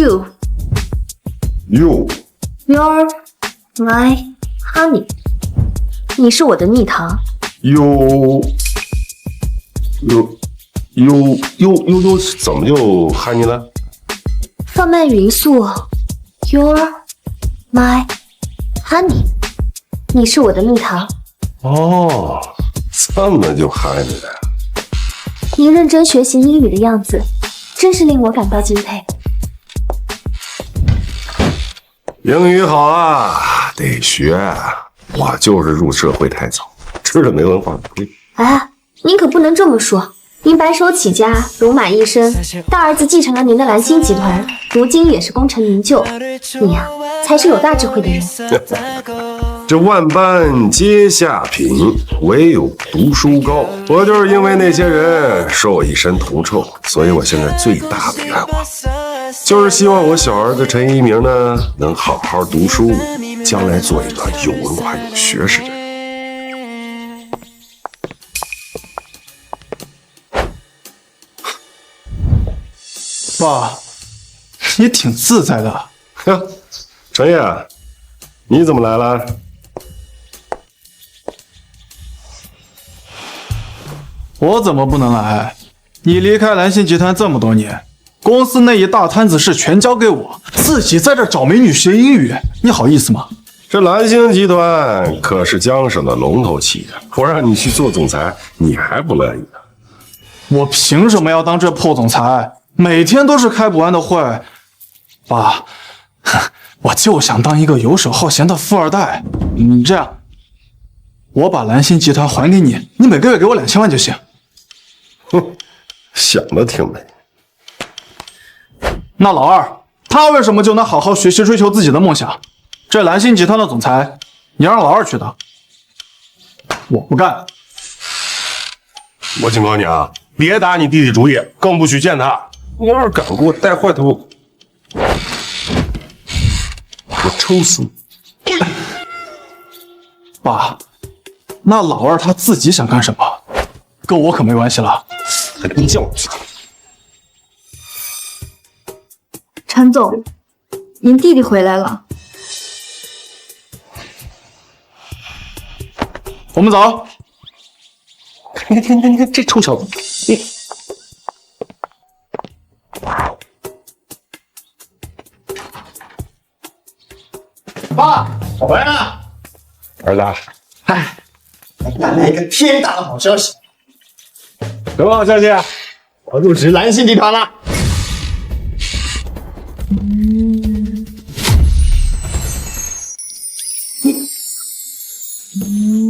You. You. You're my honey. 你是我的蜜糖。You 怎么就喊你了？放慢语音速。You're my honey. 你是我的蜜糖。哦，这么就喊你了。您认真学习英语的样子，真是令我感到敬佩。英语好啊，得学。我就是入社会太早，吃了没文化的亏。哎，您可不能这么说。您白手起家，戎马一生，大儿子继承了您的蓝星集团，如今也是功成名就。你呀，才是有大智慧的人。这万般皆下品，唯有读书高。我就是因为那些人说我一身铜臭，所以我现在最大的愿望，就是希望我小儿子陈一鸣呢，能好好读书，将来做一个有文化有学识的人。爸，你挺自在的。呵，陈烨，你怎么来了？我怎么不能来？你离开蓝信集团这么多年，公司那一大摊子事全交给我，自己在这找美女学英语，你好意思吗？这蓝星集团可是江省的龙头企业，我让你去做总裁，你还不乐意呢？我凭什么要当这破总裁？每天都是开不完的会。爸，我就想当一个游手好闲的富二代。你这样，我把蓝星集团还给你，你每个月给我2000万就行。哼，想的挺美。那老二，他为什么就能好好学习追求自己的梦想？这蓝星集团的总裁，你让老二去当，我不干。我警告你啊，别打你弟弟主意，更不许见他。你要是敢给我带坏头，我抽死你！爸，那老二他自己想干什么，跟我可没关系了。还真叫我去！陈总，您弟弟回来了。我们走。你看，这臭小子，你。爸，我回来了。儿子，哎，带来一个天大的好消息！什么好消息？我入职蓝星集团了。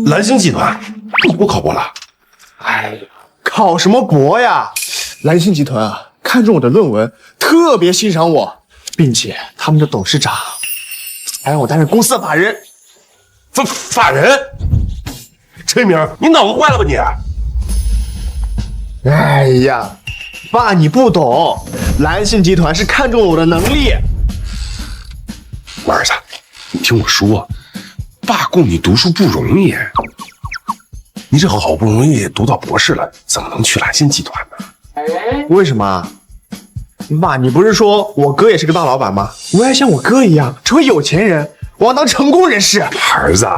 蓝星集团，你不考博了？哎呀，考什么博呀？蓝星集团啊，看中我的论文，特别欣赏我，并且他们的董事长还让我担任公司的法人。法人？陈一鸣，你脑子坏了吧你？哎呀，爸，你不懂，蓝星集团是看中了我的能力。我儿子，你听我说，爸供你读书不容易，你这好不容易读到博士了，怎么能去蓝星集团呢？为什么？爸，你不是说我哥也是个大老板吗？我也像我哥一样成为有钱人，我要当成功人士。儿子，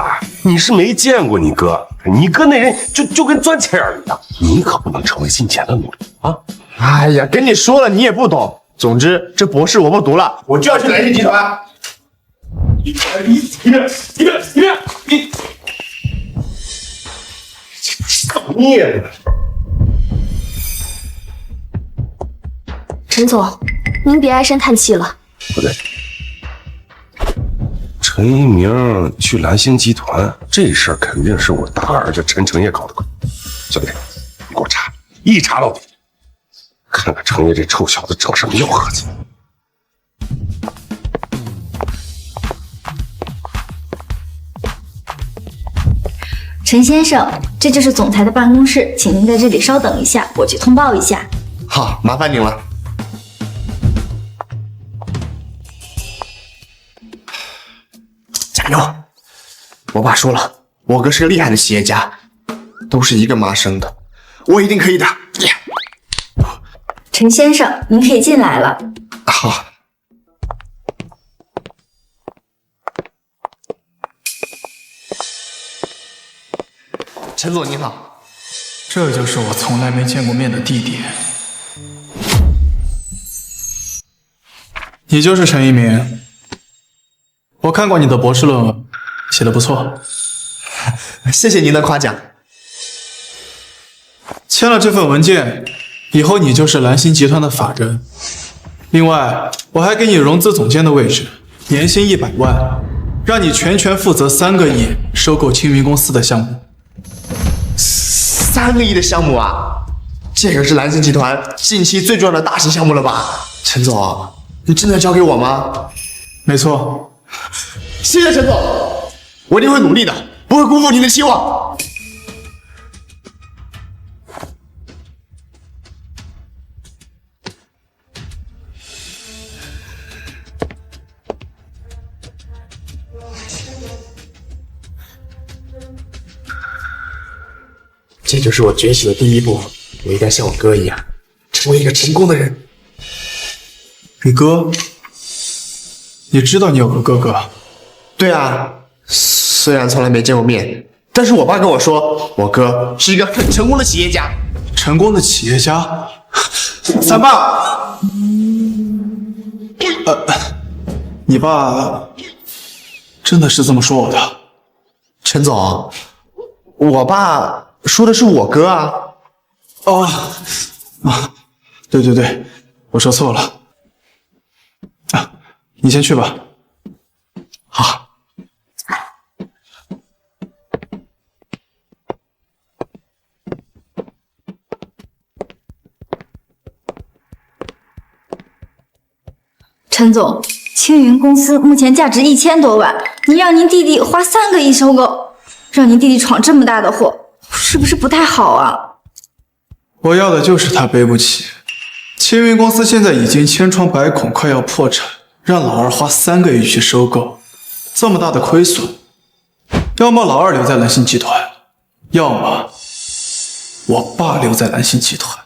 你是没见过你哥，你哥那人就跟钻钱眼一样，你可不能成为金钱的奴隶啊！哎呀，跟你说了你也不懂。总之，这博士我不读了，我就要去蓝星集团。你造孽的！陈总，您别唉声叹气了。不对，陈一鸣去蓝星集团这事儿肯定是我大儿子陈成业搞的鬼。小弟，你给我查，一查到底，看看成业这臭小子整什么幺蛾子。陈先生，这就是总裁的办公室，请您在这里稍等一下，我去通报一下。好，麻烦您了。加油！我爸说了，我哥是个厉害的企业家，都是一个妈生的，我一定可以的。陈先生，您可以进来了。好。陈总您好。这就是我从来没见过面的弟弟。你就是陈一鸣。我看过你的博士论文，写的不错。谢谢您的夸奖。签了这份文件，以后你就是蓝星集团的法人。另外，我还给你融资总监的位置，年薪100万，让你全权负责3个亿收购青云公司的项目。3个亿的项目啊，这可是蓝星集团近期最重要的大型项目了吧？陈总，你真的交给我吗？没错。谢谢陈总，我一定会努力的，不会辜负您的期望。这就是我崛起的第一步，我应该像我哥一样，成为一个成功的人。你哥？你知道你有个哥哥？对啊，虽然从来没见过面，但是我爸跟我说，我哥是一个很成功的企业家。成功的企业家？三爸，你爸真的是这么说我的？陈总，我爸说的是我哥啊。哦，对，我说错了。你先去吧。好。陈总，青云公司目前价值1000多万，你让您弟弟花3个亿收购，让您弟弟闯这么大的祸，是不是不太好啊？我要的就是他背不起。青云公司现在已经千疮百孔，快要破产，让老二花3个亿去收购，这么大的亏损，要么老二留在蓝星集团，要么我爸留在蓝星集团。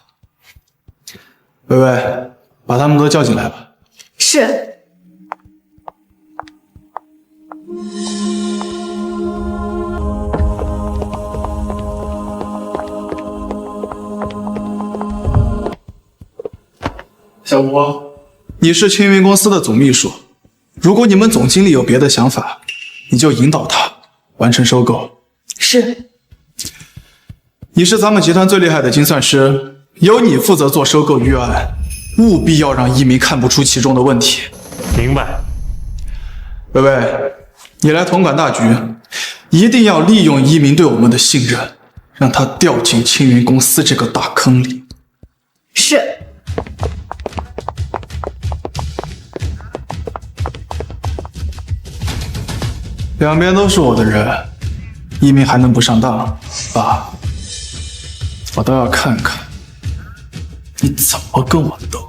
薇薇，把他们都叫进来吧。是。小吴，你是青云公司的总秘书，如果你们总经理有别的想法，你就引导他完成收购。是。你是咱们集团最厉害的精算师，由你负责做收购预案，务必要让一鸣看不出其中的问题。明白。薇薇，你来统管大局，一定要利用一鸣对我们的信任，让他掉进青云公司这个大坑里。是。两边都是我的人，一鸣还能不上当？爸，我倒要看看你怎么跟我斗。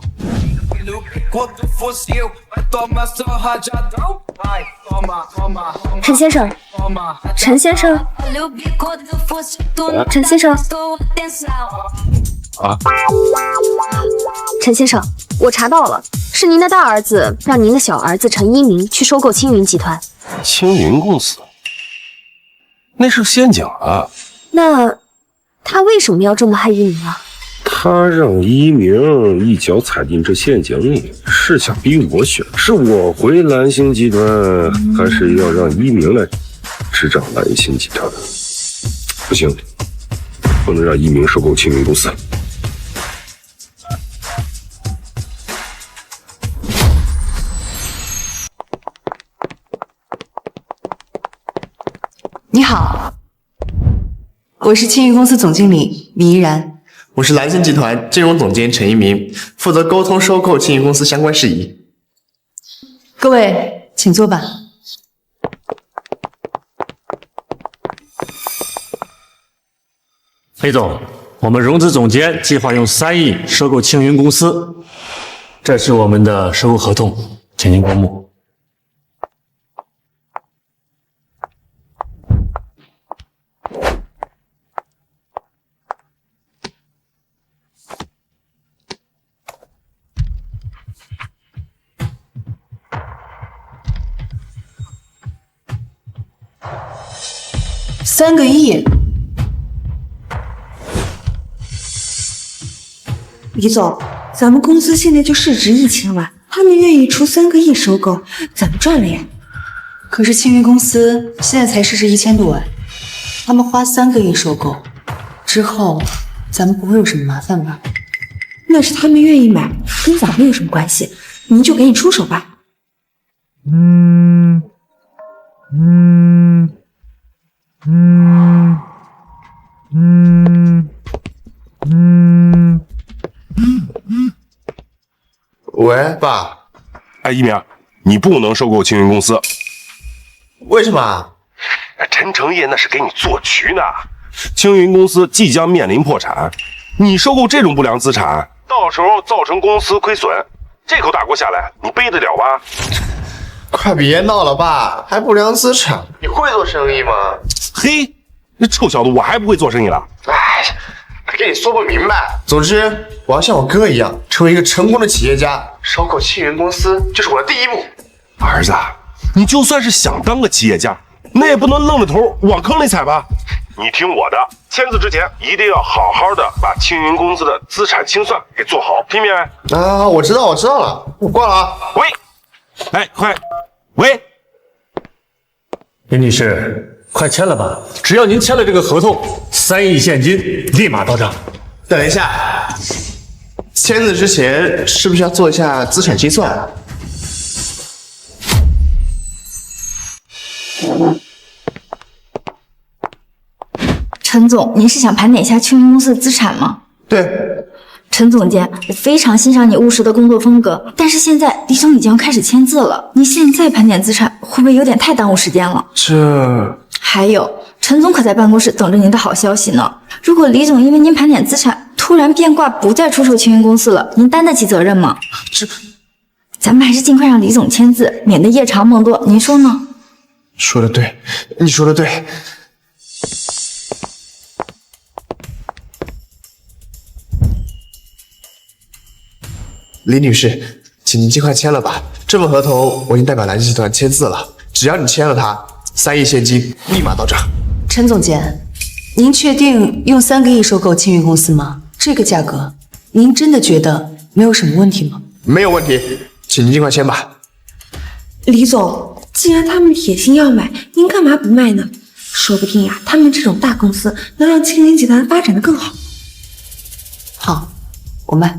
陈先生，陈先生，陈先生，陈先生，我查到了，是您的大儿子让您的小儿子陈一鸣去收购青云集团。青云公司，那是陷阱啊！那他为什么要这么害一鸣啊？他让一鸣一脚踩进这陷阱里，是想逼我选，是我回蓝星集团，还是要让一鸣来执掌蓝星集团？不行，不能让一鸣收购青云公司。你好，我是青云公司总经理李依然。我是蓝星集团金融总监陈一鸣，负责沟通收购青云公司相关事宜。各位，请坐吧。裴总，我们融资总监计划用3亿收购青云公司，这是我们的收购合同，请您过目。3个亿，李总，咱们公司现在就市值1000万，他们愿意出3个亿收购，咱们赚了呀。可是青云公司现在才市值1000多万，他们花3个亿收购之后，咱们不会有什么麻烦吧？那是他们愿意买，跟咱们有什么关系？您就赶紧出手吧。喂，爸。哎，一鸣，你不能收购青云公司。为什么？陈成业那是给你做局呢。青云公司即将面临破产，你收购这种不良资产，到时候造成公司亏损，这口大锅下来，你背得了吧？快别闹了，爸，还不良资产，你会做生意吗？嘿，这臭小子，我还不会做生意了。哎，跟你说不明白。总之，我要像我哥一样，成为一个成功的企业家。收购青云公司就是我的第一步。儿子，你就算是想当个企业家，那也不能愣着头往坑里踩吧。你听我的，签字之前一定要好好的把青云公司的资产清算给做好，听明白？啊，我知道了，我挂了啊。喂，哎，快，喂，林女士，快签了吧！只要您签了这个合同，3亿现金立马到账。等一下，签字之前是不是要做一下资产清算？陈总，您是想盘点一下青云公司的资产吗？对。陈总监，我非常欣赏你务实的工作风格，但是现在李总已经要开始签字了，你现在盘点资产会不会有点太耽误时间了？还有，陈总可在办公室等着您的好消息呢。如果李总因为您盘点资产突然变卦，不再出售青云公司了，您担得起责任吗？咱们还是尽快让李总签字，免得夜长梦多，您说呢？说的对，你说的对。李女士，请您尽快签了吧。这份合同我已经代表蓝集团签字了，只要你签了它，3亿现金立马到账。陈总监，您确定用3个亿收购青云公司吗？这个价格，您真的觉得没有什么问题吗？没有问题，请您尽快签吧。李总，既然他们铁心要买，您干嘛不卖呢？说不定呀，他们这种大公司能让青云集团发展得更好。好，我卖。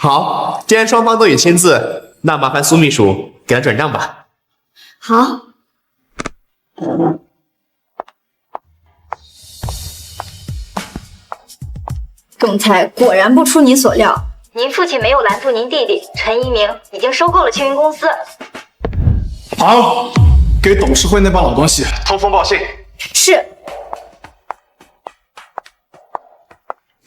好，既然双方都已签字，那麻烦苏秘书给他转账吧。好。总裁果然不出你所料，您父亲没有拦住您弟弟陈一鸣，已经收购了青云公司。好，给董事会那帮老东西通风报信。是。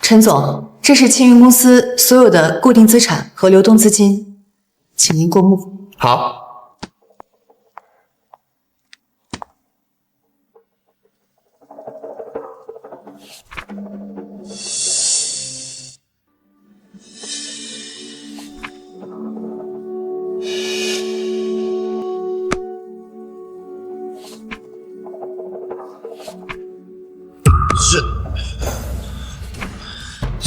陈总，这是青云公司所有的固定资产和流动资金，请您过目。好。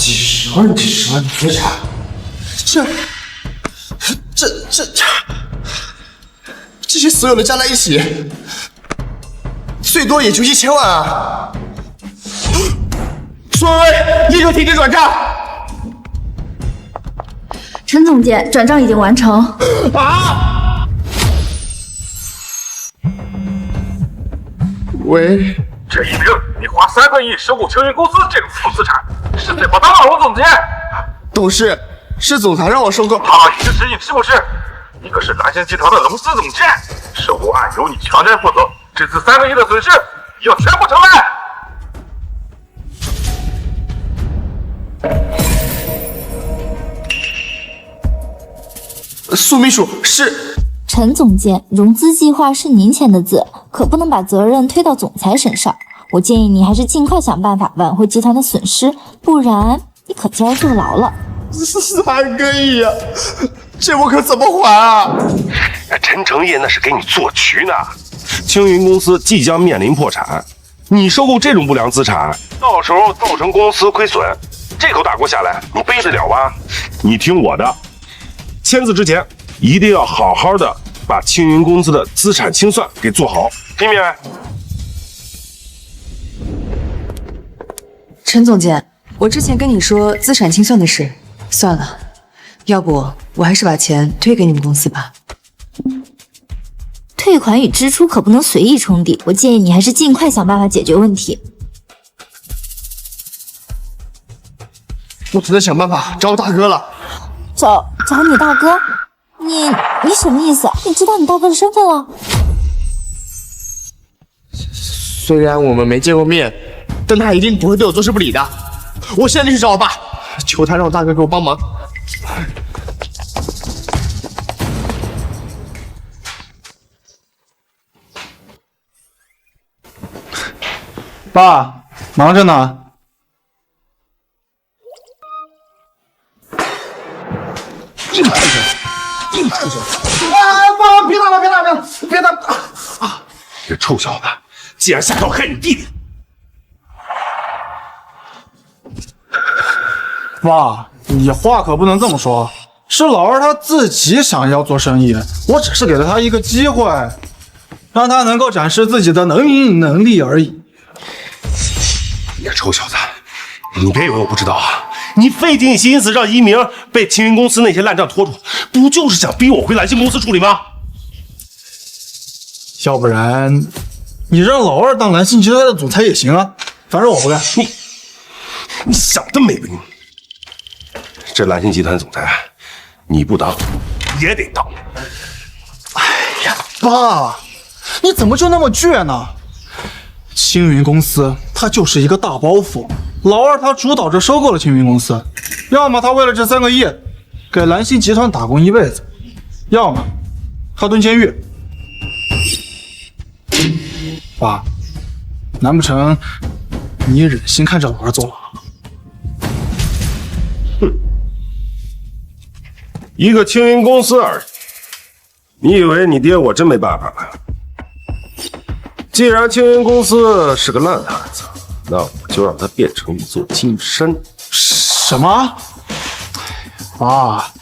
几十万的资产，这些所有的加在一起，最多也就1000万啊！苏文威，立刻停止转账！陈总监，转账已经完成。啊！喂，这一鸣，你花3个亿收购青云公司这种负资产，是怎么当了龙总监？董事，是总裁让我收购。好，你是不是？你可是蓝星集团的龙司总监，收购案由你全权负责，这次3个亿的损失要全部承担。苏秘书是。陈总监，融资计划是您签的字，可不能把责任推到总裁身上。我建议你还是尽快想办法挽回集团的损失，不然你可就要坐牢了。3个亿呀，这我可怎么还啊？陈诚业那是给你做局呢。青云公司即将面临破产，你收购这种不良资产，到时候造成公司亏损，这口大锅下来，你背得了吗？你听我的，签字之前一定要好好的把青云公司的资产清算给做好，听明白？陈总监，我之前跟你说资产清算的事，算了，要不我还是把钱退给你们公司吧。退款与支出可不能随意冲抵，我建议你还是尽快想办法解决问题。我只能想办法找我大哥了。找你大哥？你什么意思？你知道你大哥的身份了？虽然我们没见过面，但他一定不会对我坐视不理的。我现在就去找我爸，求他让我大哥给我帮忙。爸，忙着呢。爸，别打了！这臭小子竟然下手害你弟弟！爸，你话可不能这么说。是老二他自己想要做生意，我只是给了他一个机会，让他能够展示自己的能力而已。你个臭小子，你别以为我不知道啊！你费尽心思让一鸣被青云公司那些烂账拖住，不就是想逼我回蓝星公司处理吗？要不然，你让老二当蓝星集团的总裁也行啊，反正我不干。你想得美吧你！这蓝星集团总裁，你不当也得当。哎呀，爸，你怎么就那么倔呢？青云公司它就是一个大包袱，老二他主导着收购了青云公司，要么他为了这3个亿给蓝星集团打工一辈子，要么他蹲监狱。爸，难不成你忍心看着老二坐牢？哼，一个青云公司而已，你以为你爹我真没办法吗？既然青云公司是个烂摊子，那我就让它变成一座金山。什么？爸，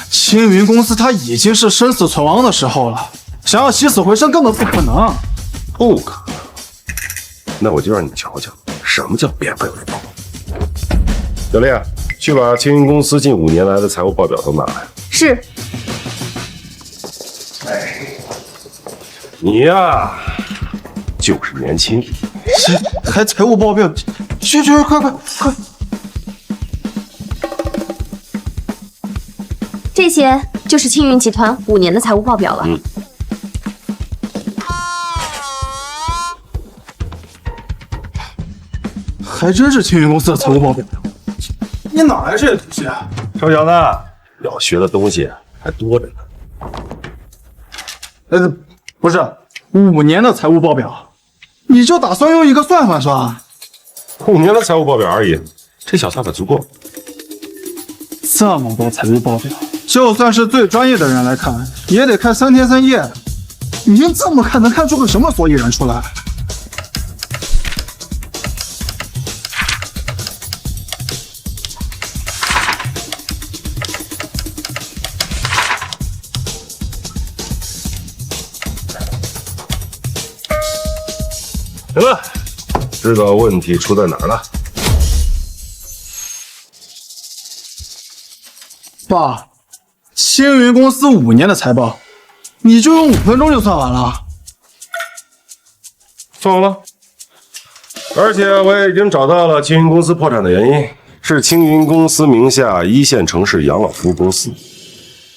青云公司它已经是生死存亡的时候了，想要起死回生根本不可能。不可能？那我就让你瞧瞧什么叫变废为宝。小丽，去把青云公司近5年来的财务报表都拿来。是。你呀，就是年轻。还财务报表？去，快！这些就是青云集团5年的财务报表了。还真是青云公司的财务报表。你哪来这些东西啊？臭小子，要学的东西还多着呢。不是5年的财务报表，你就打算用一个算法算？5年的财务报表而已，这小算法足够。这么多财务报表，就算是最专业的人来看，也得看3天3夜。你用这么看，能看出个什么所以然出来？行了，知道问题出在哪儿了。爸，青云公司5年的财报，你就用5分钟就算完了？算完了，而且我也已经找到了青云公司破产的原因，是青云公司名下1线城市养老服务公司。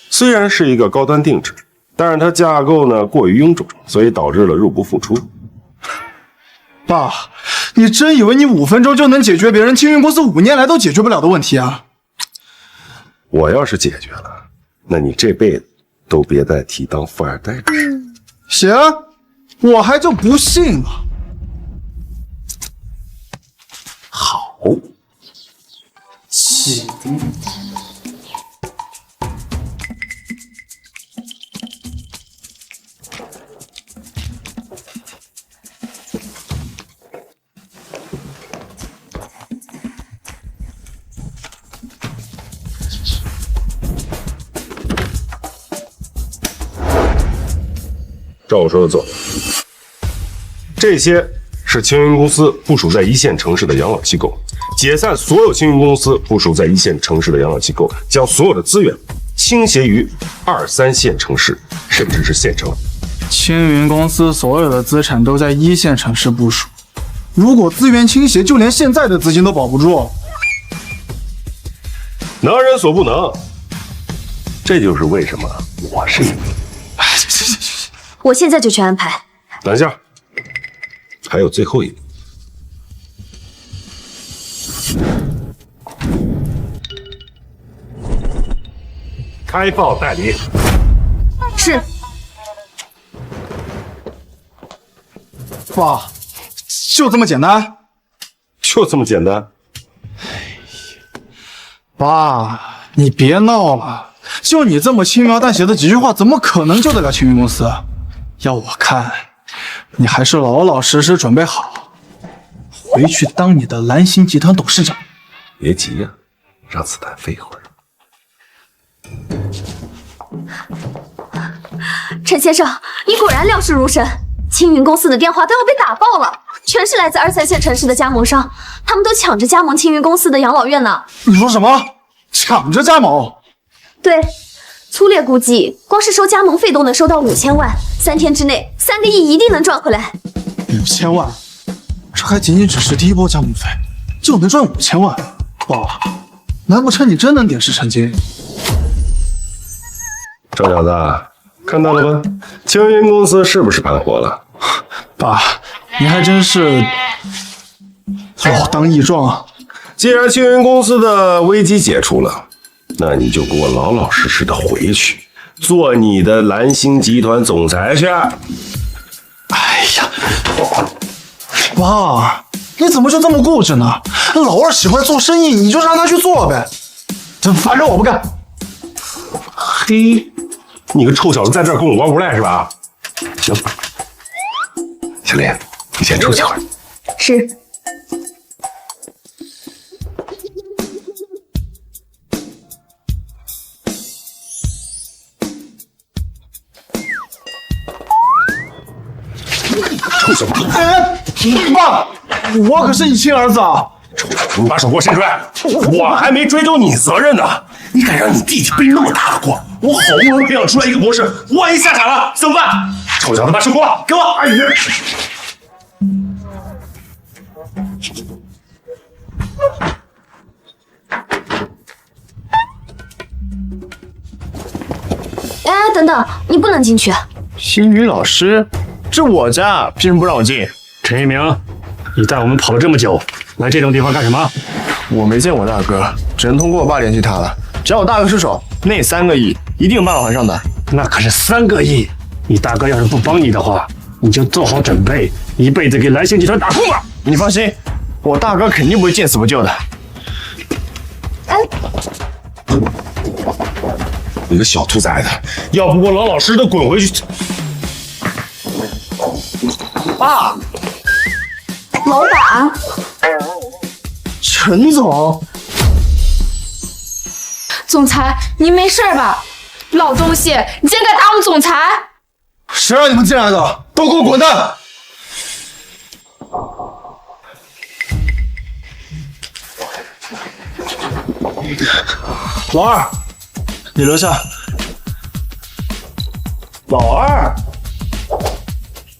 虽然是一个高端定制，但是它架构呢过于臃肿，所以导致了入不敷出。爸，你真以为你5分钟就能解决别人青云公司5年来都解决不了的问题啊？我要是解决了，那你这辈子都别再提当富二代的事。行，我还就不信了。起。照我说的做。这些是青云公司部署在一线城市的养老机构，解散所有青云公司部署在一线城市的养老机构，将所有的资源倾斜于2、3线城市，甚至是县城。青云公司所有的资产都在1线城市部署，如果资源倾斜，就连现在的资金都保不住。能人所不能，这就是为什么我是你。我现在就去安排。等一下，还有最后一步。开报代理。是。爸，就这么简单？就这么简单？爸，你别闹了，就你这么轻描淡写的几句话，怎么可能救得了青云公司？要我看，你还是老老实实准备好，回去当你的蓝星集团董事长。别急呀，让子弹飞一会儿。陈先生，你果然料事如神，青云公司的电话都要被打爆了，全是来自2、3线城市的加盟商，他们都抢着加盟青云公司的养老院呢。你说什么？抢着加盟？对，粗略估计，光是收加盟费都能收到5000万，3天之内3个亿一定能赚回来。5000万？这还仅仅只是第一波加盟费，就能赚5000万？爸，难不成你真能点石成金？赵小子，看到了吧？青云公司是不是盘活了？爸，你还真是老当益壮啊！既然青云公司的危机解除了，那你就给我老老实实的回去，做你的蓝星集团总裁去。哎呀，爸，你怎么就这么固执呢？老二喜欢做生意，你就让他去做呗。反正我不干。嘿，你个臭小子在这儿跟我玩无赖是吧？行，小林，你先出去会儿。是。臭小子！哎，爸，我可是你亲儿子啊！臭小子，你把手给我伸出来！我还没追究你责任呢，你敢让你弟弟背那么大的锅？我好不容易培养出来一个博士，万一下场了怎么办？臭小子，把手给我，给我！哎呀！哎，等等，你不能进去。星宇老师，这我家，凭什么不让我进？陈一鸣，你带我们跑了这么久，来这种地方干什么？我没见我大哥，只能通过我爸联系他了。只要我大哥失手，那3个亿一定有办法还上的。那可是3个亿，你大哥要是不帮你的话，你就做好准备，一辈子给蓝星集团打工了。你放心，我大哥肯定不会见死不救的。哎，你个小兔崽子，要不给我老老实实的滚回去！爸，老板，陈总，总裁，您没事吧？老东西，你竟然敢打我们总裁！谁让你们进来的？都给我滚蛋！老二，你留下。老二，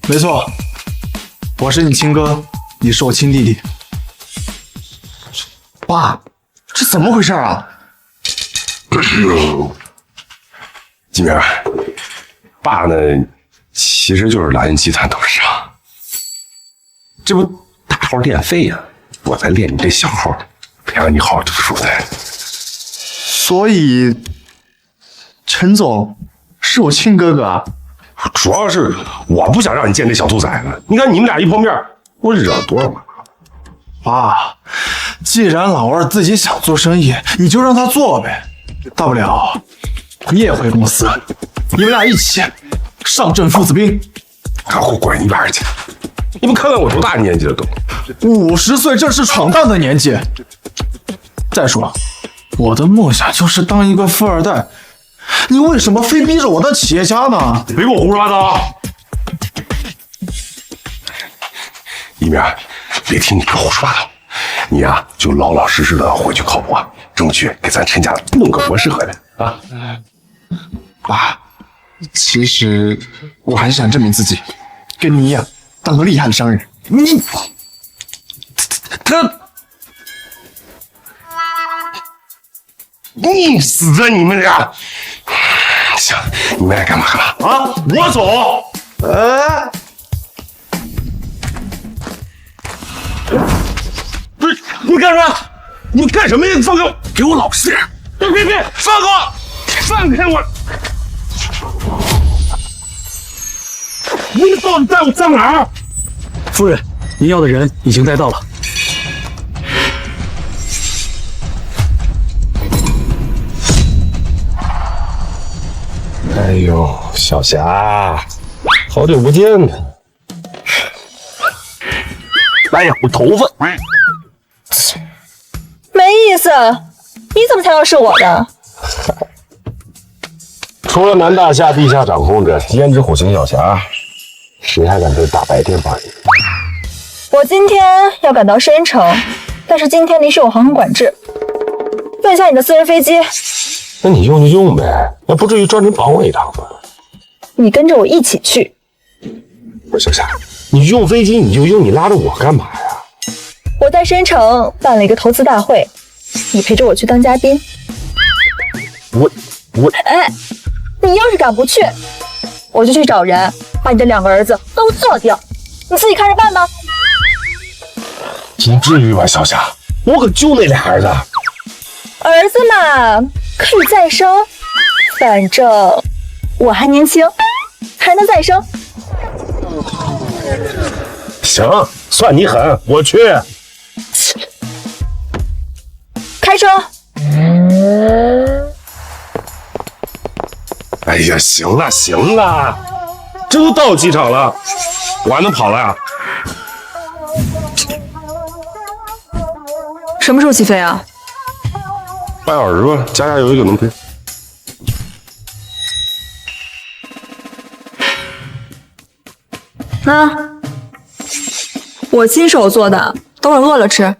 没错，我是你亲哥，你是我亲弟弟。爸，这怎么回事啊？金明，爸呢，其实就是蓝云集团董事长。这不大号练废呀，我在练你这小号，培养你好好读书的。所以，陈总是我亲哥哥啊。主要是我不想让你见这小兔崽子。你看你们俩一碰面，我惹多少麻烦。爸，既然老二自己想做生意，你就让他做呗，大不了你也回公司，你们俩一起上阵父子兵。我滚一边去！你们看看我多大年纪了都，50岁正是闯荡的年纪。再说，我的梦想就是当一个富二代，你为什么非逼着我当企业家呢？别给我胡说八道！一鸣，别听你哥胡说八道，你呀就老老实实的回去考博，争取给咱陈家弄个博士回来啊！爸，其实我还是想证明自己，跟你一样当个厉害的商人。你死啊你们俩！行，你们爱干嘛干嘛啊！我走。不是你干什么？你干什么呀？放开我！给我老实点！别！放开我！放开我！你到底带我上哪儿？夫人，您要的人已经带到了。哎呦，小霞，好久不见呢！哎呀，我头发！没意思，你怎么才要是我的？除了南大夏地下掌控者胭脂虎形小霞，谁还敢对大白天发言？我今天要赶到申城，但是今天临时有航空管制，用一下你的私人飞机。那你用就用呗，那不至于专程绑我一趟吧？你跟着我一起去。不是小夏，你用飞机你就用，你拉着我干嘛呀？我在申城办了一个投资大会，你陪着我去当嘉宾。我，哎，你要是敢不去，我就去找人把你的2个儿子都做掉，你自己看着办吧。你至于吗，小夏？我可就那俩儿子。儿子嘛，可以再生，反正我还年轻，还能再生。行，算你狠，我去。开车。哎呀，行了，这都到机场了，我还能跑了呀？什么时候起飞啊半小时吧，加油就能飞。我亲手做的，等会儿饿了吃。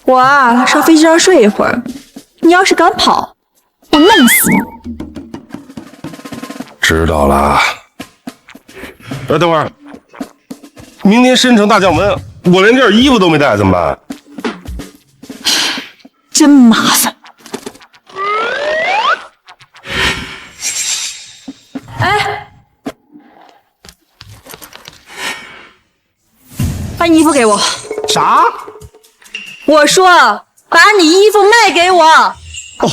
我啊，上飞机上睡一会儿。你要是敢跑，我弄死你！知道了。等会儿，明天申城大将门，我连件衣服都没带，怎么办？真麻烦。哎，把你衣服给我。啥？我说把你衣服卖给我。哦，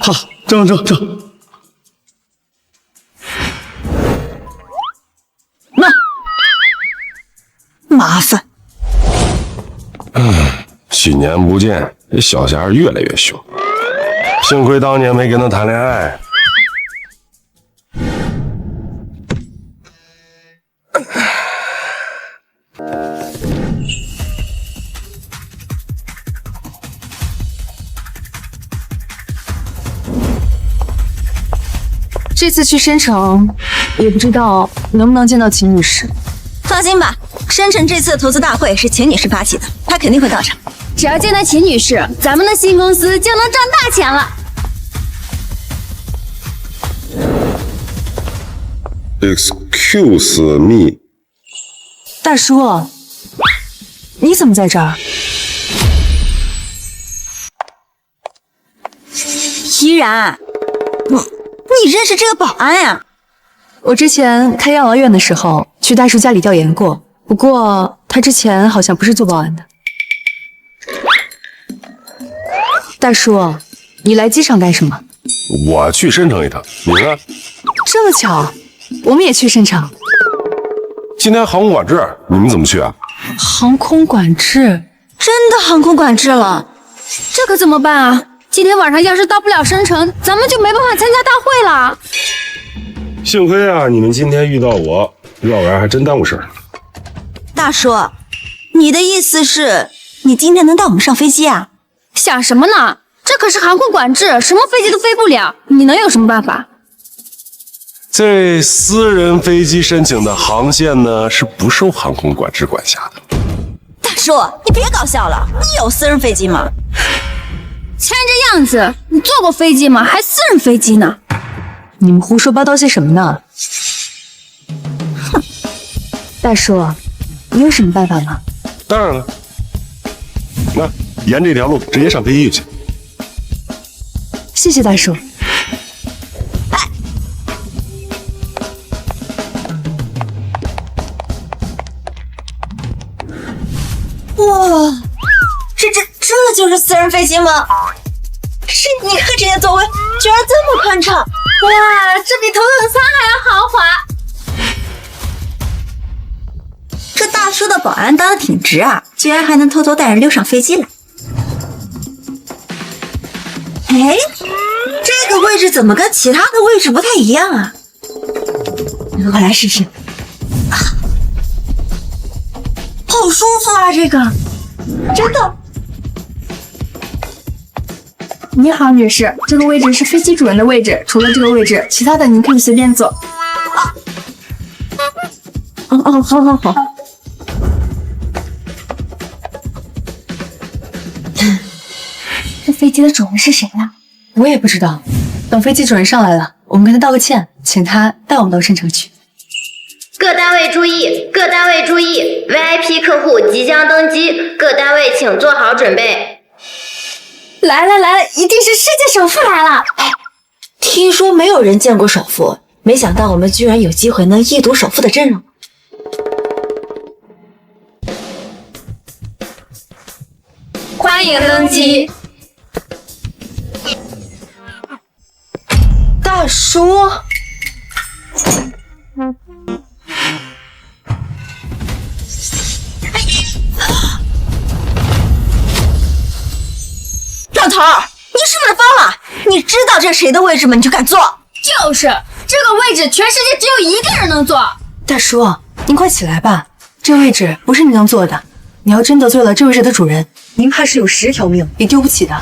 好，挣。那麻烦。许年不见，这小霞越来越凶。幸亏当年没跟他谈恋爱。这次去申城，也不知道能不能见到秦女士。放心吧，申城这次的投资大会是秦女士发起的，她肯定会到场。只要见到秦女士，咱们的新公司就能赚大钱了。Excuse me， 大叔，你怎么在这儿？怡然，你认识这个保安呀？我之前开养老院的时候去大叔家里调研过，不过他之前好像不是做保安的。大叔，你来机场干什么？我去申城一趟，你呢？这么巧，我们也去申城。今天航空管制，你们怎么去啊？航空管制，真的航空管制了，这可怎么办啊？今天晚上要是到不了深城，咱们就没办法参加大会了。幸亏啊，你们今天遇到我，要不然还真耽误事儿。大叔，你的意思是，你今天能带我们上飞机啊？想什么呢？这可是航空管制，什么飞机都飞不了，你能有什么办法？这私人飞机申请的航线呢，是不受航空管制管辖的。大叔，你别搞笑了，你有私人飞机吗？看这样子，你坐过飞机吗？还私人飞机呢？你们胡说八道些什么呢？哼，大叔，你有什么办法吗？当然了，那沿这条路直接上飞机去。谢谢大叔。哇，这就是私人飞机吗？是，你看这些座位居然这么宽敞，哇，这比头等舱还要豪华。这大叔的保安当的挺值啊，居然还能偷偷带人溜上飞机来。哎，这个位置怎么跟其他的位置不太一样啊？我来试试。啊，好舒服啊，这个真的。你好，女士，这个位置是飞机主人的位置，除了这个位置，其他的您可以随便坐。好。这飞机的主人是谁呀？我也不知道。等飞机主人上来了，我们跟他道个歉，请他带我们到深城去。各单位注意，各单位注意 ，VIP 客户即将登机，各单位请做好准备。来了，一定是世界首富来了！听说没有人见过首富，没想到我们居然有机会能一睹首富的真容。欢迎登机，大叔。老头儿，你是不是疯了？你知道这是谁的位置吗？你就敢坐？就是这个位置，全世界只有一个人能坐。大叔，您快起来吧，这位置不是您能坐的。你要真得罪了这位置的主人，您怕是有10条命也丢不起的。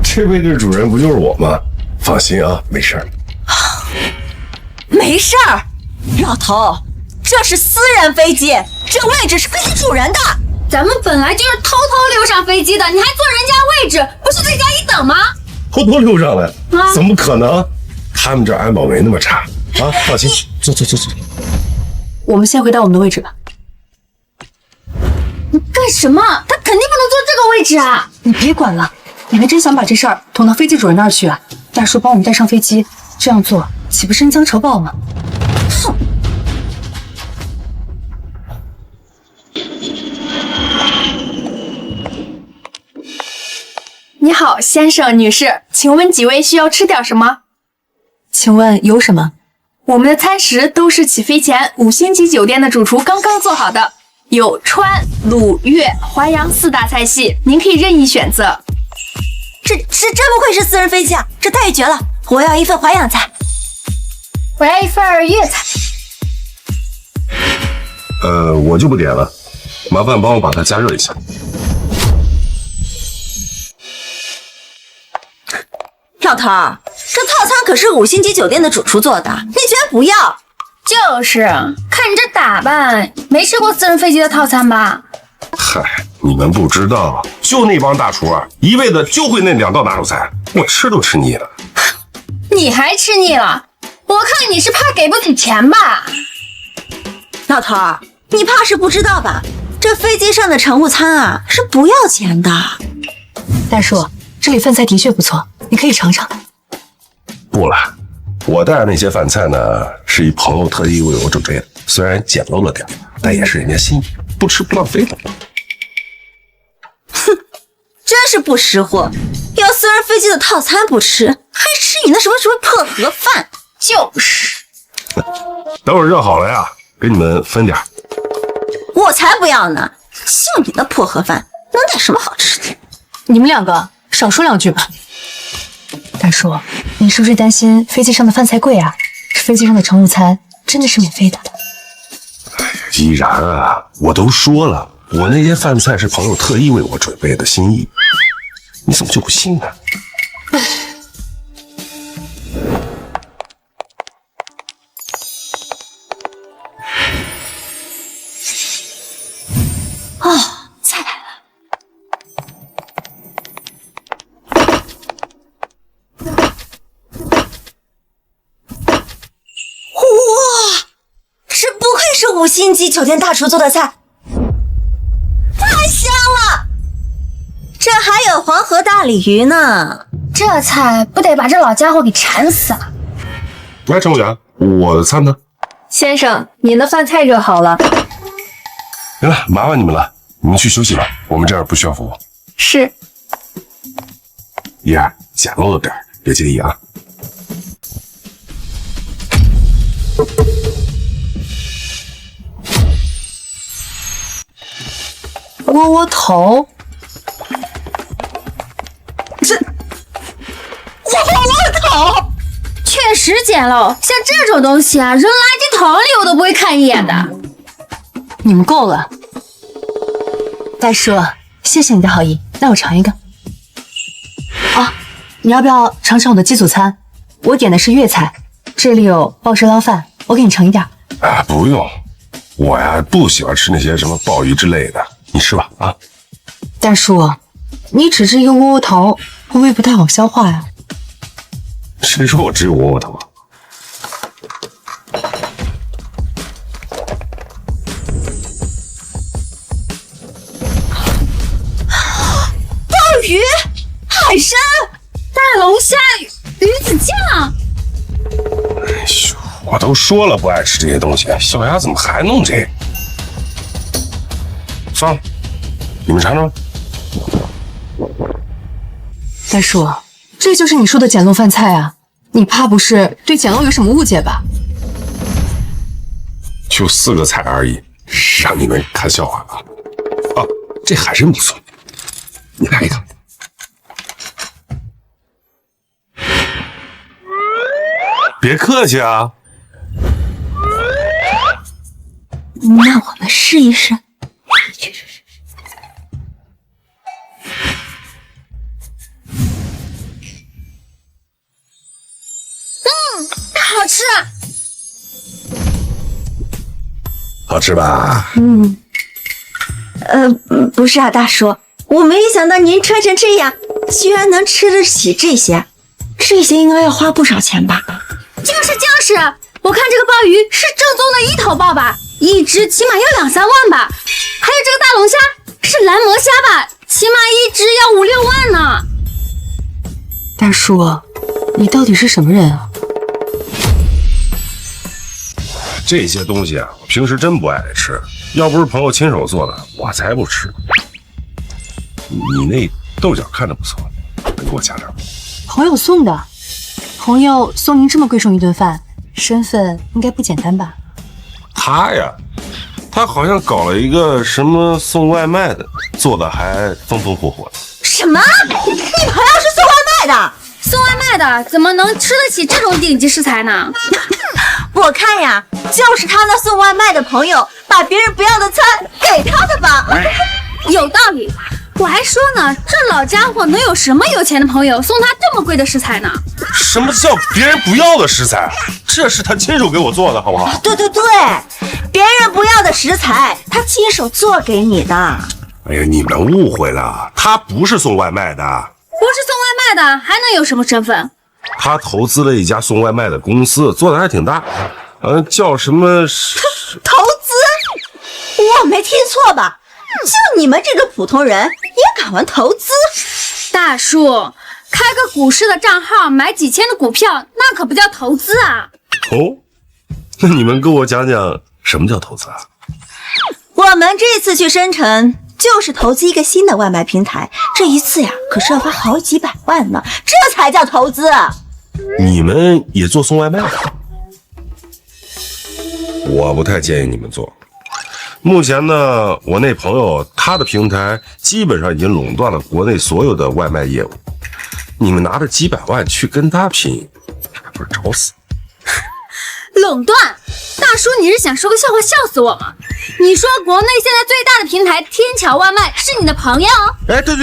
这位置主人不就是我吗？放心啊，没事儿。没事儿，老头，这是私人飞机，这位置是飞机主人的。咱们本来就是偷偷溜上飞机的，你还坐人家位置，不是罪加一等吗？偷偷溜上来？怎么可能？他们这安保没那么差啊！放心，坐。我们先回到我们的位置吧。你干什么？他肯定不能坐这个位置啊！你别管了，你还真想把这事儿捅到飞机主人那儿去啊？大叔帮我们带上飞机，这样做岂不是恩将仇报吗？哼！你好，先生、女士，请问几位需要吃点什么？请问有什么？我们的餐食都是起飞前5星级酒店的主厨刚刚做好的，有川、鲁、粤、淮扬4大菜系，您可以任意选择。这真不愧是私人飞机啊，这太绝了！我要一份淮扬菜。我要一份粤菜。我就不点了，麻烦帮我把它加热一下。老头儿，这套餐可是5星级酒店的主厨做的，你居然不要？就是看你这打扮，没吃过私人飞机的套餐吧？嗨，你们不知道，就那帮大厨啊，一辈子就会那2道拿手菜，我吃都吃腻了。你还吃腻了？我看你是怕给不起钱吧？老头儿，你怕是不知道吧？这飞机上的乘务餐啊是不要钱的。大叔，这里饭菜的确不错，你可以尝尝。不了，我带的那些饭菜呢，是一朋友特地为我准备的，虽然简陋了点，但也是人家心意，不吃不浪费的。哼，真是不识货，要私人飞机的套餐不吃，还吃你那什么破盒饭。就是，等会儿热好了呀，给你们分点。我才不要呢！就你那破盒饭，能带什么好吃的？你们两个少说两句吧。大叔，你是不是担心飞机上的饭菜贵啊？这飞机上的乘务餐真的是免费的。依然啊，我都说了，我那些饭菜是朋友特意为我准备的心意，你怎么就不信呢？哦，菜来了。哇，这不愧是5星级酒店大厨做的菜，太香了！这还有黄河大鲤鱼呢，这菜不得把这老家伙给馋死了。来，乘务员，我的餐呢？先生，您的饭菜热好了。行了，麻烦你们了，你们去休息吧，我们这儿不需要服务。是。依然，简陋了点，别介意啊。窝窝头，窝窝头确实简陋，像这种东西啊，扔垃圾桶里我都不会看一眼的。你们够了。大叔，谢谢你的好意，那我尝一个。啊，你要不要尝尝我的鸡祖餐？我点的是粤菜，这里有鲍汁捞饭，我给你盛一点。啊，不用，我呀不喜欢吃那些什么鲍鱼之类的，你吃吧啊。大叔，你只吃一个窝窝头，会不会不太好消化呀？谁说我只有窝窝头啊？鲍鱼、海参、大龙虾、鱼子酱。哎呦，我都说了不爱吃这些东西，小丫怎么还弄这个？算了，你们尝尝吧。大叔，这就是你说的简陋饭菜啊？你怕不是对简陋有什么误解吧？就4个菜而已，让你们看笑话啊！啊，这海参不错，你来一个。别客气啊。那我们试一试。去。好吃。好吃吧？不是啊，大叔，我没想到您穿成这样，居然能吃得起这些，这些应该要花不少钱吧？就是，我看这个鲍鱼是正宗的1头鲍吧，一只起码要2、3万吧。还有这个大龙虾是蓝魔虾吧，起码一只要5、6万呢。大叔，你到底是什么人啊？这些东西啊，我平时真不爱吃，要不是朋友亲手做的，我才不吃。你那豆角看着不错，你给我加点。朋友送的，朋友送您这么贵重一顿饭，身份应该不简单吧？他呀，他好像搞了一个什么送外卖的，做的还风风火火的。什么？你朋友是送外卖的？送外卖的怎么能吃得起这种顶级食材呢？我看呀，就是他那送外卖的朋友把别人不要的餐给他的吧。有道理。我还说呢，这老家伙能有什么有钱的朋友送他这么贵的食材呢？什么叫别人不要的食材？这是他亲手给我做的，好不好？对，别人不要的食材，他亲手做给你的。哎呀，你们误会了，他不是送外卖的。不是送外卖的，还能有什么身份？他投资了一家送外卖的公司，做的还挺大，叫什么？投资？我没听错吧？就你们这个普通人也敢玩投资？大叔，开个股市的账号买几千的股票，那可不叫投资啊！哦，那你们跟我讲讲什么叫投资啊？我们这次去深城就是投资一个新的外卖平台，这一次呀可是要花好几百万呢，这才叫投资。你们也做送外卖的？我不太建议你们做。目前呢，我那朋友他的平台基本上已经垄断了国内所有的外卖业务。你们拿着几百万去跟他拼，还不是找死？垄断？大叔，你是想说个笑话笑死我吗？你说国内现在最大的平台天桥外卖是你的朋友？哎，对，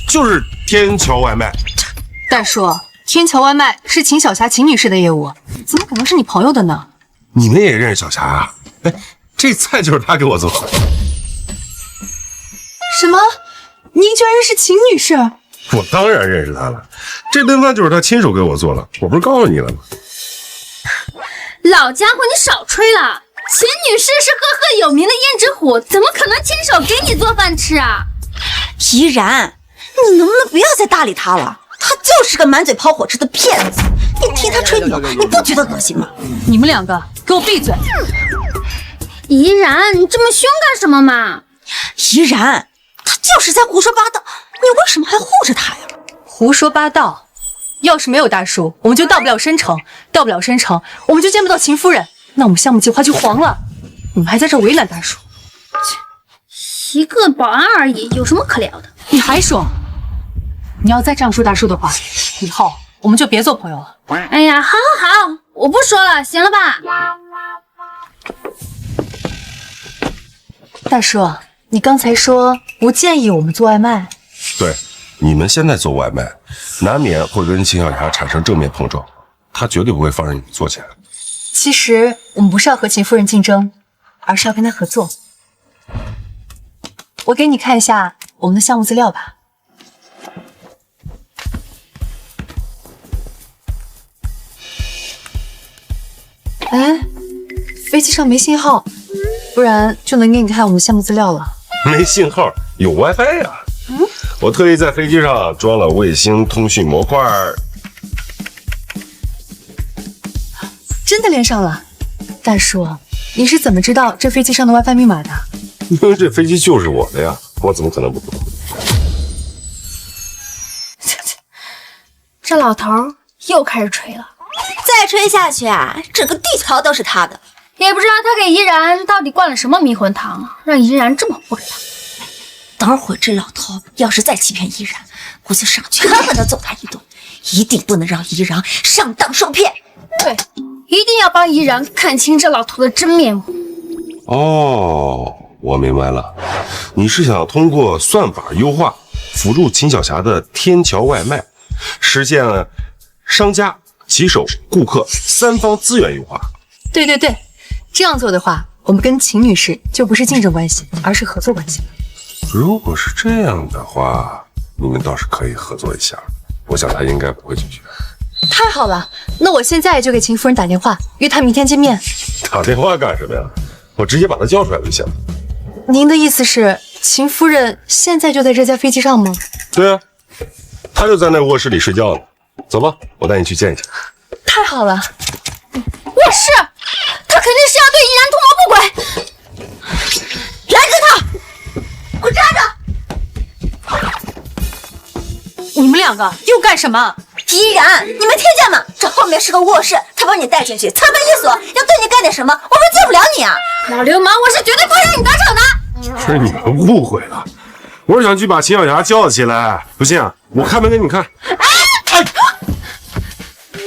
就是天桥外卖。大叔，天桥外卖是秦小霞秦女士的业务，怎么可能是你朋友的呢？你们也认识小霞啊？哎，这菜就是她给我做的。什么？您居然认识秦女士？我当然认识她了，这顿饭就是她亲手给我做的，我不是告诉你了吗？老家伙，你少吹了！秦女士是赫赫有名的胭脂虎，怎么可能亲手给你做饭吃啊？怡然，你能不能不要再搭理他了？他就是个满嘴跑火车的骗子，你听他吹牛，你不觉得恶心吗？你们两个给我闭嘴！怡然，你这么凶干什么嘛？怡然，他就是在胡说八道，你为什么还护着他呀？胡说八道！要是没有大叔，我们就到不了深城，到不了深城，我们就见不到秦夫人，那我们项目计划就黄了。你们还在这为难大叔？一个保安而已，有什么可聊的？你还说，你要再这样说大叔的话，以后我们就别做朋友了。哎呀，好，我不说了，行了吧？大叔，你刚才说不建议我们做外卖。对，你们现在做外卖，难免会跟秦小霞产生正面碰撞，她绝对不会放任你们做起来。其实我们不是要和秦夫人竞争，而是要跟她合作。我给你看一下我们的项目资料吧。哎，飞机上没信号，不然就能给你看我们项目资料了。没信号，有 WiFi 呀。我特意在飞机上装了卫星通讯模块。真的连上了。大叔，你是怎么知道这飞机上的 WiFi 密码的？因为这飞机就是我的呀，我怎么可能不知道？这老头又开始吹了。再吹下去啊，整个地球都是他的。也不知道他给怡然到底灌了什么迷魂汤，让怡然这么护着他。等会儿这老头要是再欺骗怡然，我就上去狠狠地揍他一顿，一定不能让怡然上当受骗。对，一定要帮怡然看清这老头的真面目。哦，我明白了，你是想通过算法优化辅助秦小霞的天桥外卖，实现商家、骑手、顾客三方资源优化。对，这样做的话，我们跟秦女士就不是竞争关系，而是合作关系了。如果是这样的话，你们倒是可以合作一下，我想她应该不会拒绝。太好了，那我现在就给秦夫人打电话，约她明天见面。打电话干什么呀？我直接把她叫出来就行了。您的意思是，秦夫人现在就在这架飞机上吗？对啊，她就在那卧室里睡觉呢。走吧，我带你去见一下。太好了。卧室，他肯定是要对怡然图谋不轨。拦住他！给我站着！你们两个又干什么？怡然，你没听见吗？这后面是个卧室，他把你带进去，侧门一锁，要对你干点什么，我们救不了你啊！老流氓，我是绝对不会让你得逞的。是你们误会了，我是想去把秦小霞叫起来。不信啊，我开门给你们看。哎，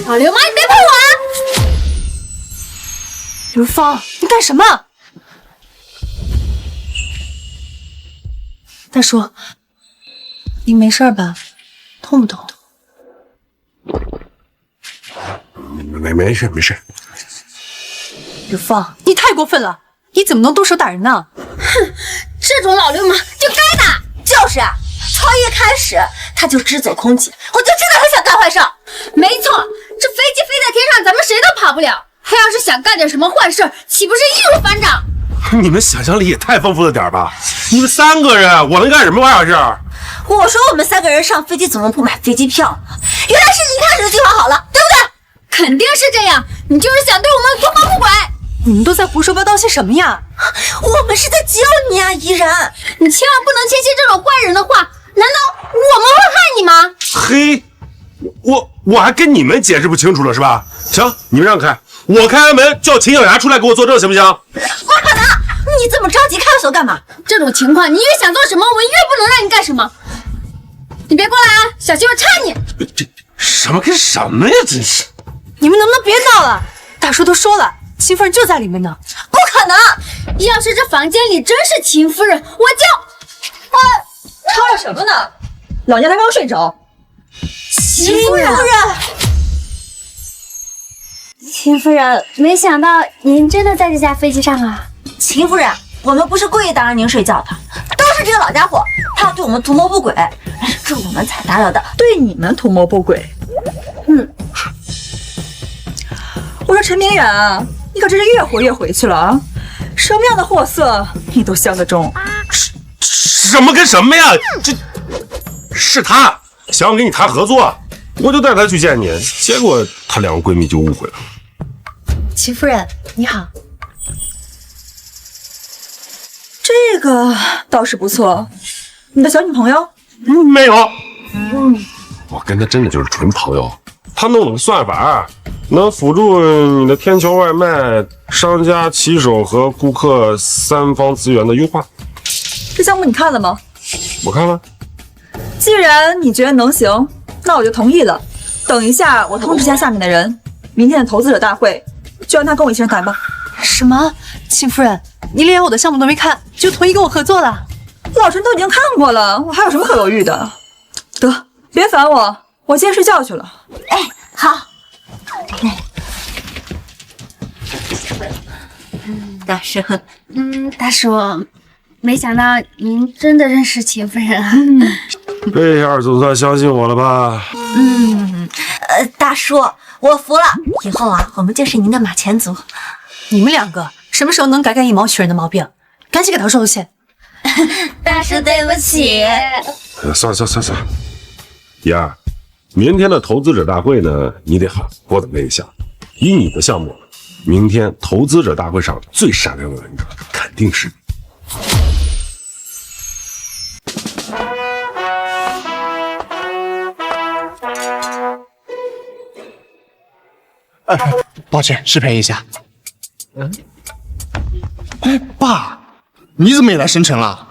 老流氓，你别碰我啊！刘芳，你干什么？大叔，您没事吧？痛不痛？没事。刘芳，你太过分了！你怎么能动手打人呢？哼，这种老流氓就该打。就是啊，从一开始他就只走空姐，我就知道他想干坏事。没错，这飞机飞在天上，咱们谁都跑不了。他要是想干点什么坏事，岂不是易如反掌？你们想象力也太丰富了点吧！你们3个人，我能干什么坏事？我说我们3个人上飞机怎么不买飞机票呢？原来是你一开始就计划好了，对不对？肯定是这样，你就是想对我们图谋不轨。你们都在胡说八道些什么呀？我们是在教你啊，怡然，你千万不能轻信这种坏人的话。难道我们会害你吗？嘿，我还跟你们解释不清楚了是吧？行，你们让开，我开完门叫秦小霞出来给我作证，行不行？不可能，你你这么着急看守干嘛？这种情况，你越想做什么，我们越不能让你干什么。你别过来啊，小心我插你！这什么跟什么呀？真是！你们能不能别闹了？大叔都说了，秦夫人就在里面呢。不可能！要是这房间里真是秦夫人，我就……吵吵什么呢？老娘才刚睡着。秦夫人，秦夫人，没想到您真的在这架飞机上啊！秦夫人，我们不是故意打扰您睡觉的，都是这个老家伙，他对我们图谋不轨，是我们才打扰的。对你们图谋不轨？我说陈明远啊，你可真是越活越回去了啊！什么样的货色你都相得中。什么跟什么呀？这是她想要跟你谈合作，我就带她去见你，结果她两个闺蜜就误会了。秦夫人，你好。这个倒是不错，你的小女朋友？没有。我跟她真的就是纯朋友。她弄了个算法，能辅助你的天桥外卖、商家骑手和顾客三方资源的优化。这项目你看了吗？我看了。既然你觉得能行，那我就同意了。等一下，我通知下面的人，明天的投资者大会就让他跟我一起上台吧。什么？秦夫人，你连我的项目都没看，就同意跟我合作了？老陈都已经看过了，我还有什么可犹豫的？得，别烦我，我先睡觉去了。哎，好。大叔，大叔，没想到您真的认识秦夫人啊！这下总算相信我了吧？大叔，我服了，以后啊，我们就是您的马前卒。你们两个什么时候能改改以貌取人的毛病？赶紧给他收钱。大叔，对不起。算了，妍儿，明天的投资者大会呢，你得好好的问一下。以你的项目，明天投资者大会上最闪亮的人者肯定是你。抱歉，失陪一下。哎，爸，你怎么也来生辰了？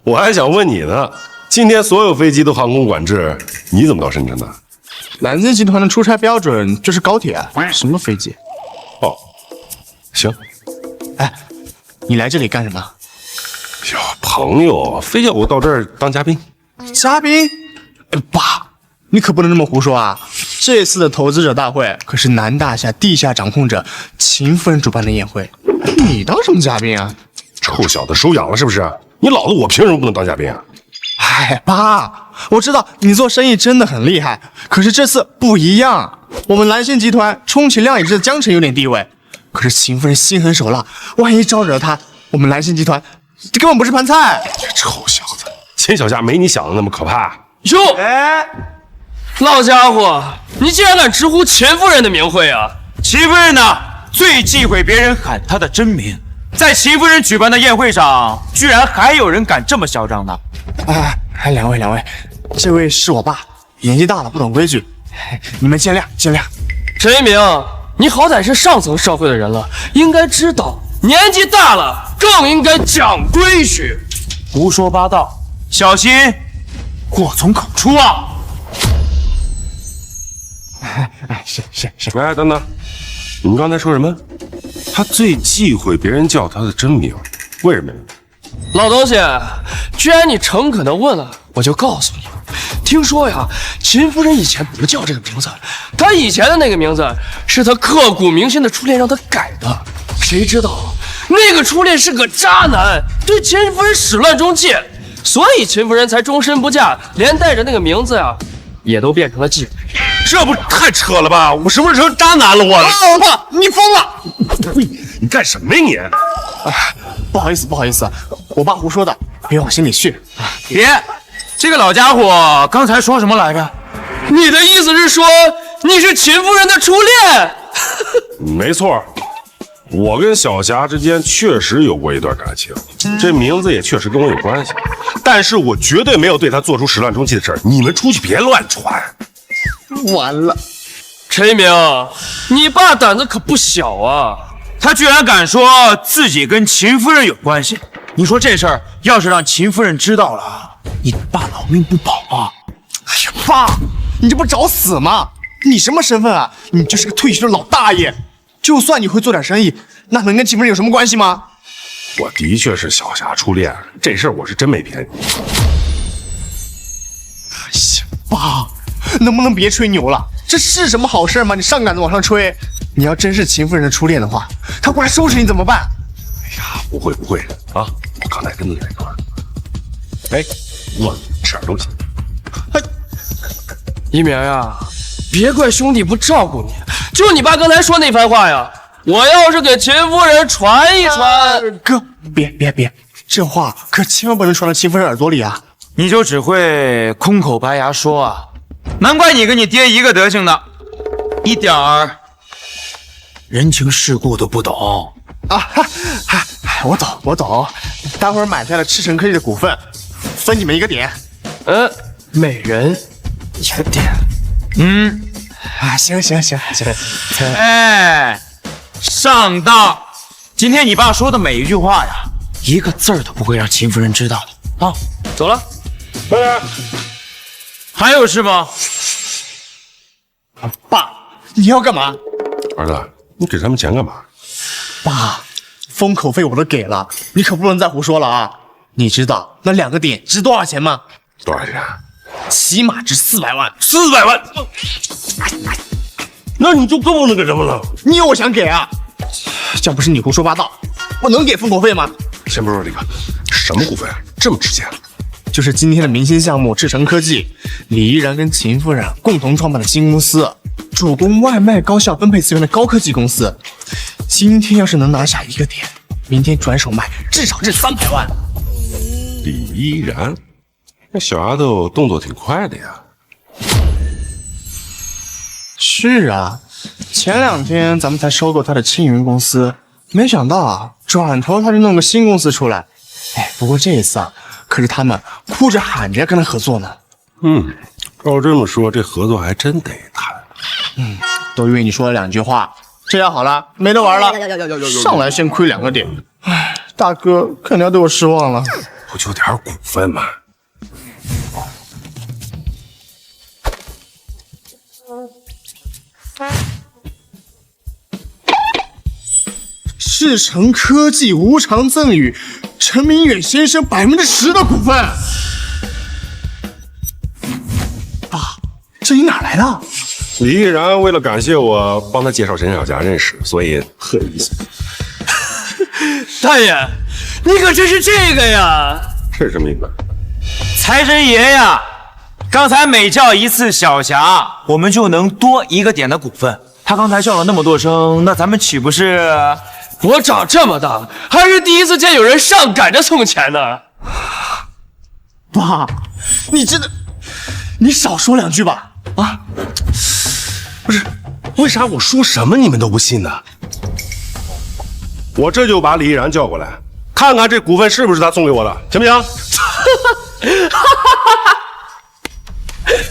我还想问你呢，今天所有飞机都航空管制，你怎么到深圳的？蓝森集团的出差标准就是高铁，什么飞机？哦，行。哎，你来这里干什么？哟，朋友，非要我到这儿当嘉宾？嘉宾？爸，你可不能这么胡说啊！这次的投资者大会可是南大厦地下掌控者秦夫人主办的宴会，你当什么嘉宾啊？臭小子，手痒了是不是？你老子我凭什么不能当嘉宾啊？哎，爸，我知道你做生意真的很厉害，可是这次不一样。我们蓝星集团充其量也是在江城有点地位，可是秦夫人心狠手辣，万一招惹她，我们蓝星集团这根本不是盘菜。臭小子，秦小佳没你想的那么可怕。哟，哎，老家伙，你竟然敢直呼秦夫人的名讳啊！秦夫人呢，最忌讳别人喊她的真名。在秦夫人举办的宴会上，居然还有人敢这么嚣张呢！哎，两位，这位是我爸，年纪大了不懂规矩，你们见谅。陈一鸣，你好歹是上层社会的人了，应该知道年纪大了更应该讲规矩。胡说八道，小心祸从口出啊！是。哎，等等，你们刚才说什么？他最忌讳别人叫他的真名，为什么呀？老东西，既然你诚恳的问了，我就告诉你，听说呀，秦夫人以前不叫这个名字，她以前的那个名字是她刻骨铭心的初恋让她改的。谁知道那个初恋是个渣男，对秦夫人始乱终弃，所以秦夫人才终身不嫁，连带着那个名字呀，也都变成了忌讳。这不太扯了吧？我什么时候成渣男了？爸，你疯了！你干什么呀你？不好意思，我爸胡说的，别往心里去。别，这个老家伙刚才说什么来着？你的意思是说你是秦夫人的初恋？没错，我跟小霞之间确实有过一段感情，这名字也确实跟我有关系，但是我绝对没有对她做出始乱终弃的事儿。你们出去别乱传。完了，陈一鸣，你爸胆子可不小啊！他居然敢说自己跟秦夫人有关系。你说这事儿要是让秦夫人知道了，你爸老命不保啊！哎呀，爸，你这不找死吗？你什么身份啊？你就是个退休的老大爷。就算你会做点生意，那能跟秦夫人有什么关系吗？我的确是小霞初恋，这事儿我是真没骗你。哎呀，爸，能不能别吹牛了？这是什么好事吗？你上赶着往上吹。你要真是秦夫人的初恋的话，她过来收拾你怎么办？哎呀，不会啊！我刚才跟你在一块儿。哎，我吃点东西。一鸣呀，别怪兄弟不照顾你，就你爸刚才说那番话呀，我要是给秦夫人传一传，哥，别，这话可千万不能传到秦夫人耳朵里啊！你就只会空口白牙说啊，难怪你跟你爹一个德行的，一点儿人情世故都不懂啊！我懂，待会儿买下了赤城科技的股份，分你们一个点。每人1个点。行。哎，上当！今天你爸说的每一句话呀，一个字儿都不会让秦夫人知道的啊！走了，拜拜。还有事吗？爸，你要干嘛？儿子，你给他们钱干嘛？爸，封口费我都给了，你可不能再胡说了啊！你知道那2个点值多少钱吗？多少钱？起码值400万。400万？那你就更不能给他们了。你有我想给啊！要不是你胡说八道，我能给封口费吗？先不说这个，什么股份这么值钱？就是今天的明星项目赤城科技，李依然跟秦夫人共同创办的新公司，主攻外卖高效分配资源的高科技公司。今天要是能拿下1个点，明天转手卖至少值300万。李依然，那小丫头动作挺快的呀。是啊，前2天咱们才收购她的青云公司，没想到啊，转头她就弄个新公司出来。哎，不过这一次啊，可是他们哭着喊着要跟他合作呢。照这么说，这合作还真得谈。都因为你说了2句话，这样好了，没得玩了。上来先亏2个点，哎，大哥肯定要对我失望了。不就点股份吗？赤城科技无偿赠与陈明远先生10%的股份。爸，这你哪来的？李依然为了感谢我帮他介绍沈小霞认识，所以特意送。大爷，你可真是这个呀！这是什么意思？财神爷呀，刚才每叫一次小霞，我们就能多1个点的股份。他刚才叫了那么多声，那咱们岂不是？我长这么大还是第一次见有人上赶着送钱呢。爸，你真的，你少说2句吧。啊，不是，为啥我说什么你们都不信呢？我这就把李依然叫过来，看看这股份是不是他送给我的，行不行？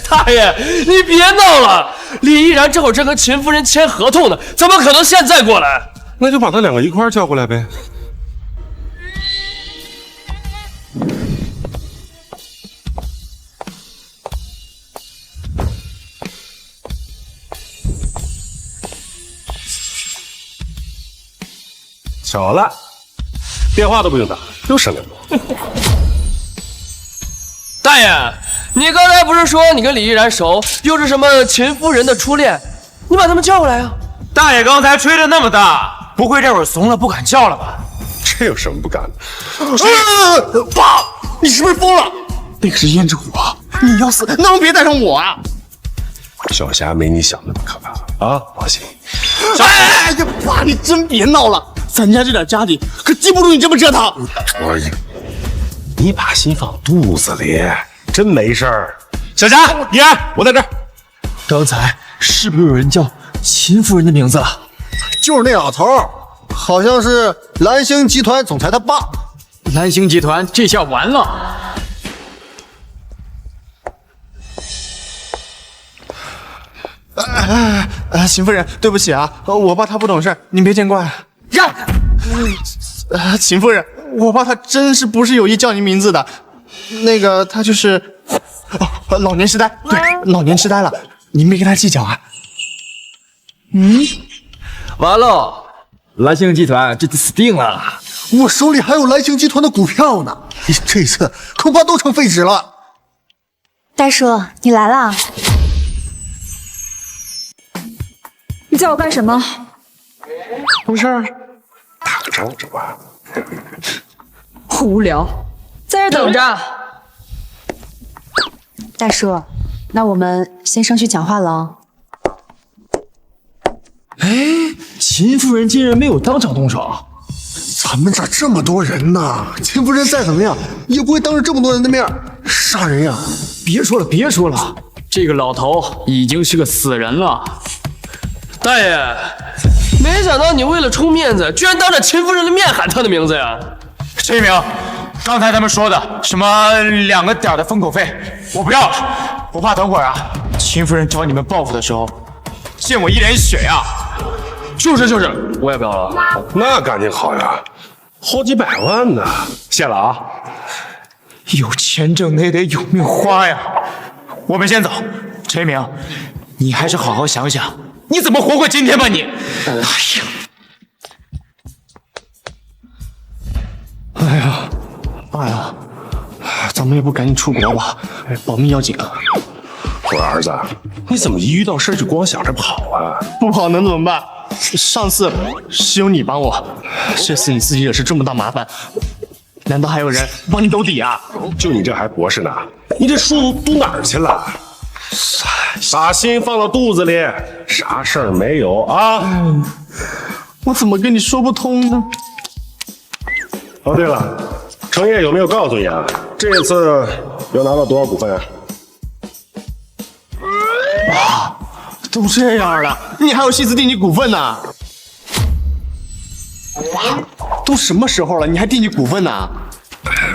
大爷，你别闹了！李依然正好正跟秦夫人签合同呢，怎么可能现在过来？那就把他2个一块叫过来呗。巧了，电话都不用打，又省点多。大爷，你刚才不是说你跟李依然熟，又是什么秦夫人的初恋？你把他们叫过来啊！大爷刚才吹的那么大，不会这会儿怂了不敢叫了吧？这有什么不敢的？爸，你是不是疯了？那个是胭脂虎啊！你要死，那么别带上我啊！小霞没你想那么可怕啊！放心。哎呀，爸，你真别闹了，咱家这点家底可经不住你这么折腾。你把心放肚子里，真没事儿。小霞，依然，我在这儿。刚才是不是有人叫秦夫人的名字了？就是那老头，好像是蓝星集团总裁他爸。蓝星集团这下完了。秦夫人，对不起啊，我爸他不懂事，您别见怪。呀！秦夫人，我爸他真是不是有意叫您名字的，那个他就是老年痴呆，对，老年痴呆了，您没跟他计较啊？完了，蓝星集团这次死定了。我手里还有蓝星集团的股票呢，这次恐怕都成废纸了。大叔，你来啦！你叫我干什么？没事儿，打个招呼吧。无聊，在这等着。大叔，那我们先上去讲话了哦。哎，秦夫人竟然没有当场动手。咱们这这么多人呢，秦夫人再怎么样也不会当着这么多人的面杀人呀！别说了，别说了，这个老头已经是个死人了。大爷，没想到你为了充面子，居然当着秦夫人的面喊她的名字呀！陈一鸣，刚才他们说的什么2个点的封口费，我不要了，我怕等会儿啊，秦夫人找你们报复的时候，溅我一脸血呀！就是，我也不要了。那赶紧好呀，好几百万呢！谢了啊，有钱挣的也得有命花呀。我们先走，陈一鸣，你还是好好想想，你怎么活过今天吧你！哎呀，咱们要不赶紧出国吧，保命要紧啊！我儿子，你怎么一遇到事就光想着跑啊？不跑能怎么办？上次是有你帮我，这次你自己惹是这么大麻烦，难道还有人帮你兜底啊？就你这还博士呢？你这书读哪儿去了？把心放到肚子里，啥事儿没有啊？我怎么跟你说不通呢？哦，对了，程烨有没有告诉你啊？这次要拿到多少股份啊？都这样了，你还有心思定你股份呢？都什么时候了，你还定你股份呢？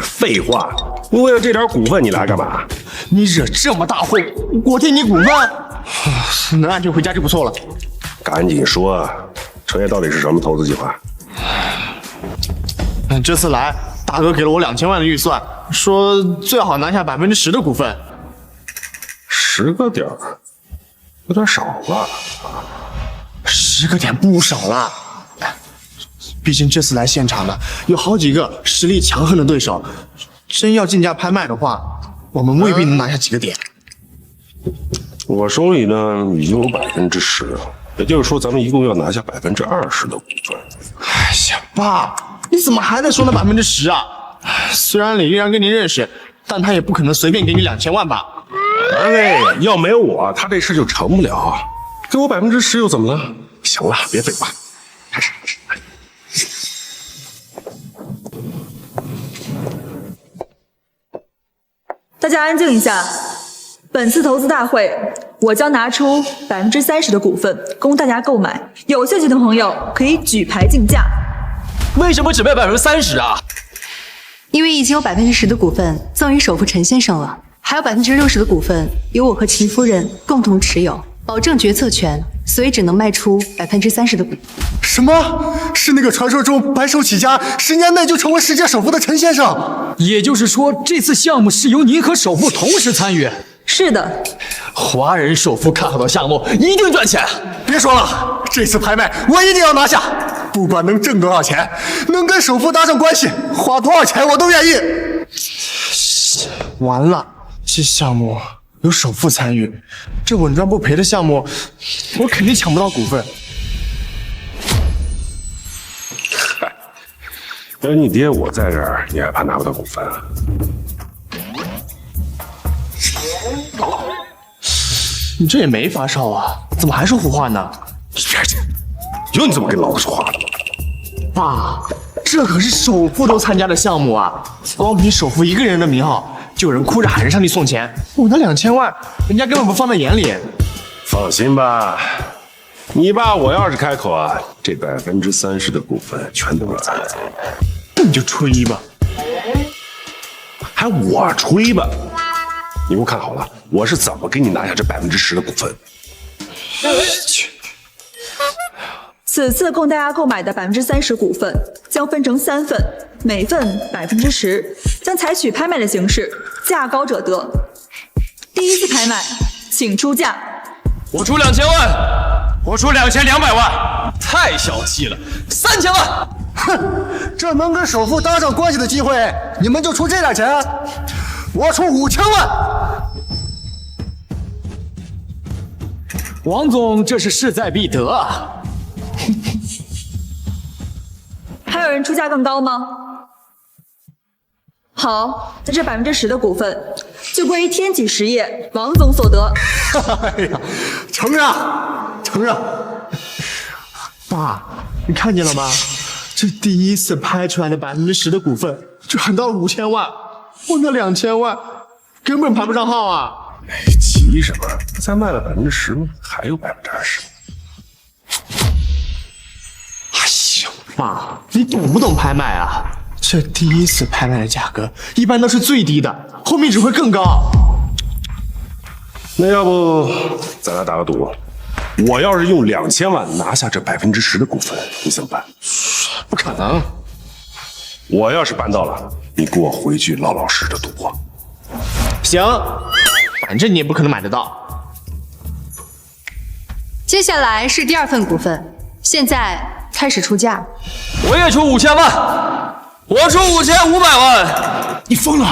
废话，你为了这点股份你来干嘛？你惹这么大祸，我定你股份，能安全回家就不错了。赶紧说，程烨到底是什么投资计划？这次来，大哥给了我2000万的预算，说最好拿下10%的股份。10个点儿。有点少了，10个点不少了。毕竟这次来现场的有好几个实力强横的对手，真要竞价拍卖的话，我们未必能拿下几个点。我手里呢已经有10%，也就是说咱们一共要拿下20%的股份。哎呀，爸，你怎么还在说那10%啊？虽然李依然跟您认识，但他也不可能随便给你2000万吧？儿子，要没有我，他这事就成不了。给我10%又怎么了？行了，别废话，开始。大家安静一下。本次投资大会，我将拿出30%的股份供大家购买，有兴趣的朋友可以举牌竞价。为什么只卖30%啊？因为已经有10%的股份赠与首富陈先生了。还有60%的股份由我和秦夫人共同持有，保证决策权，所以只能卖出30%的股。什么？是那个传说中白手起家10年内就成为世界首富的陈先生？也就是说，这次项目是由您和首富同时参与？是的。华人首富看好的项目一定赚钱。别说了，这次拍卖我一定要拿下，不管能挣多少钱，能跟首富搭上关系，花多少钱我都愿意。完了。这项目有首富参与，这稳赚不赔的项目，我肯定抢不到股份。要是你爹我在这儿，你还怕拿不到股份啊？你这也没发烧啊，怎么还说胡话呢？别去，有你这么跟老子说话的吗？爸，这可是首富都参加的项目啊，光凭首富一个人的名号。就有人哭着喊着上去送钱，我那2000万，人家根本不放在眼里。放心吧，你爸我要是开口啊，这30%的股份全都是咱的。你就吹吧，还我吹吧？你给我看好了，我是怎么给你拿下这10%的股份？此次供大家购买的30%股份将分成3份，每份10%，将采取拍卖的形式，价高者得。第一次拍卖，请出价。我出2000万，我出2200万，太小气了，3000万。哼，这能跟首富搭上关系的机会，你们就出这点钱？我出5000万。王总，这是势在必得啊！还有人出价更高吗？好，那这10%的股份就归天启实业王总所得。哎呀，承让，承让。爸，你看见了吗？这第一次拍出来的10%的股份赚到5000万，我那2000万根本排不上号啊！急什么？才卖了10%，还有20%。哎呀，爸，你懂不懂拍卖啊？这第一次拍卖的价格一般都是最低的，后面只会更高。那要不咱俩打个赌？我要是用2000万拿下这10%的股份，你怎么办？不可能！我要是办到了，你给我回去老老实实的赌我。行，反正你也不可能买得到。接下来是第2份股份，现在开始出价。我也出5000万，我出5500万。你疯了？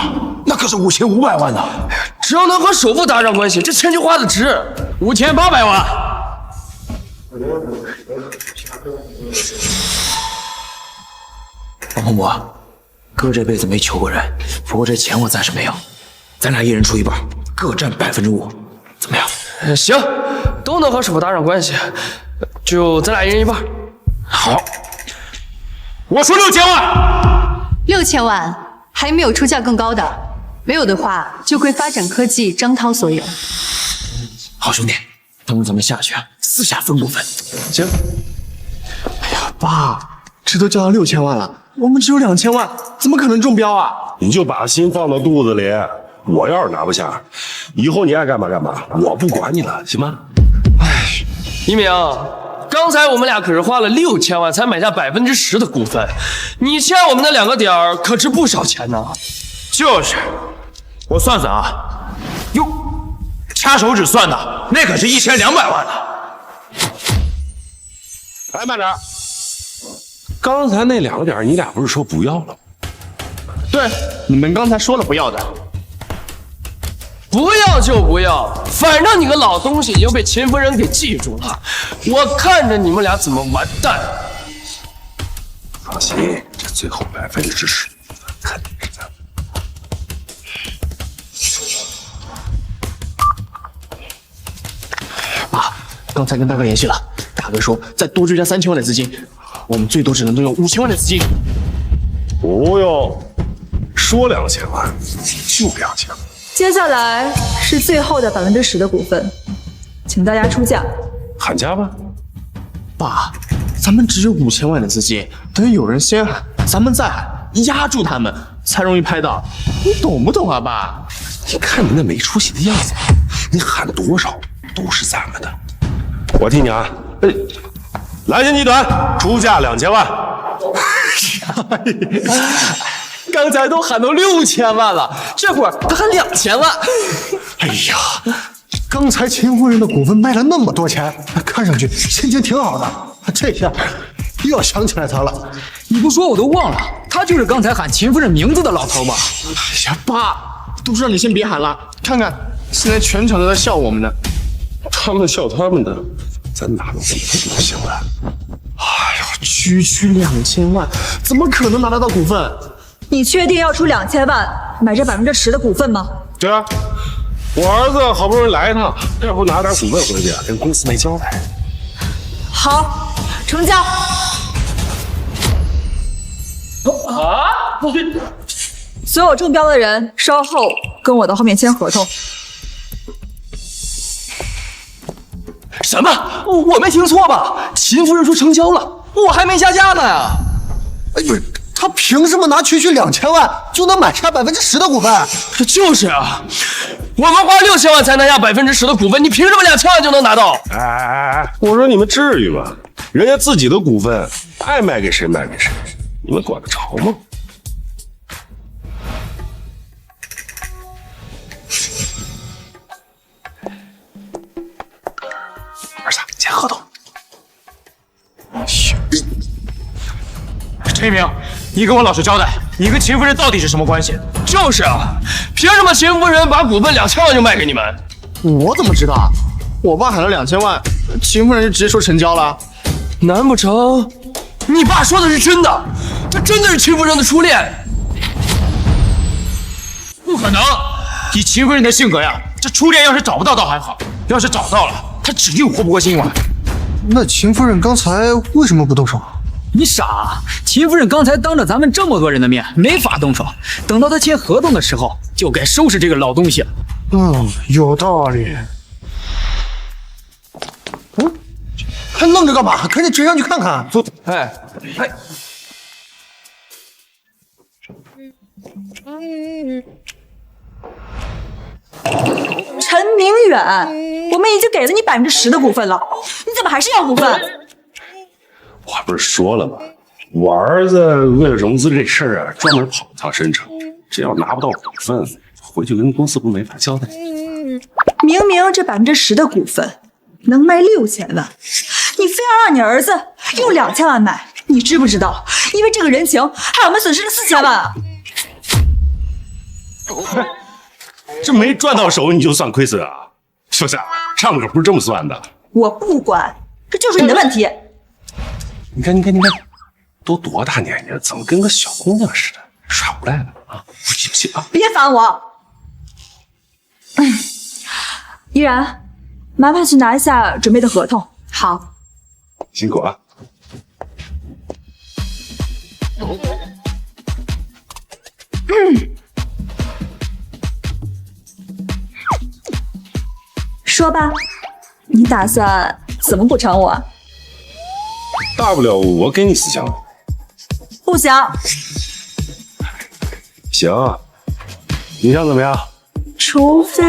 那可是5500万呢！只要能和首富搭上关系，这钱就花的值。5800万。王洪博，哥这辈子没求过人，不过这钱我暂时没有，咱俩一人出一半，各占5%，怎么样？行，都能和首富搭上关系，就咱俩一人一半。好，我出6000万。6000万，还没有出价更高的，没有的话就归发展科技张涛所有。好兄弟，等会咱们下去私下分股份。行。哎呀，爸，这都交到6000万了，我们只有2000万，怎么可能中标啊？你就把心放到肚子里，我要是拿不下，以后你爱干嘛干嘛，我不管你了，行吗？哎，一鸣，刚才我们俩可是花了6000万才买下10%的股份，你欠我们的2个点儿可值不少钱呢。就是，我算算啊，哟，掐手指算的，那可是1200万呢。哎，慢点，刚才那2个点你俩不是说不要了吗？对，你们刚才说了不要的。不要就不要，反正你个老东西已经被秦夫人给记住了，我看着你们俩怎么完蛋。放心，这最后10%肯定是咱们。爸，刚才跟大哥联系了，大哥说再多追加3000万的资金，我们最多只能动用5000万的资金。不用，说2000万就2000万。接下来是最后的10%的股份，请大家出价。喊价吧。爸，咱们只有5000万的资金，等有人先喊，咱们再喊，压住他们，才容易拍到。你懂不懂啊，爸？你看你那没出息的样子，你喊多少都是咱们的。我替你啊，蓝星集团出价2000万。刚才都喊到6000万了，这会儿他喊2000万。哎呀，刚才秦夫人的股份卖了那么多钱，看上去心情挺好的，这下又要想起来他了。你不说我都忘了，他就是刚才喊秦夫人名字的老头吧？哎呀，爸，都说让你先别喊了，看看现在全场都在笑我们呢。他们笑他们的，咱哪能这么不行了？哎呀，区2000万，怎么可能拿得到股份？你确定要出2000万买这10%的股份吗？对啊，我儿子好不容易来一趟，要不拿点股份回去，跟公司没交代。好，成交。啊！所有中标的人，稍后跟我到后面签合同。什么？我没听错吧？秦夫人说成交了，我还没下架呢呀！哎，不是，他凭什么拿区2000万就能买下10%的股份？就是啊，我们花6000万才拿下10%的股份，你凭什么2000万就能拿到？哎，我说你们至于吗？人家自己的股份爱卖给谁卖给谁，你们管得着吗？儿子，签合同。陈一鸣，你跟我老实交代，你跟秦夫人到底是什么关系？就是啊，凭什么秦夫人把股份2000万就卖给你们？我怎么知道？我爸喊了2000万，秦夫人就直接说成交了。难不成你爸说的是真的？他真的是秦夫人的初恋？不可能！以秦夫人的性格呀，这初恋要是找不到倒还好，要是找到了，她指定活不过今晚。那秦夫人刚才为什么不动手？你傻！秦夫人刚才当着咱们这么多人的面没法动手，等到她签合同的时候，就该收拾这个老东西了。有道理。还愣着干嘛？赶紧追上去看看！走！哎。陈明远，我们已经给了你10%的股份了，你怎么还是要股份？我不是说了吗？我儿子为了融资这事儿啊，专门跑一趟深城，这要拿不到股份，回去跟公司部没法交代。明明这10%的股份能卖6000万，你非要让你儿子用2000万买，你知不知道？因为这个人情，害我们损失了4000万啊！这没赚到手你就算亏损啊？小夏，账可不是这么算的。我不管，这就是你的问题。你看，都多大年纪了，怎么跟个小姑娘似的，耍无赖了啊？不行啊！别烦我。依然，麻烦去拿一下准备的合同。好，辛苦啊。说吧，你打算怎么补偿我？大不了我给你4000万。不行。行，你想怎么样？除非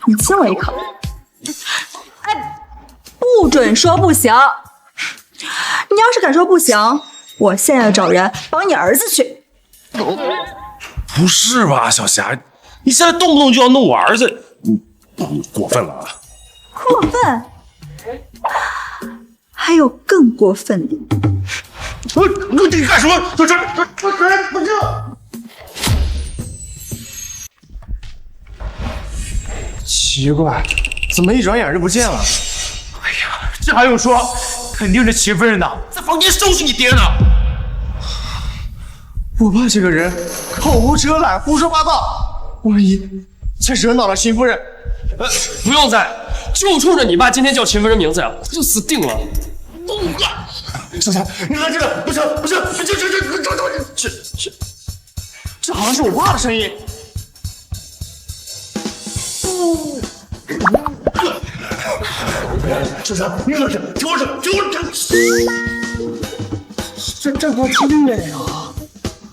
你亲我一口。哎，不准说不行！你要是敢说不行，我现在找人帮你儿子去。不是吧，小霞，你现在动不动就要弄我儿子，你过分了啊！过分？还有更过分的。你干什么？不是。奇怪，怎么一转眼就不见了？哎呀，这还用说？肯定是秦夫人呢，在房间收拾你爹呢。我爸这个人口无遮拦，胡说八道，万一再惹恼了秦夫人，不用再，就冲着你爸今天叫秦夫人名字呀，他就死定了。小霞，你看这个，不行，这好像是我爸的声音。小霞，你冷静，听我说。这给我听着呀！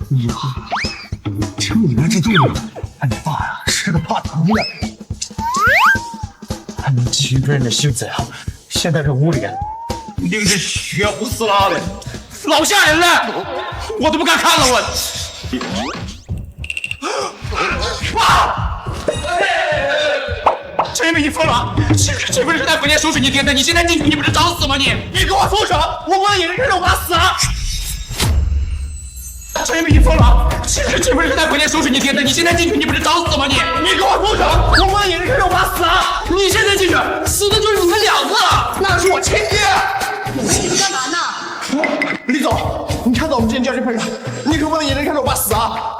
你呀，听你们这动静，你爸呀是个怕疼的。你秦夫人的性子呀，现在这屋里令人血胡撕拉的，老吓人了，我都不敢看了。爸！陈一鸣，你疯了！秦夫人是在房间收拾你爹的，你现在进去，你不是找死吗？你给我松手！我不能眼睁睁看着我爸死了！陈一鸣，你疯了！秦夫人是在房间收拾你爹的，你现在进去，你不是找死吗？你给我松手！我不能眼睁睁看着我爸死了！你现在进去，死的就是你们2个，那是我亲爹！你干嘛呢？李总，你看到我们之前交接会上，你可不能眼睁看着我爸死啊！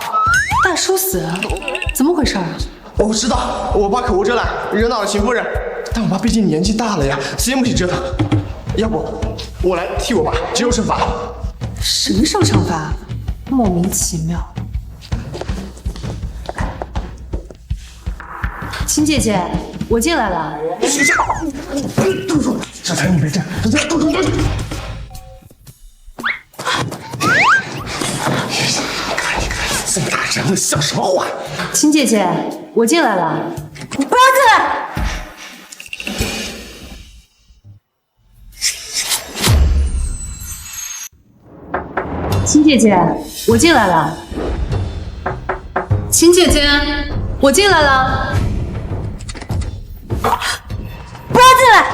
大叔死了，怎么回事啊？我知道，我爸口无遮拦，惹恼了秦夫人，但我爸毕竟年纪大了呀，经不起折腾。要不我来替我爸接受惩罚？什么受惩罚？莫名其妙。秦姐姐，我进来了。小陈，你别这样，动手！看，这么大人了，像什么话？秦姐姐，我进来了。不要进来！秦姐姐，我进来了。秦姐姐，我进来了。不要进来！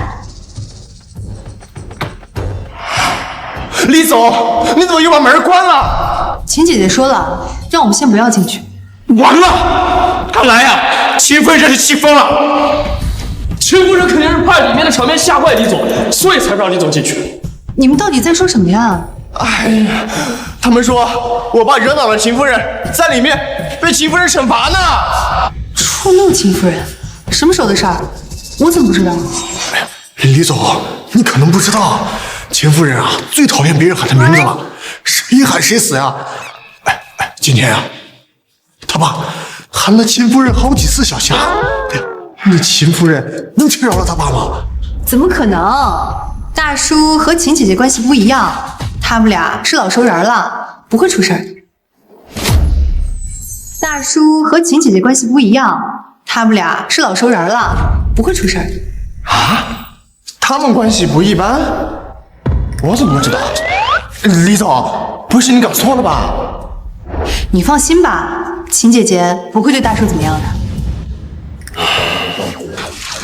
李总，你怎么又把门关了？秦姐姐说了，让我们先不要进去。完了，看来呀，秦夫人这是气疯了。秦夫人肯定是怕里面的场面吓坏李总，所以才让李总进去。你们到底在说什么呀？哎呀，他们说我爸惹恼了秦夫人，在里面被秦夫人惩罚呢。触怒秦夫人？什么时候的事儿？我怎么不知道？哎呀，李总，你可能不知道，秦夫人啊最讨厌别人喊她名字了，谁喊谁死呀！今天啊，他爸喊了秦夫人好几次小夏，那秦夫人能轻饶了他爸吗？怎么可能？大叔和秦姐姐关系不一样，他们俩是老熟人了，不会出事儿。大叔和秦姐姐关系不一样，他们俩是老熟人了，不会出事儿。啊？他们关系不一般？我怎么不知道？李总，不是你搞错了吧？你放心吧，秦姐姐不会对大叔怎么样的。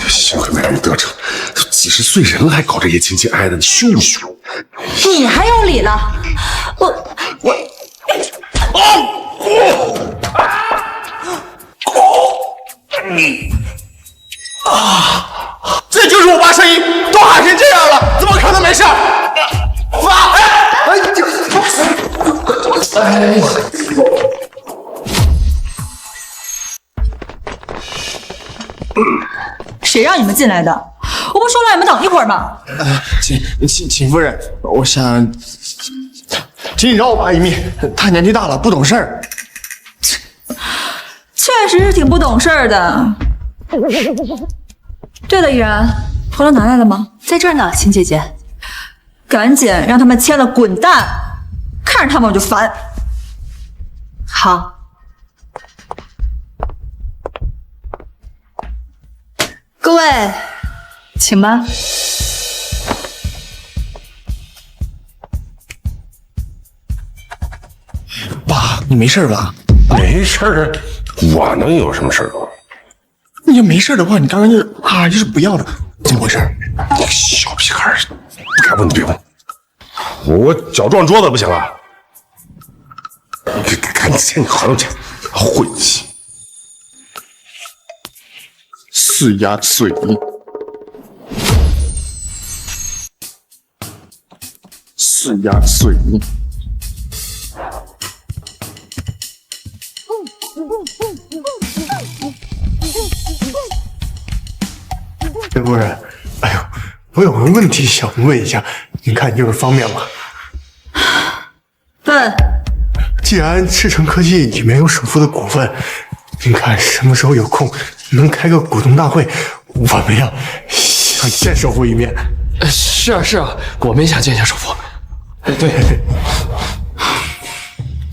幸亏没让你得逞，都几十岁人了还搞这些情情爱爱的，你凶不凶？你还有理了？这就是我爸声音，都喊成这样了，怎么可能没事？爸，谁让你们进来的？我不说了，你们等一会儿吗？秦夫人，我想，请你饶我爸一命，他年纪大了，不懂事儿。确实是挺不懂事儿的。对了，依然，投了拿来了吗？在这儿呢，秦姐姐。赶紧让他们签了滚蛋，看着他们我就烦。好。各位，请吧。爸，你没事吧？没事，我能有什么事啊？你要没事的话，你刚刚就是不要的，怎么回事？你个小屁孩，不该问的别问。我脚撞桌子不行了，赶紧签你合同去，晦气。是呀，嘴硬。是呀，嘴硬。陈夫人，哎呦，我有个问题想问一下，您看就是方便吗？问。既然赤诚科技里面有首富的股份，您看什么时候有空能开个股东大会，我们要想见首富一面。是啊，我们也想见见首富。对。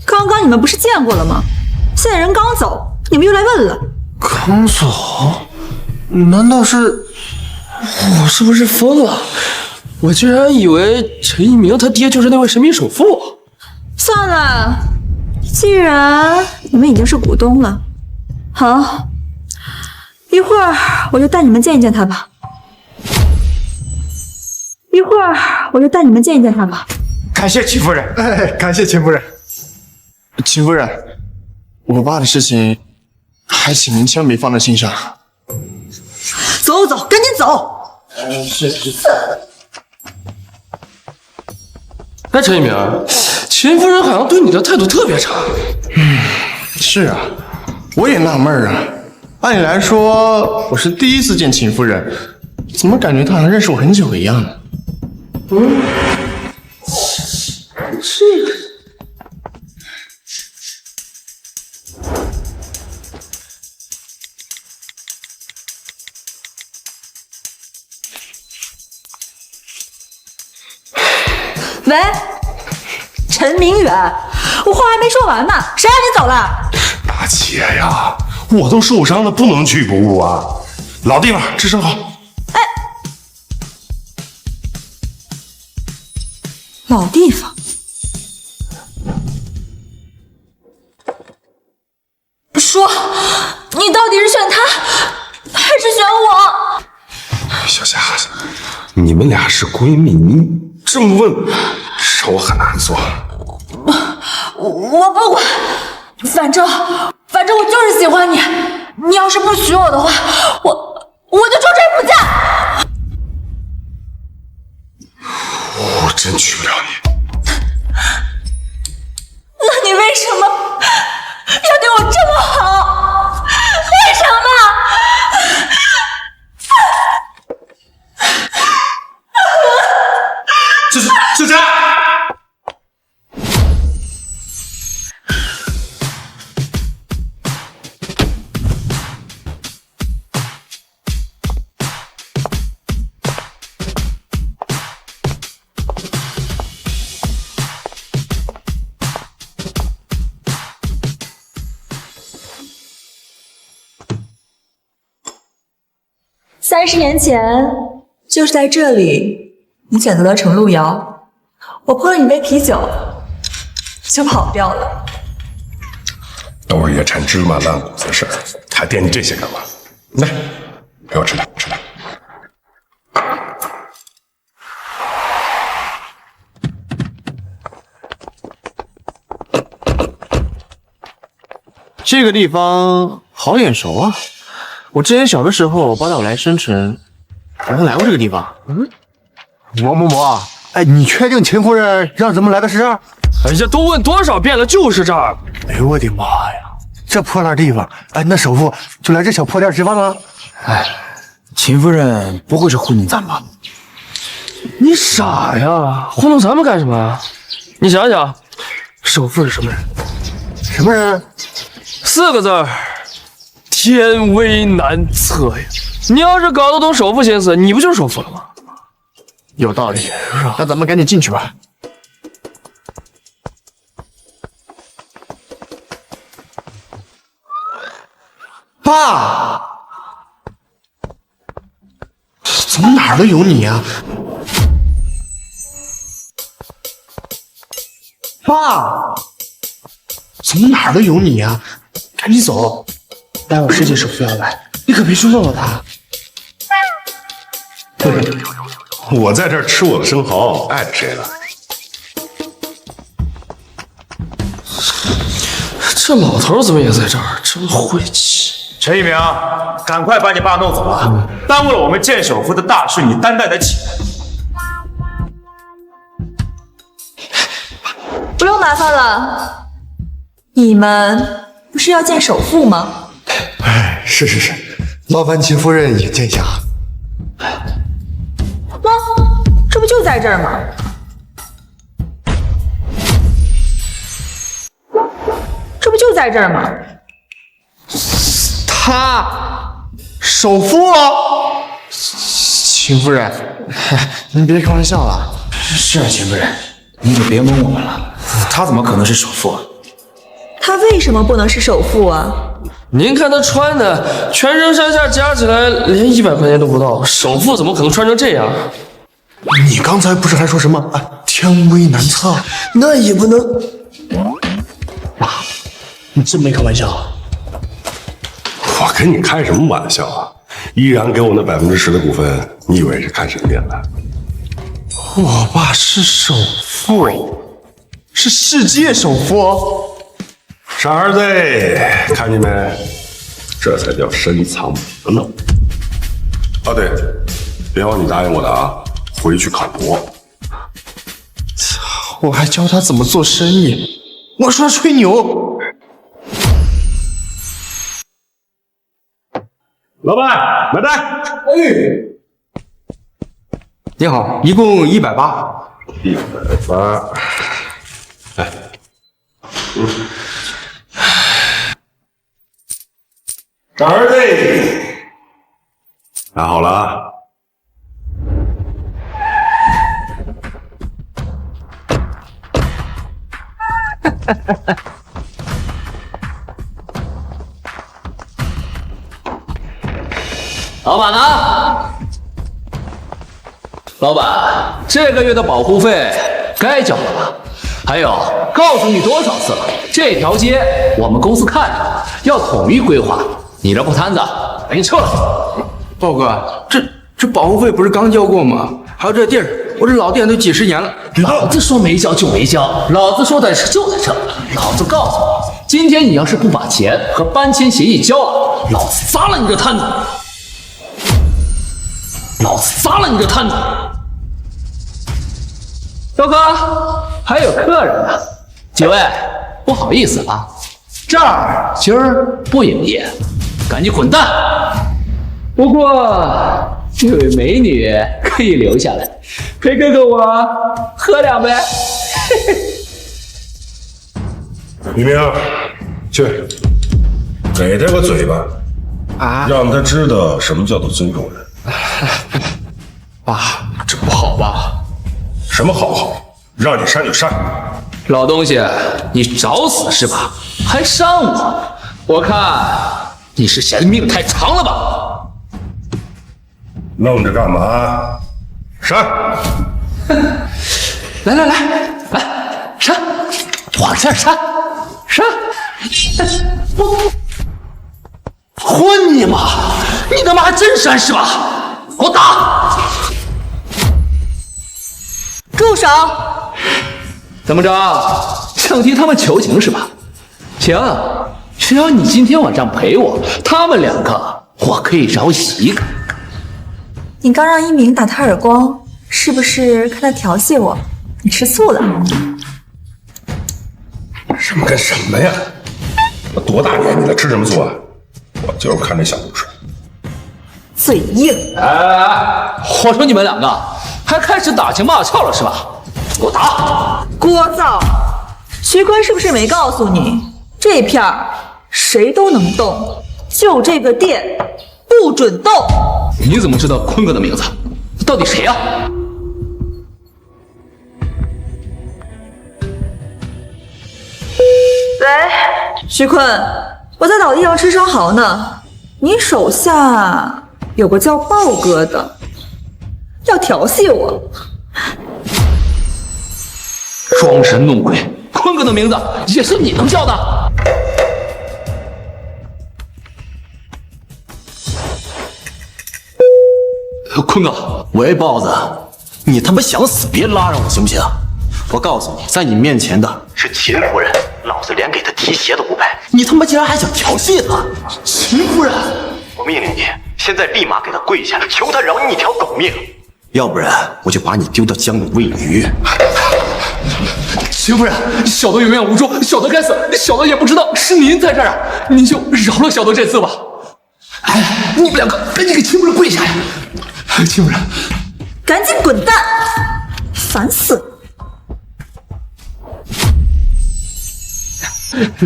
刚刚你们不是见过了吗？现在人刚走，你们又来问了。刚走？难道是我是不是疯了？我居然以为陈一鸣他爹就是那位神秘首富。算了，既然你们已经是股东了，好，一会儿我就带你们见一见他吧。感谢秦夫人，感谢秦夫人。秦夫人，我爸的事情还请您千万别放在心上。走，赶紧走。是。哎，陈一鸣，秦夫人好像对你的态度特别差。是啊，我也纳闷啊。按理来说，我是第一次见秦夫人，怎么感觉她好像认识我很久一样呢？是。喂，陈明远，我话还没说完呢，谁让你走了？大姐呀，我都受伤了，不能去不顾啊！老地方，吃生蚝。哎，老地方，说，你到底是选他，还是选我？小夏，你们俩是闺蜜，你这么问，让我很难做。我不管，反正我就是喜欢你。你要是不娶我的话，我就终身不嫁。我真娶不了你。那你为什么要对我这么好？为什么？小佳。30年前，就是在这里，你选择了程路遥，我泼了你杯啤酒，就跑掉了。都是野产芝麻烂谷子的事儿，还惦记这些干嘛？来，陪我吃点，吃点。这个地方好眼熟啊！我之前小的时候，八岛来生城，好像来过这个地方。王嬷嬷，哎，你确定秦夫人让咱们来的是这儿？哎呀，都问多少遍了，就是这儿。哎呦我的妈呀，这破烂地方，哎，那首富就来这小破店吃饭吗？哎，秦夫人不会是糊弄咱吧？你傻呀，糊弄咱们干什么呀？你想想，首富是什么人？什么人？4个字儿。天威难测呀！你要是搞得懂首富心思，你不就是首富了吗？有道理，那咱们赶紧进去吧。爸，怎么哪儿都有你呀？爸，怎么哪儿都有你呀？赶紧走。待会儿世界首富要来，你可别去问问他。我在这儿吃我的生蚝，碍着谁了？这老头怎么也在这儿？真晦气！陈一鸣，赶快把你爸弄走了，耽误了我们见首富的大事，你担待得起？不用麻烦了，你们不是要见首富吗？哎，是，劳烦秦夫人也见一下。喏，这不就在这儿吗？这不就在这儿吗？他首富，秦夫人，您别开玩笑了。是啊，秦夫人，您就别蒙我们了。他怎么可能是首富？他为什么不能是首富啊？您看他穿的，全身上下加起来连100块钱都不到，首富怎么可能穿成这样？你刚才不是还说什么啊？天威难测，那也不能。爸，你真没开玩笑？我跟你开什么玩笑啊？依然给我那10%的股份，你以为是看神殿来？我爸是首富，是世界首富。傻儿子，看见没？这才叫深藏不露。哦对，别忘你答应我的啊，回去考博。我还教他怎么做生意，我说他吹牛。老板，买单。你好，一共180。180。哎，傻儿子，拿好了啊。老板呢？老板，这个月的保护费该交了吧？还有，告诉你多少次了，这条街我们公司看着，要统一规划。你这破摊子，赶紧撤了。豹哥，这保护费不是刚交过吗？还有这地儿，我这老店都几10年了。老子说没交就没交，老子说在这就在这。老子告诉你，今天你要是不把钱和搬迁协议交了，老子砸了你这摊子！老子砸了你这摊子！周哥，还有客人呢。几位，不好意思啊，这儿今儿不营业，赶紧滚蛋。不过这位美女可以留下来，陪哥哥我喝2杯。黎明，去给他个嘴巴啊，让他知道什么叫做尊重人。爸，这不好吧？什么好不好？让你删就删。老东西，你找死是吧？还删我？我看你是嫌命太长了吧？愣着干嘛？删！来，删！往这儿删！我混你妈！你他妈还真删是吧？给我打！住手！怎么着？想替他们求情是吧？行，只要你今天晚上陪我，他们2个我可以饶一个。你刚让一鸣打他耳光，是不是看他调戏我？你吃醋了？什么跟什么呀？我多大年纪了，吃什么醋啊？我就是看这小子帅。嘴硬！哎，我说你们2个还开始打情骂俏了是吧？给我打！聒噪！徐坤是不是没告诉你，这片儿谁都能动，就这个店不准动？你怎么知道坤哥的名字？到底谁呀？喂，徐坤，我在老地方吃生蚝呢。你手下有个叫豹哥的，要调戏我。装神弄鬼，坤哥的名字也是你能叫的？坤哥，喂，豹子，你他妈想死别拉上我行不行？我告诉你，在你面前的是秦夫人，老子连给她提鞋都不配，你他妈竟然还想调戏她！秦夫人，我命令你现在立马给她跪下，求她饶你一条狗命，要不然我就把你丢到江里喂鱼。秦夫人，小的有眼无珠，小的该死，小的也不知道是您在这儿啊，您就饶了小的这次吧。哎，你们2个赶紧给秦夫人跪下呀！秦夫人，赶紧滚蛋！烦死了！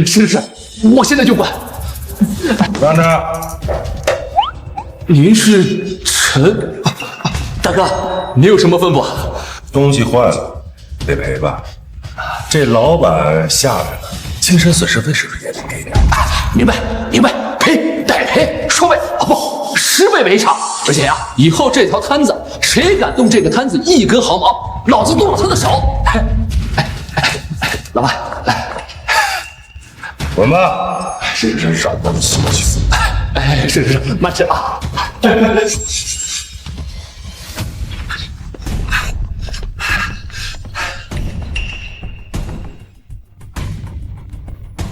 是，我现在就滚。站着！您是陈大哥，您有什么吩咐？东西坏了，得赔吧？这老板下来了，精神损失费是不是也得给点？明白，赔得赔，双倍啊不，10倍为差。而且呀，以后这条摊子，谁敢动这个摊子一根毫毛，老子剁了他的手！老板，来，滚吧！是让我们心去死！哎，是，慢吃啊！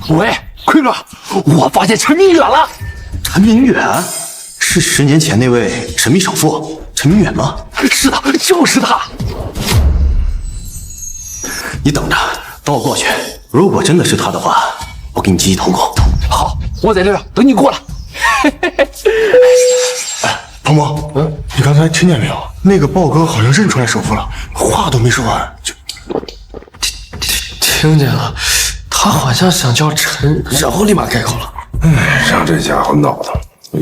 喂，坤哥，我发现陈明远了。陈明远是10年前那位神秘首富陈明远吗？是的，就是他。你等着，等我过去。如果真的是他的话，我给你积极投供。好，我在这儿等你过来。鹏鹏，你刚才听见没有？那个豹哥好像认出来首富了，话都没说完就……听见了，他好像想叫陈，然后立马开口了。哎，让这家伙闹腾，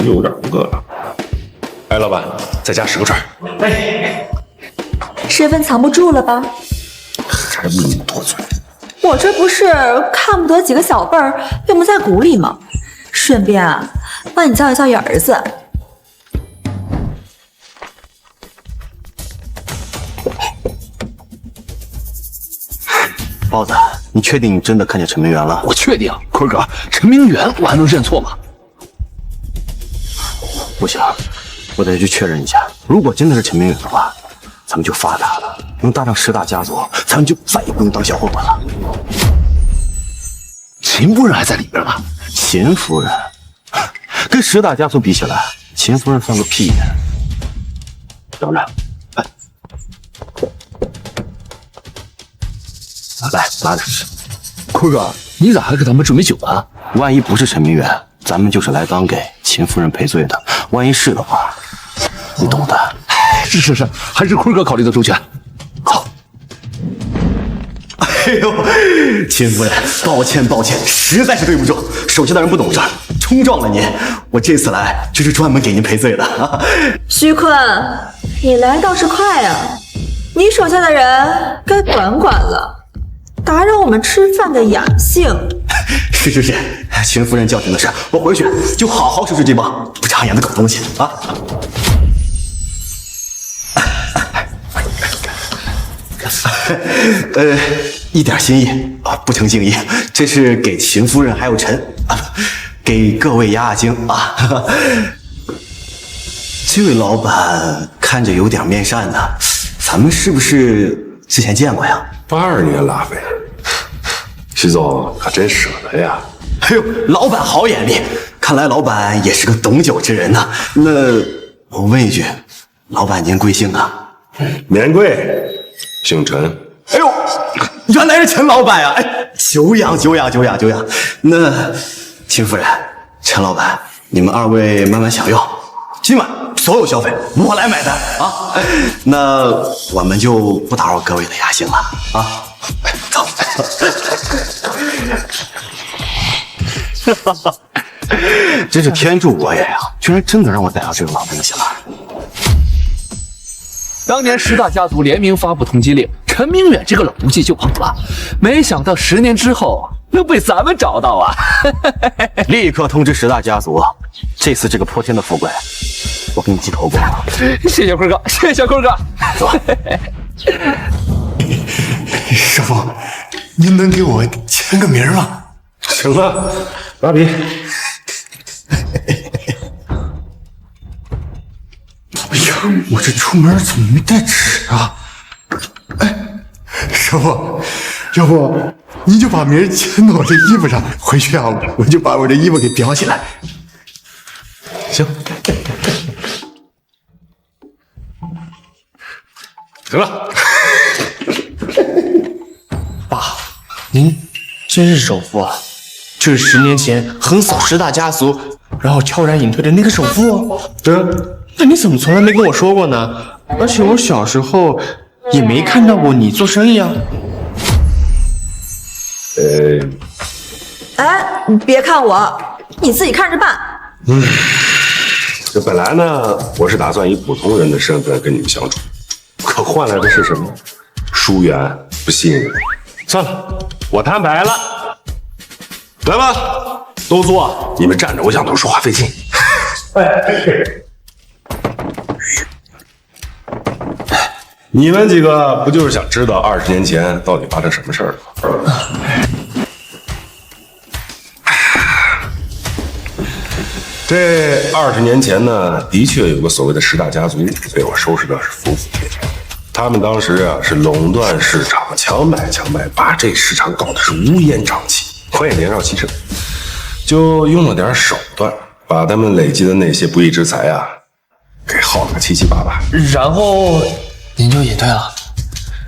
有点饿了。哎，老板，再加10个串。哎，身份藏不住了吧？还不你多嘴。我这不是看不得几个小辈儿病不在骨里吗？顺便啊，帮你教育教育儿子。包子，你确定你真的看见陈明远了？我确定，坤哥，陈明远我还能认错吗？不行，我得去确认一下。如果真的是陈明远的话，咱们就发达了，能搭上10大家族，咱们就再也不用当小混混了。秦夫人还在里边吗？秦夫人跟10大家族比起来，秦夫人算个屁呀！等着，来拿着吃。坤哥，你咋还给他们准备酒啊？万一不是陈明远，咱们就是来当给秦夫人赔罪的。万一是的话，你懂的。是，还是坤哥考虑的周全。走。哎呦，秦夫人，抱歉，实在是对不住，手下的人不懂事，冲撞了您。我这次来就是专门给您赔罪的啊。徐坤，你来倒是快啊！你手下的人该管管了，打扰我们吃饭的雅兴。是，秦夫人叫停的事，我回去就好好收拾这帮不长眼的狗东西啊。一点心意啊，不成敬意，这是给秦夫人还有陈啊，给各位压压惊啊。这位老板看着有点面善的，咱们是不是之前见过呀？82年拉菲，徐总可真舍得呀！哎呦，老板好眼力，看来老板也是个懂酒之人呐。那我问一句，老板您贵姓啊？免贵，姓陈。哎呦，原来是陈老板呀！哎，久仰。那秦夫人、陈老板，你们2位慢慢享用，今晚所有消费我来买单啊！那我们就不打扰各位的雅兴了啊！走。真是天助我也呀！居然真的让我逮到这个老东西了。当年10大家族联名发布通缉令，陈明远这个老东西就跑了，没想到10年之后能被咱们找到啊！立刻通知10大家族，这次这个泼天的富贵，我给你记头过。谢谢坤哥，谢谢坤哥。走。师傅，您能给我签个名吗？行了，拿笔。哎呀，我这出门怎么没带纸啊？哎，师傅，要不您就把名签到我这衣服上，回去啊，我就把我这衣服给裱起来。行，行了。爸，您真是首富啊！就是10年前横扫10大家族，然后悄然隐退的那个首富。对啊。那你怎么从来没跟我说过呢？而且我小时候也没看到过你做生意啊。哎，你别看我，你自己看着办。这本来呢，我是打算以普通人的身份跟你们相处，可换来的是什么？疏远、不信任。算了，我摊牌了。来吧，都坐。你们站着，我想多说话费劲。你们几个不就是想知道20年前到底发生什么事儿吗？这20年前呢，的确有个所谓的10大家族被我收拾的是服服帖帖。他们当时啊是垄断市场，强买，把这市场搞得是乌烟瘴气。我也年少气盛，就用了点手段，把他们累积的那些不义之财啊，给耗了个七七八八。然后您就隐退了，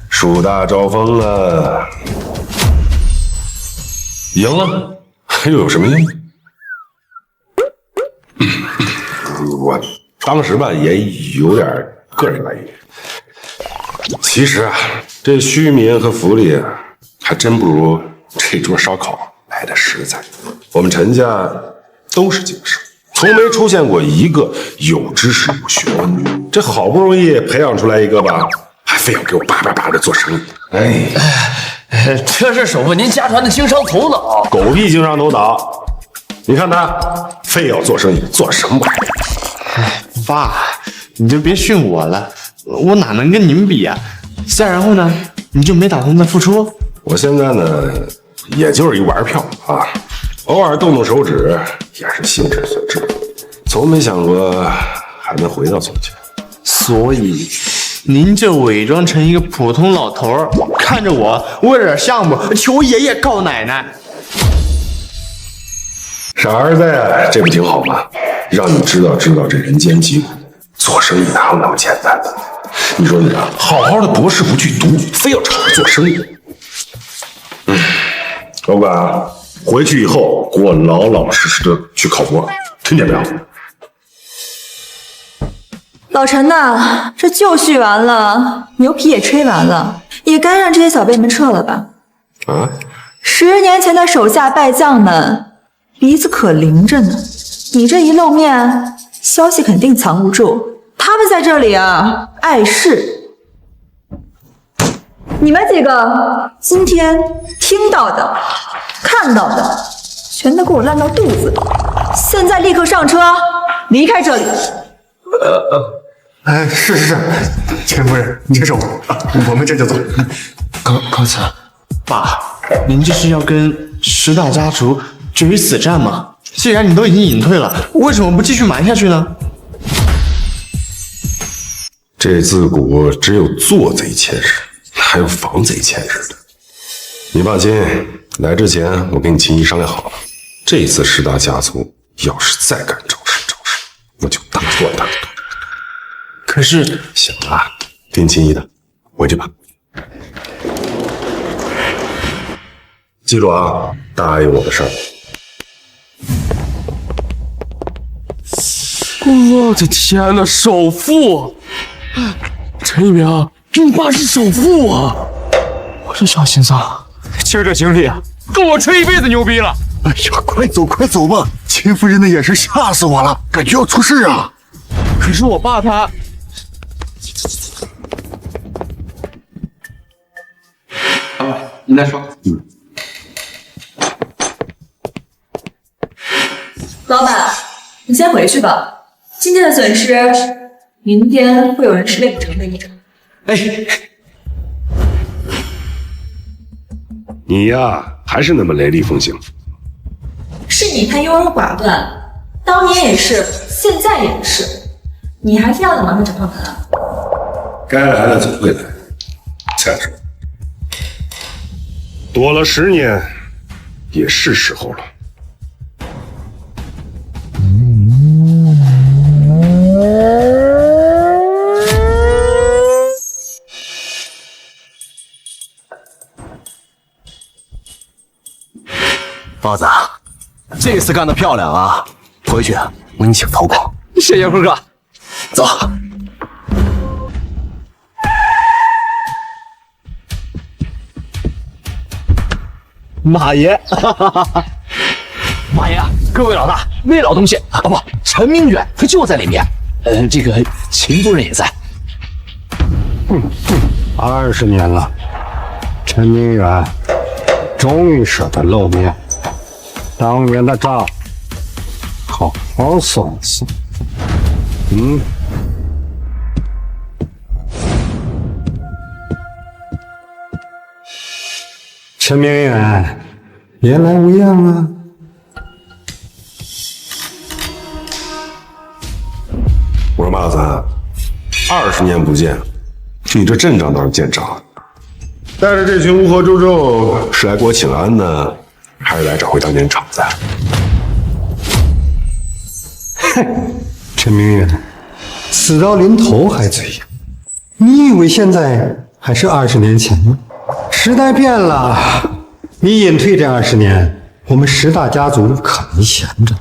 树大招风了，赢了又有什么用？我当时吧也有点个人原因。其实啊，这虚名和福利啊，还真不如这桌烧烤来的实在。我们陈家都是经商，从没出现过一个有知识有学问的。这好不容易培养出来一个吧，还非要给我叭的做生意。这是首富您家传的经商头脑。狗屁经商头脑！你看他非要做生意，做什么玩意儿？哎，爸，你就别训我了，我哪能跟你们比啊？再然后呢，你就没打算再复出？我现在呢，也就是一玩票啊，偶尔动动手指也是心之所至，从没想过还能回到从前。所以，您就伪装成一个普通老头儿，看着我为了点项目求爷爷告奶奶。傻儿子呀，这不挺好吗？让你知道这人间疾苦，做生意哪有那么简单的？你说你啊，好好的博士不去读，非要吵着做生意。老管啊，回去以后给我老老实实的去考博，听见没有？老陈呐，这旧序完了，牛皮也吹完了，也该让这些小辈们撤了吧？啊？10年前的手下败将们鼻子可灵着呢，你这一露面，消息肯定藏不住。他们在这里啊，碍事。你们几个今天听到的、看到的，全都给我烂到肚子里！现在立刻上车，离开这里。是，钱夫人，你接受我们这就走。高层，爸，您这是要跟10大家族决一死战吗？既然你都已经隐退了，为什么不继续瞒下去呢？这自古只有做贼欠事，还有防贼欠事的。你放心，来之前我跟你秦姨商量好了，这次10大家族要是再敢找事，我就打断他的腿。可是，行了，听秦姨的，回去吧。记住啊，答应我的事儿。我的天哪，首富！陈一鸣，你爸是首富啊！我这小心脏，今儿这经历啊，够我吹一辈子牛逼了！哎呀，快走吧！秦夫人的眼神吓死我了，感觉要出事啊！可是我爸他……你再说。老板，你先回去吧。今天的损失，明天会有人10倍补偿给你的。哎，你呀，还是那么雷厉风行。是你太优柔寡断，当年也是，现在也是。你还是要怎么个整上他？该来的总会来，再说，躲了10年，也是时候了。包子，这次干得漂亮啊！回去我给你请头光。谢谢坤哥。走。马爷，马爷，各位老大，那老东西啊不，陈明远他就在里面。这个秦夫人也在。20年了，陈明远终于舍得露面。当年的账，好好算算。陈明远，言来无恙啊。我说马子，20年不见，你这阵仗倒是见长了。带着这群乌合之众是来给我请安呢，还是来找回当年场子？哼，陈明远，死到临头还这样，你以为现在还是20年前吗？时代变了，你隐退这20年，我们10大家族可没闲着。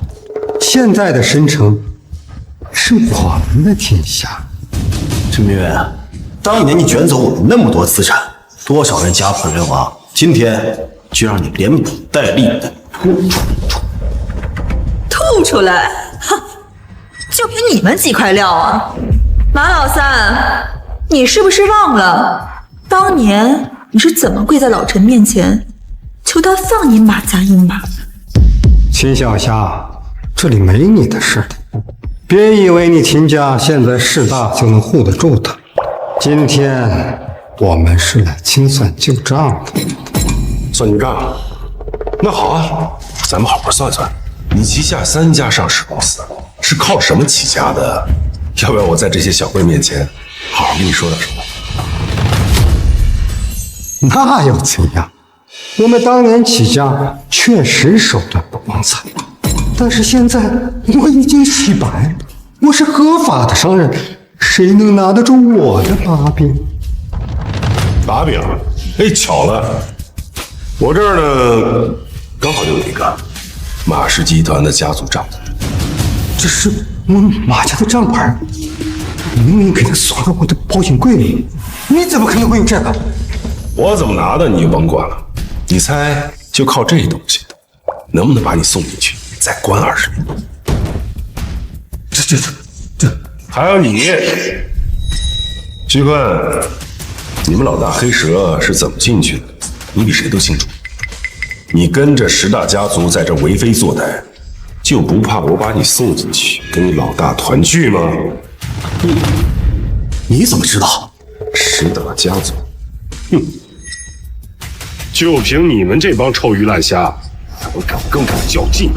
现在的申城是我们的天下。陈明远，当年你卷走我们那么多资产，多少人家破人亡，今天就让你连补带利的吐出来！哼，就凭你们几块料啊！马老三，你是不是忘了当年你是怎么跪在老陈面前求他放你马家一马的？秦小霞，这里没你的事的。别以为你秦家现在势大就能护得住他。今天我们是来清算旧账的。算你账。那好啊，咱们好好算算，你旗下3家上市公司是靠什么起家的？要不要我在这些小辈面前好好跟你说点什么？那又怎样？我们当年起家确实手段不光彩，但是现在我已经洗白了，我是合法的商人，谁能拿得住我的把柄？把柄？哎，巧了，我这儿呢刚好就有一个马氏集团的家族账本。这是我马家的账本，你明明给他锁到我的保险柜里，你怎么可能会有这个？我怎么拿的你就甭管了。你猜，就靠这东西，能不能把你送进去，再关20年？这，还有你，徐坤，你们老大黑蛇是怎么进去的？你比谁都清楚。你跟着10大家族在这为非作歹，就不怕我把你送进去，跟你老大团聚吗？你怎么知道10大家族？哼！就凭你们这帮臭鱼烂虾，怎么敢跟我较劲？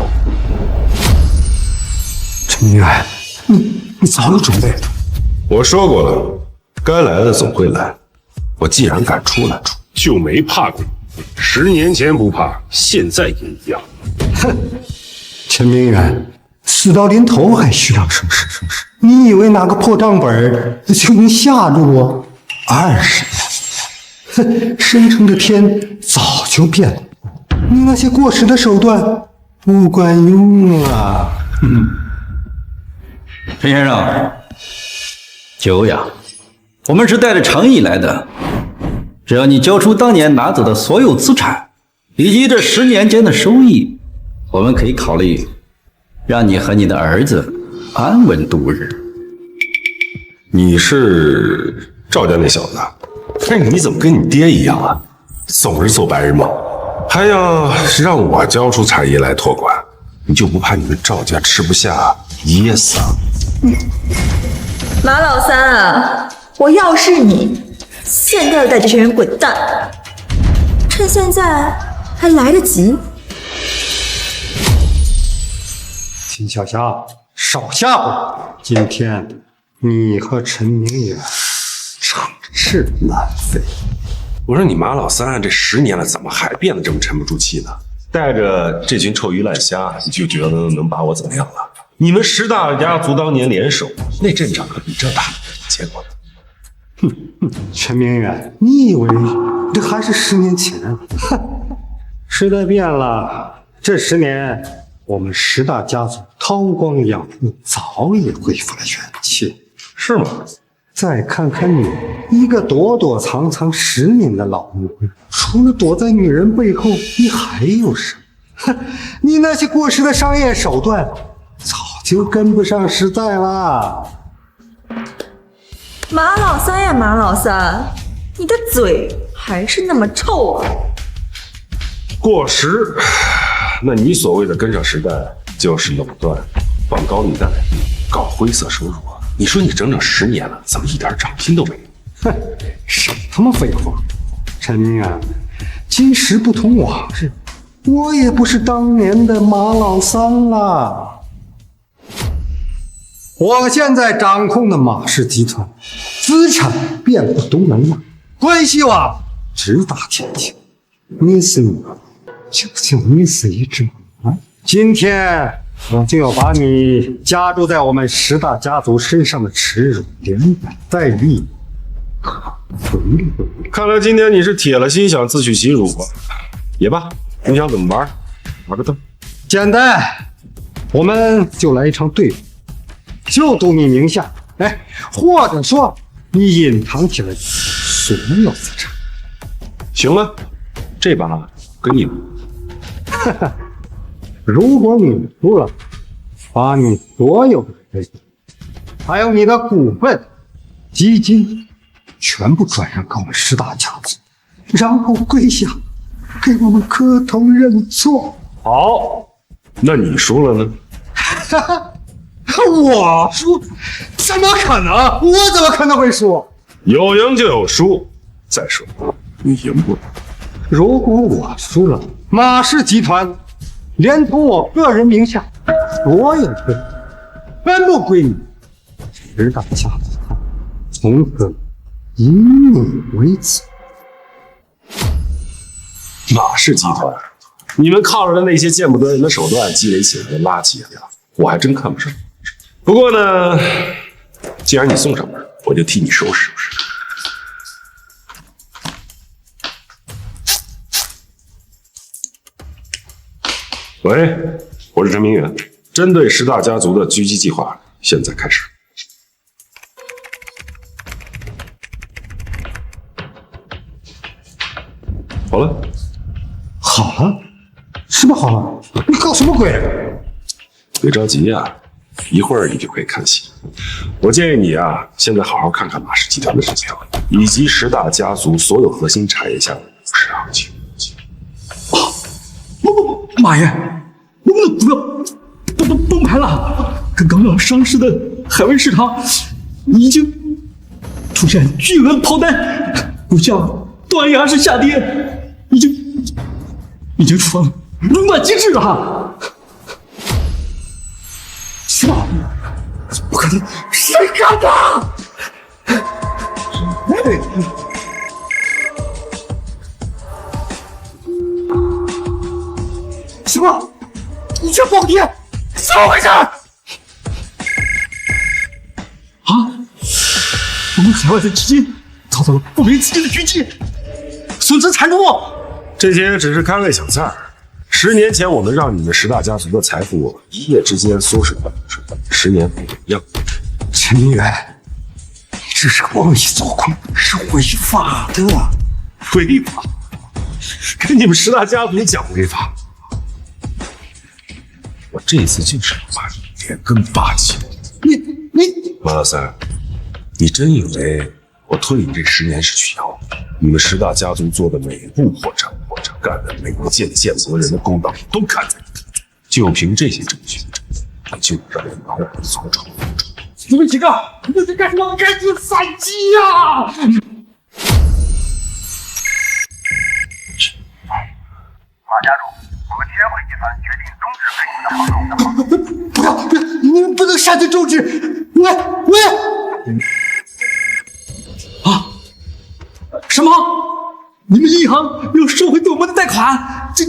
陈明远，你早有准备。我说过了，该来的总会来。我既然敢出来，就没怕过。10年前不怕，现在也一样。哼，陈明远，死到临头还虚张声势，你以为拿个破账本就能吓住我？20年。哼，生成的天早就变了，你那些过时的手段不管用了。陈先生，久仰，我们是带着诚意来的。只要你交出当年拿走的所有资产，以及这10年间的收益，我们可以考虑让你和你的儿子安稳度日。你是赵家那小子？但是你怎么跟你爹一样啊？总是做白日梦，还要让我交出产业来托管，你就不怕你们赵家吃不下噎死啊？马老三啊，我要是你，现在就带这些人滚蛋，趁现在还来得及。秦小霞，少吓唬！今天你和陈明远诚是难飞。我说你马老三这10年了，怎么还变得这么沉不住气呢？带着这群臭鱼烂虾，你就觉得能把我怎么样了？你们10大家族当年联手，那阵仗可比这大，结果呢？陈明远，你以为这还是10年前？时代变了，这10年我们10大家族韬光养晦，早已恢复了元气，是吗？再看看你，一个躲躲藏藏10年的老乌龟，除了躲在女人背后，你还有什么？你那些过时的商业手段，早就跟不上时代了。马老三呀，马老三，你的嘴还是那么臭啊！过时，那你所谓的跟上时代，就是垄断、放高利贷、搞灰色收入啊！你说你整整10年了，怎么一点长进都没有？哼，少他妈废话！陈明远，今时不同往日，我也不是当年的马老三了。我现在掌控的马氏集团，资产遍布东南亚，关系网直达天津。你是我，就像你是一只马。今天我就要把你加注在我们10大家族身上的耻辱连本带利。看来今天你是铁了心想自取其辱吧？也罢，你想怎么玩？玩个灯。简单，我们就来一场对赌，就赌你名下，或者说你隐藏起来所有资产。行了，这把跟你赌。如果你输了，把你所有的财产，还有你的股份、基金，全部转让给我们10大家族，然后跪下给我们磕头认错。好，那你输了呢？我输？怎么可能？我怎么可能会输？有赢就有输。再说，你赢不了。如果我输了，马氏集团连同我个人名下所有的全部归你。十大家族从此以你为子。马氏集团，你们靠着那些见不得人的手段积累起来的垃圾呀，我还真看不上。不过呢，既然你送上门，我就替你收拾收拾。喂，我是陈明远，针对十大家族的狙击计划，现在开始。好了，好了，什么好了？你搞什么鬼？别着急呀，一会儿你就可以看戏。我建议你啊，现在好好看看马氏集团的指标，以及十大家族所有核心产业下的股市行情。不，马爷，我们的股票崩盘了！刚刚上市的海威食堂已经出现巨额抛单，股价断崖式下跌，已经触犯垄断机制了！是吧？不可能，谁干的？什么？你这暴跌，怎么回事？啊！我们海外的基金遭到了不明资金的狙击，损失惨重。这些只是开胃小菜，10年前我们让你们十大家族的财富一夜之间缩水，10年不一样。陈明远，你这是妄议做空，是违法的。违法？跟你们十大家族讲违法？我这次就是要把你连根拔起。你马老三，你真以为我退你这10年是去要你们十大家族做的每一步破产，干的每一件见不得人的勾当都看在眼里，就凭这些证据，你就让人把我扫帚。你们几个，你在干什么？赶紧反击呀！马家主，我们天汇集团决定终止跟你们的合作。不要！你们不能擅自终止！喂！啊！什么？你们银行要收回对我们的贷款？这……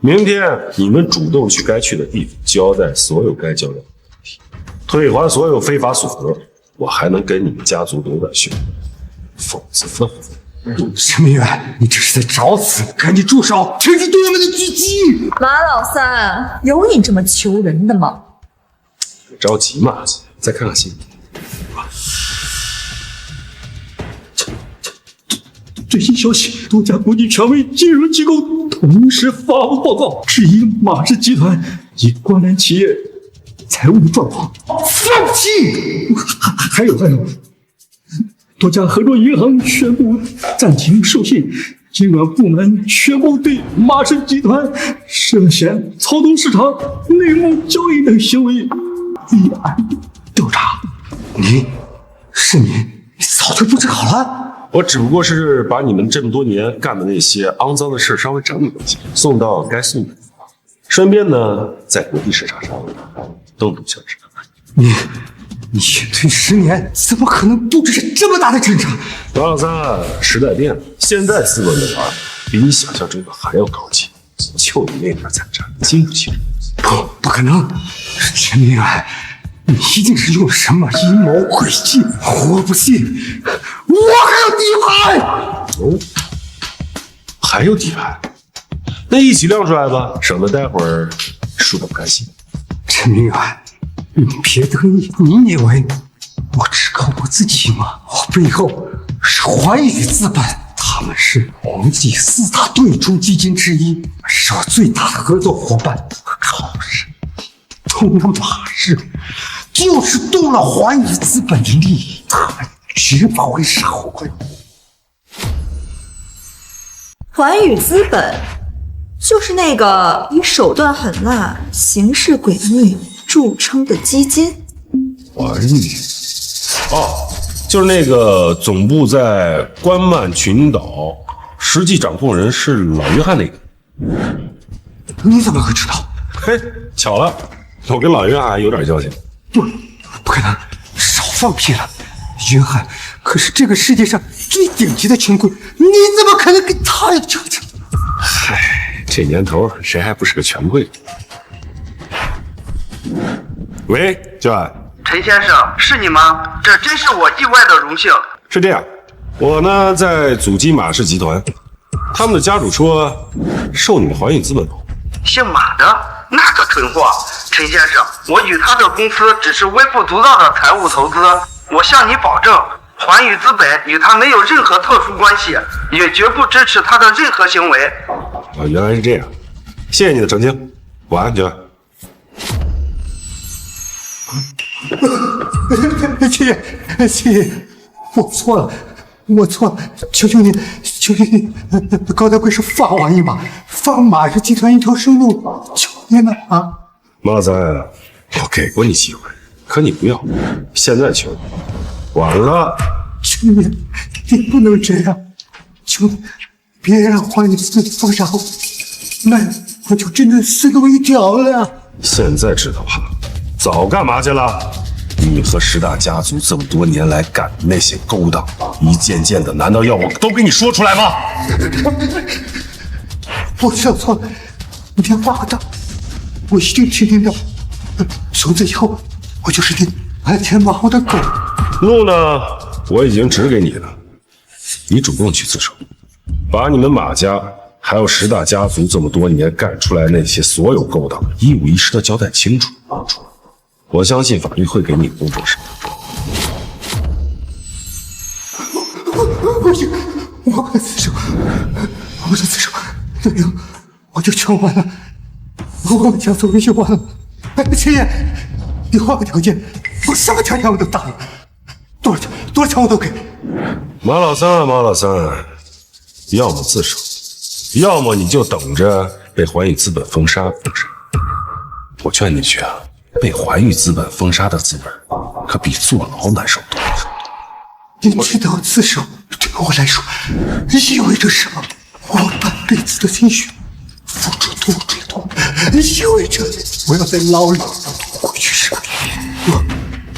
明天你们主动去该去的地方，交代所有该交代的问题，退还所有非法所得，我还能给你们家族留点血，否则。陈明远，你这是在找死！赶紧住手，停止对我们的狙击！马老三，有你这么求人的吗？着急嘛，再看看新闻。最新消息，多家国际权威金融机构同时发布报告，质疑马氏集团及关联企业财务状况。放弃！还有，多家合作银行宣布暂停授信，监管部门宣布对马氏集团涉嫌操纵市场、内幕交易等行为立案调查。你早就布置好了。我只不过是把你们这么多年干的那些肮脏的事稍微整理一下，送到该送的地方，顺便呢，在国际市场上动动小指。你隐退10年，怎么可能布置这么大的阵仗？马老三，时代变了，现在资本的玩比你想象中的还要高级，就你那点残渣，经不起。不可能！陈明远，你一定是用了什么阴谋诡计，我不信！我还有底牌！哦，还有底牌？那一起亮出来吧，省得待会儿输得不甘心。陈明远，你别得意，你以为我只靠我自己吗？我背后是环宇资本，他们是国际4大对冲基金之一，是我最大的合作伙伴。我靠，动了马氏，就是动了环宇资本的利益，他们绝不会傻乎乎。环宇资本就是那个以手段狠辣、行事诡秘著称的基金。环宇，就是那个总部在关曼群岛，实际掌控人是老约翰那个。你怎么会知道？嘿，巧了，我跟老约翰有点交情。不可能，少放屁了！约翰可是这个世界上最顶级的权贵，你怎么可能跟他有交情？嗨，这年头谁还不是个权贵？喂，教官。陈先生，是你吗？这真是我意外的荣幸。是这样，我呢在阻击马氏集团，他们的家主说受你们环宇资本投。姓马的那个蠢货，陈先生，我与他的公司只是微不足道的财务投资，我向你保证，环宇资本与他没有任何特殊关系，也绝不支持他的任何行为。原来是这样，谢谢你的澄清，晚安，教官。谢谢，我错了，求求你，高德贵是放我一马，放马氏集团一条生路，求你了啊！马老三，我给过你机会，可你不要，现在求你，晚了。求你不能这样，求你别让环宇资本封杀我，那我就真的死路一条了。现在知道了，早干嘛去了？你和十大家族这么多年来干的那些勾当，一件件的，难道要我都给你说出来吗？我知道错了，你别骂我的，我一定听听的。从此以后，我就是你鞍前马后的狗。路呢，我已经指给你了，你主动去自首，把你们马家还有十大家族这么多年干出来那些所有勾当，一五一十的交代清楚。我相信法律会给你公正审判。我自首，那样我就全完了，我们家族就完了。秦爷，你换个条件，我什么条件我都答应，多少钱我都给。马老三，要么自首，要么你就等着被环宇资本封杀。我劝你去啊。被环宇资本封杀的滋味，可比坐牢难受多了。你知道自首对我来说意味着什么？我半辈子的心血付出多追多，意味着我要在牢里回去时，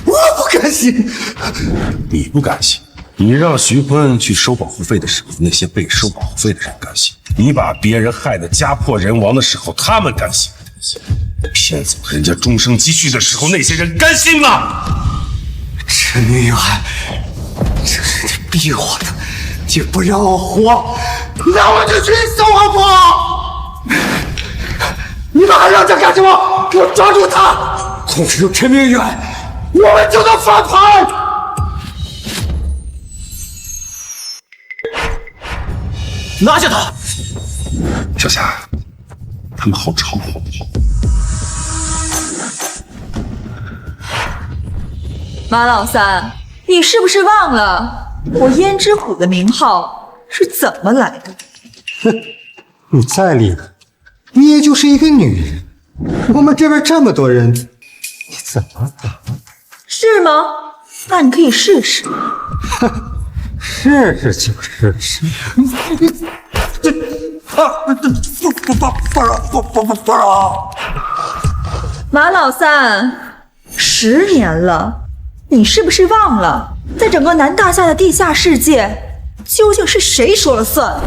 我不甘心。你不甘心？你让徐坤去收保护费的时候，那些被收保护费的人甘心；你把别人害得家破人亡的时候，他们甘心。骗走人家终生积蓄的时候，那些人甘心吗？陈明远，这是你逼我的，你不让我活，那我就去死好不好？你们还让他干什么？给我抓住他！控制住陈明远，我们就能翻盘。拿下他！小霞，他们好吵。马老三，你是不是忘了我胭脂虎的名号是怎么来的？哼，你再厉害，你也就是一个女人。我们这边这么多人，你怎么打？是吗？那你可以试试。试就是试。马老三，10年了。你是不是忘了，在整个南大夏的地下世界，究竟是谁说了算？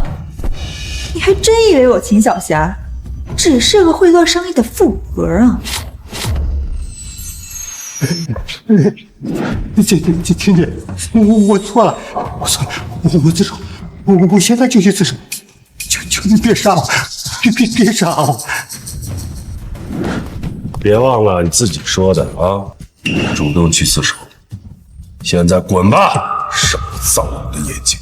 你还真以为我秦小霞只是个会做生意的富婆啊？秦姐，我错了，我自首，我现在就去自首，求你别杀我，别杀我！别忘了你自己说的啊，主动去自首。现在滚吧，少造我的眼睛！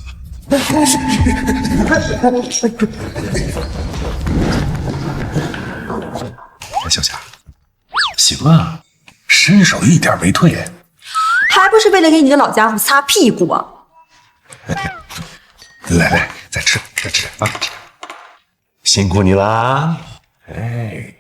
小霞，行啊，身手一点没退，还不是为了给你个老家伙擦屁股啊！来，再吃啊！辛苦你啦！哎，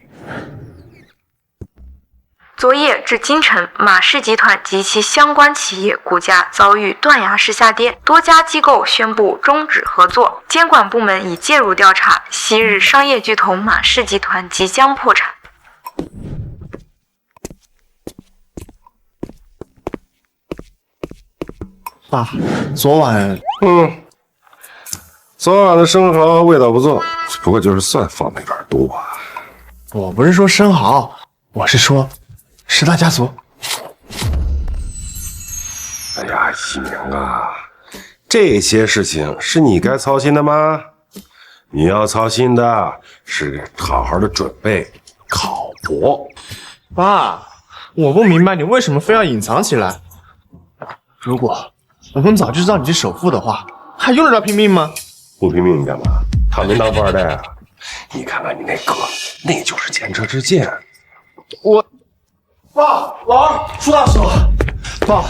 昨夜至今晨，马氏集团及其相关企业股价遭遇断崖式下跌，多家机构宣布终止合作，监管部门已介入调查。昔日商业巨头马氏集团即将破产。爸，昨晚的生蚝味道不错，不过就是蒜放的有点多啊。我不是说生蚝，我是说十大家族。哎呀，一鸣啊，这些事情是你该操心的吗？你要操心的是好好的准备考博。爸，我不明白你为什么非要隐藏起来。如果我们早就知道你是首富的话，还用得着拼命吗？不拼命你干嘛？他没当富二代啊！你看看你那哥，那就是前车之鉴。爸，老二出大事了！爸，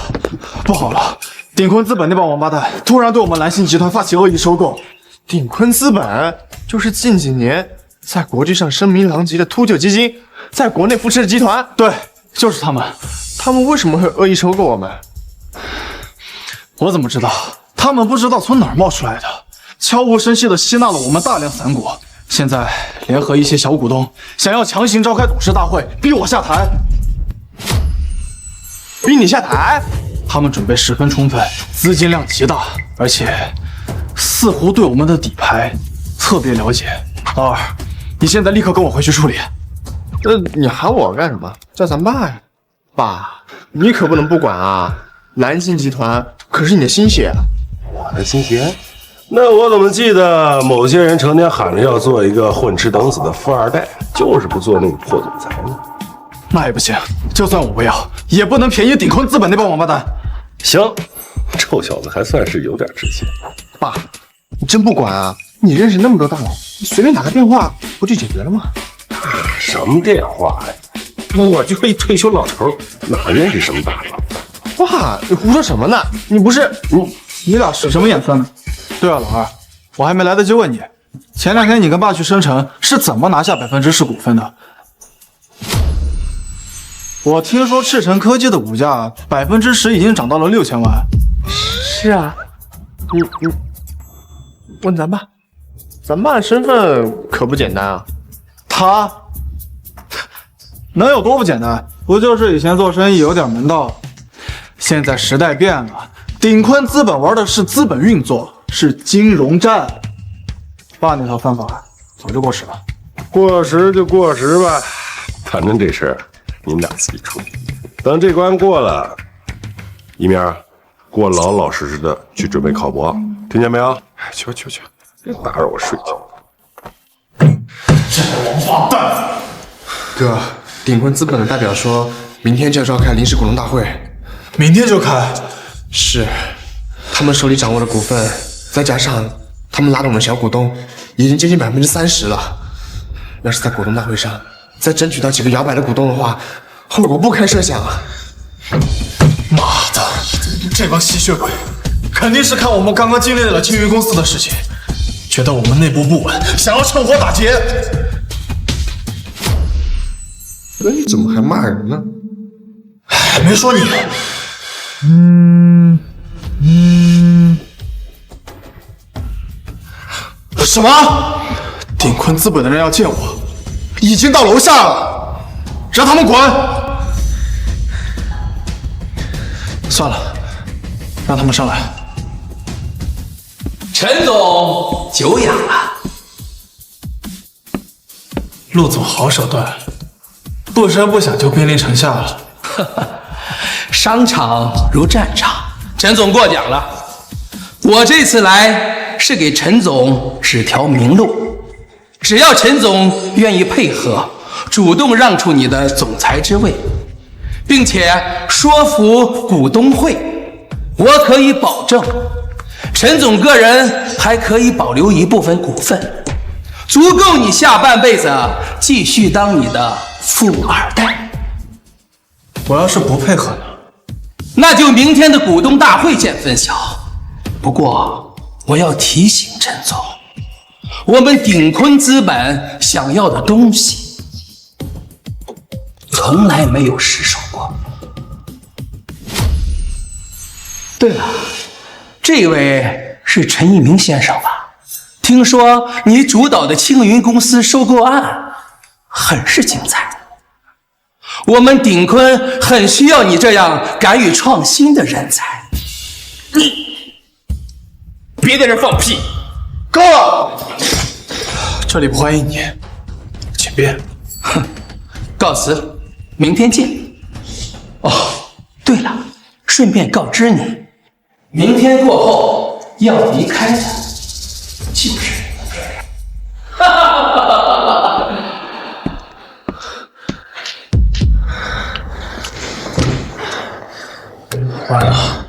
不好了！鼎坤资本那帮王八蛋突然对我们蓝星集团发起恶意收购。鼎坤资本就是近几年在国际上声名狼藉的秃鹫基金，在国内扶持的集团。对，就是他们。他们为什么会恶意收购我们？我怎么知道？他们不知道从哪儿冒出来的，悄无声息地吸纳了我们大量散股，现在联合一些小股东，想要强行召开董事大会，逼我下台。逼你下台？他们准备十分充分，资金量极大，而且似乎对我们的底牌特别了解。老二，你现在立刻跟我回去处理。你喊我干什么？叫咱爸呀！爸，你可不能不管啊！蓝星集团可是你的心血。我的心血？那我怎么记得某些人成天喊着要做一个混吃等死的富二代，就是不做那个破总裁呢？那也不行，就算我不要，也不能便宜鼎坤资本那帮王八蛋。行，臭小子还算是有点志气。爸，你真不管啊？你认识那么多大佬，你随便打个电话不就解决了吗？什么电话呀？我就一退休老头，哪认识什么大佬？爸，你胡说什么呢？你不是你俩使什么眼色呢？对啊，老二，我还没来得及问你，前2天你跟爸去生辰是怎么拿下10%股份的？我听说赤城科技的股价10%已经涨到了6000万。是啊，你问咱爸，咱爸的身份可不简单啊。他能有多不简单？不就是以前做生意有点门道，现在时代变了，鼎坤资本玩的是资本运作，是金融战。爸那套方法早就过时了。过时就过时吧，反正这事儿你们俩自己处理。等这关过了，一鸣，给我老老实实的去准备考博，听见没有？去，别打扰我睡觉。这个王八蛋！哥，鼎坤资本的代表说，明天就要召开临时股东大会。明天就开？是，他们手里掌握的股份，再加上他们拉拢的小股东，已经接近30%了。要是在股东大会上再争取到几个摇摆的股东的话，后果不堪设想啊！妈的，这帮吸血鬼肯定是看我们刚刚经历了青云公司的事情，觉得我们内部不稳，想要趁火打劫。那你怎么还骂人呢？没说你。什么？鼎坤资本的人要见我，已经到楼下了，让他们滚！算了，让他们上来。陈总久仰了。陆总好手段，不声不响就兵临城下了。商场如战场，陈总过奖了。我这次来是给陈总指条明路，只要陈总愿意配合，主动让出你的总裁之位，并且说服股东会，我可以保证，陈总个人还可以保留一部分股份，足够你下半辈子继续当你的富二代。我要是不配合呢？那就明天的股东大会见分晓。不过我要提醒陈总，我们鼎坤资本想要的东西从来没有失手过。对了，这位是陈一鸣先生吧？听说你主导的青云公司收购案很是精彩，我们鼎坤很需要你这样敢于创新的人才。你别在这放屁，够了！这里不欢迎你，请便。哼，告辞，明天见。哦，对了，顺便告知你，明天过后要离开的就是你。哈哈哈哈哈！完了，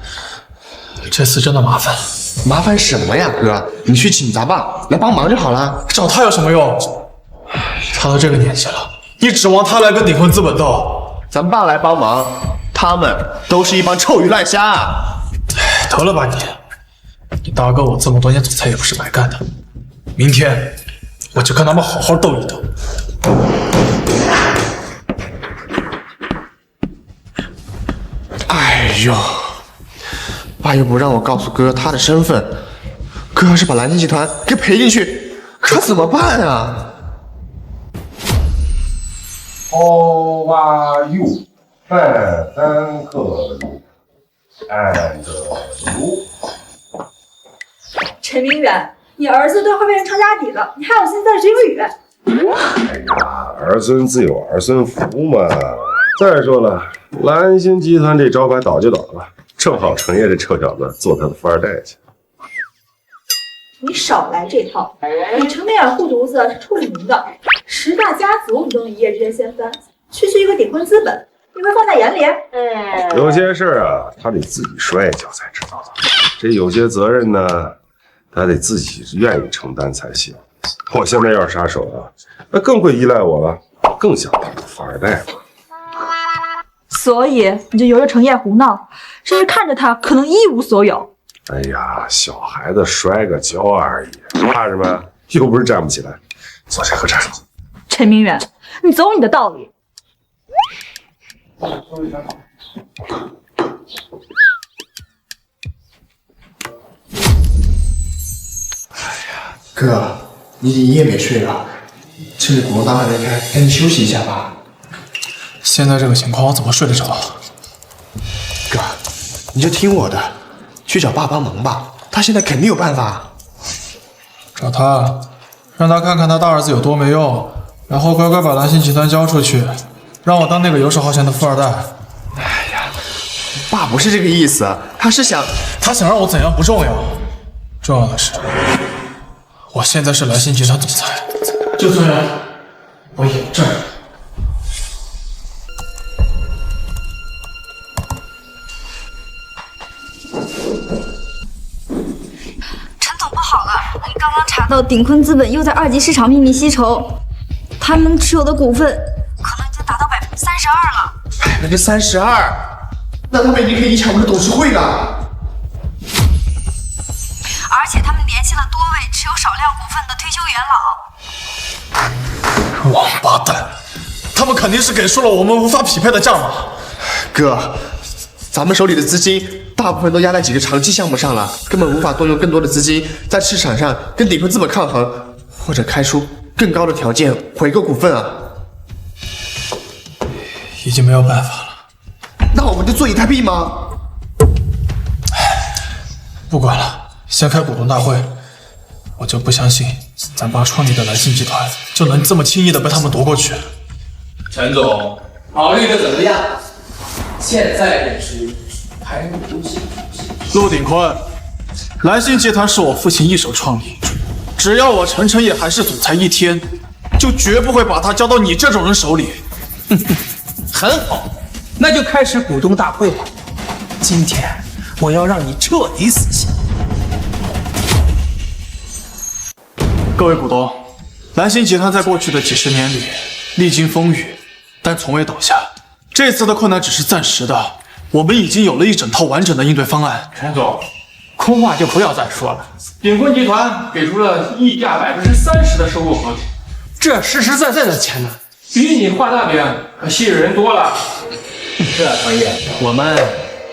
这次真的麻烦。麻烦什么呀，哥？你去请咱爸来帮忙就好了。找他有什么用？他都这个年纪了，你指望他来跟鼎坤资本斗？咱爸来帮忙，他们都是一帮臭鱼烂虾。得了吧你大哥我这么多年总裁也不是白干的，明天我就跟他们好好斗一斗。哎呦，爸又不让我告诉哥他的身份，哥要是把蓝星集团给赔进去，可怎么办啊？How are you？ 3克乳，and 乳。陈明远，你儿子都快变成成家底了，你还有心思在这学英语？哎呀，儿孙自有儿孙福嘛。再说了，蓝星集团这招牌倒就倒了，正好程烨这臭小子做他的富二代去。你少来这套！你程明远护犊子是出了名的，10大家族你都能一夜之间掀翻，区区一个鼎坤资本，你会放在眼里？有些事啊，他得自己摔一跤才知道的。这有些责任呢，他得自己愿意承担才行。我现在要是杀手啊，那更会依赖我了，更想当个富二代了。所以你就由着程烨胡闹，甚至看着他可能一无所有。哎呀，小孩子摔个跤而已，怕什么？又不是站不起来。坐下喝茶。陈明远，你走你的道理。哥，你已经一夜没睡了，趁着股东大会没开，赶紧休息一下吧。现在这个情况，我怎么睡得着？哥，你就听我的，去找爸帮忙吧，他现在肯定有办法。找他，让他看看他大儿子有多没用，然后乖乖把蓝星集团交出去，让我当那个游手好闲的富二代。哎呀，爸不是这个意思，他想让我怎样不重要，重要的是，我现在是蓝星集团总裁，就算我有证。好了，你刚刚查到鼎坤资本又在2级市场秘密吸筹，他们持有的股份可能已经达到32%了。32%，那他们已经可以影响我们的董事会了。而且他们联系了多位持有少量股份的退休元老。王八蛋，他们肯定是给出了我们无法匹配的价码。哥，咱们手里的资金大部分都压在几个长期项目上了，根本无法动用更多的资金在市场上跟鼎坤资本抗衡，或者开出更高的条件回购股份啊。已经没有办法了。那我们就坐以待毙吗？不管了，先开股东大会。我就不相信咱爸创立的蓝星集团就能这么轻易的被他们夺过去。陈总，考虑的怎么样？现在认输，还不行。陆鼎坤，蓝星集团是我父亲一手创立，只要我陈晨也还是总裁一天，就绝不会把他交到你这种人手里。很好，那就开始股东大会吧。今天我要让你彻底死心。各位股东，蓝星集团在过去的几10年里历经风雨，但从未倒下。这次的困难只是暂时的，我们已经有了一整套完整的应对方案。陈总，空话就不要再说了。鼎坤集团给出了溢价30%的收购合同，这实实在在的钱呢，比你画大饼吸引人多了。是啊，唐毅，我们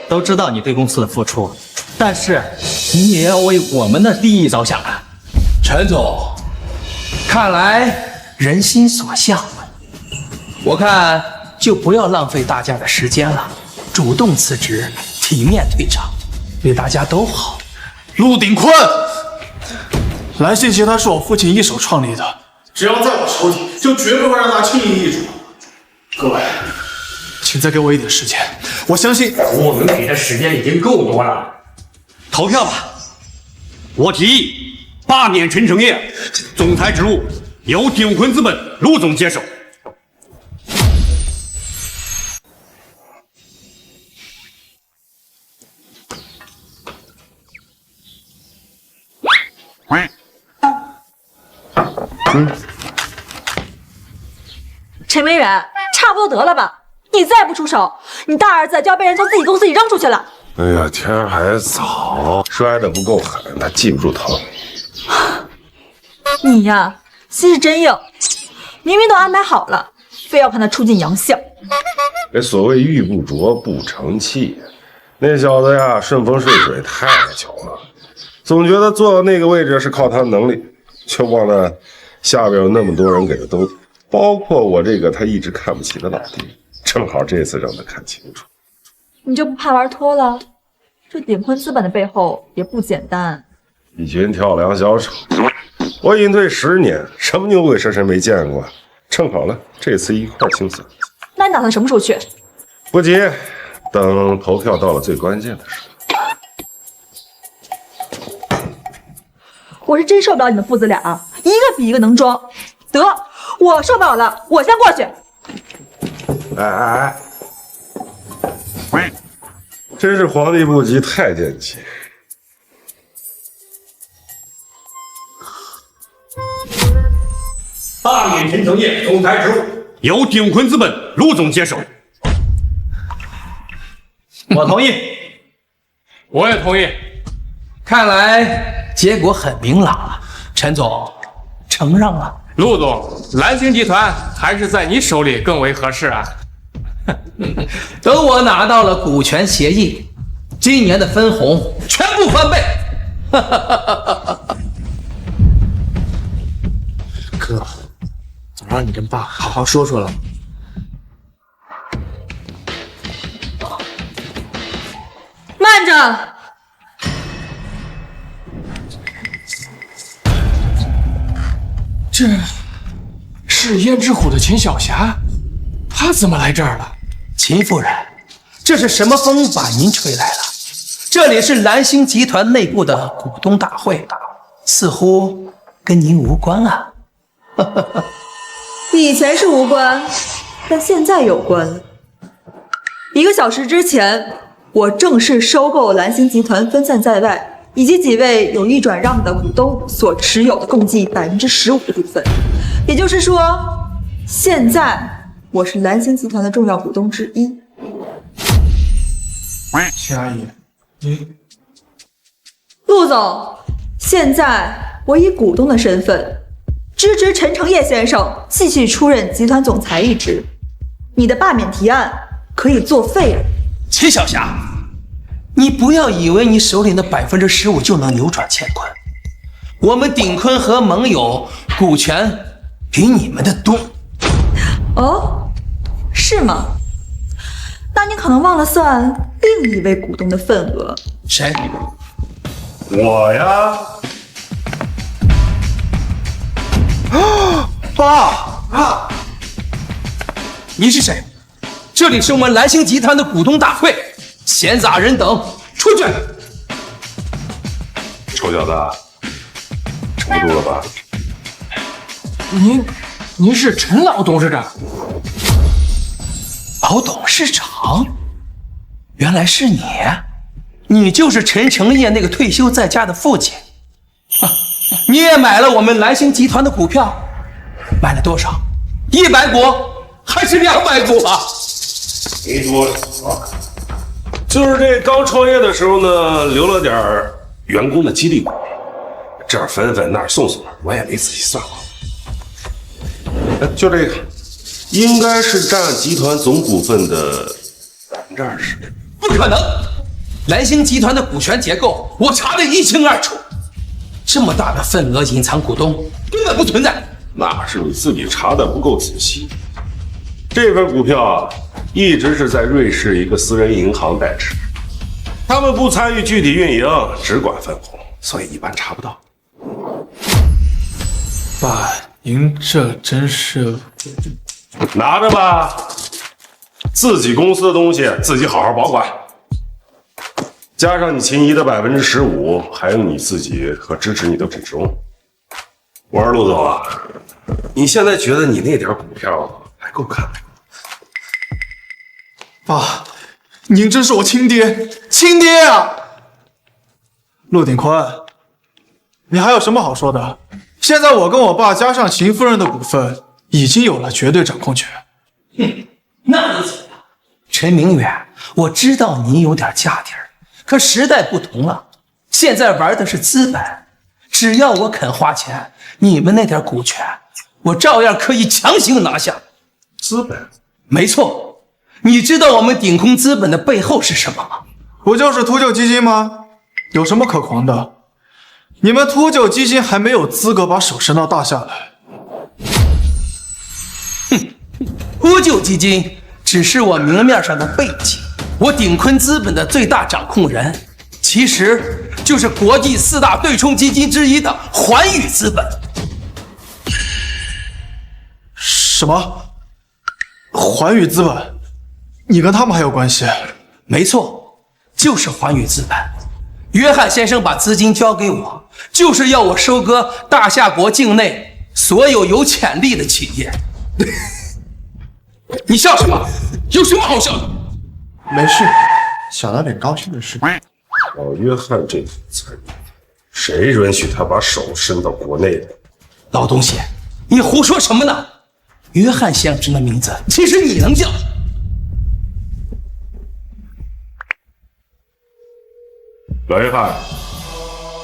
都知道你对公司的付出，但是你也要为我们的利益着想啊。陈总，看来人心所向，我看就不要浪费大家的时间了，主动辞职，体面退场，对大家都好。陆鼎坤，蓝信集团是我父亲一手创立的，只要在我手里，就绝不会让他轻易易主。各位，请再给我一点时间，我相信我们给的时间已经够多了。投票吧！我提议罢免陈诚业，总裁职务由鼎坤资本陆总接手。陈明远，差不多得了吧？你再不出手，你大儿子就要被人从自己公司里扔出去了。哎呀，天还早，摔得不够狠，他记不住疼。你呀，心是真硬，明明都安排好了，非要看他出尽洋相。这所谓玉不琢不成器，那小子呀，顺风顺水太巧了，总觉得坐到那个位置是靠他能力，却忘了下边有那么多人给他兜，包括我这个他一直看不起的老弟，正好这次让他看清楚。你就不怕玩脱了？这鼎坤资本的背后也不简单。一群跳梁小丑，我隐退10年，什么牛鬼蛇神没见过，正好了，这次一块清算。那你打算什么时候去？不急，等投票到了最关键的时候。我是真受不了你们父子俩，一个比一个能装。得，我受不了了，我先过去。哎，真是皇帝不急太监急。罢免陈诚业总裁职务由鼎坤资本陆总接手。我同意，我也同意。看来结果很明朗了，陈总承让了。陆总，蓝星集团还是在你手里更为合适啊。等我拿到了股权协议，今年的分红全部翻倍。哥，早让你跟爸好好说说了。慢着！这是胭脂虎的秦小霞，她怎么来这儿了？秦夫人，这是什么风把您吹来了？这里是蓝星集团内部的股东大会，似乎跟您无关啊。以前是无关，但现在有关。1个小时之前，我正式收购蓝星集团分散在外以及几位有意转让的股东所持有的共计15%的股份，也就是说，现在我是蓝星集团的重要股东之一。秦阿姨，陆总，现在我以股东的身份支持陈诚业先生继续出任集团总裁一职，你的罢免提案可以作废了。秦小霞，你不要以为你手里的15%就能扭转乾坤，我们鼎坤和盟友股权比你们的多。哦，是吗？那你可能忘了算另一位股东的份额。谁？我呀。爸，你是谁？这里是我们蓝星集团的股东大会，闲杂人等出去！臭小子，撑不住了吧？您是陈老董事长？老董事长？原来是你，你就是陈诚业那个退休在家的父亲啊！你也买了我们蓝星集团的股票，买了多少？100股还是200股啊？没多少，就是这刚创业的时候呢，留了点员工的激励股，这儿分分那儿送送，我也没仔细算过。就这个应该是占集团总股份的20%。不可能！蓝星集团的股权结构我查得一清二楚，这么大的份额隐藏股东根本不存在。那是你自己查的不够仔细。这份股票啊，一直是在瑞士一个私人银行代持，他们不参与具体运营，只管分红，所以一般查不到。爸，您这真是……拿着吧，自己公司的东西自己好好保管，加上你秦姨的15%，还有你自己和支持你的股东。我说陆总啊，你现在觉得你那点股票还够看的？爸，您真是我亲爹，亲爹啊！陆鼎坤，你还有什么好说的？现在我跟我爸加上秦夫人的股份，已经有了绝对掌控权。那你怎么样？陈明远，我知道你有点家底儿，可时代不同了，现在玩的是资本，只要我肯花钱，你们那点股权，我照样可以强行拿下。资本？没错，你知道我们鼎钴资本的背后是什么吗？不就是秃鹫基金吗？有什么可狂的？你们秃鹫基金还没有资格把手伸到大厦来。秃鹫基金只是我明面上的背景，我鼎钴资本的最大掌控人，其实就是国际4大对冲基金之一的环宇资本。什么？环宇资本？你跟他们还有关系？没错，就是环宇资本。约翰先生把资金交给我，就是要我收割大夏国境内所有有潜力的企业。你笑什么？有什么好笑的？没事，想到点高兴的事。老约翰这种财力，谁允许他把手伸到国内的？老东西，你胡说什么呢？约翰先生的名字，其实你能叫。老约翰，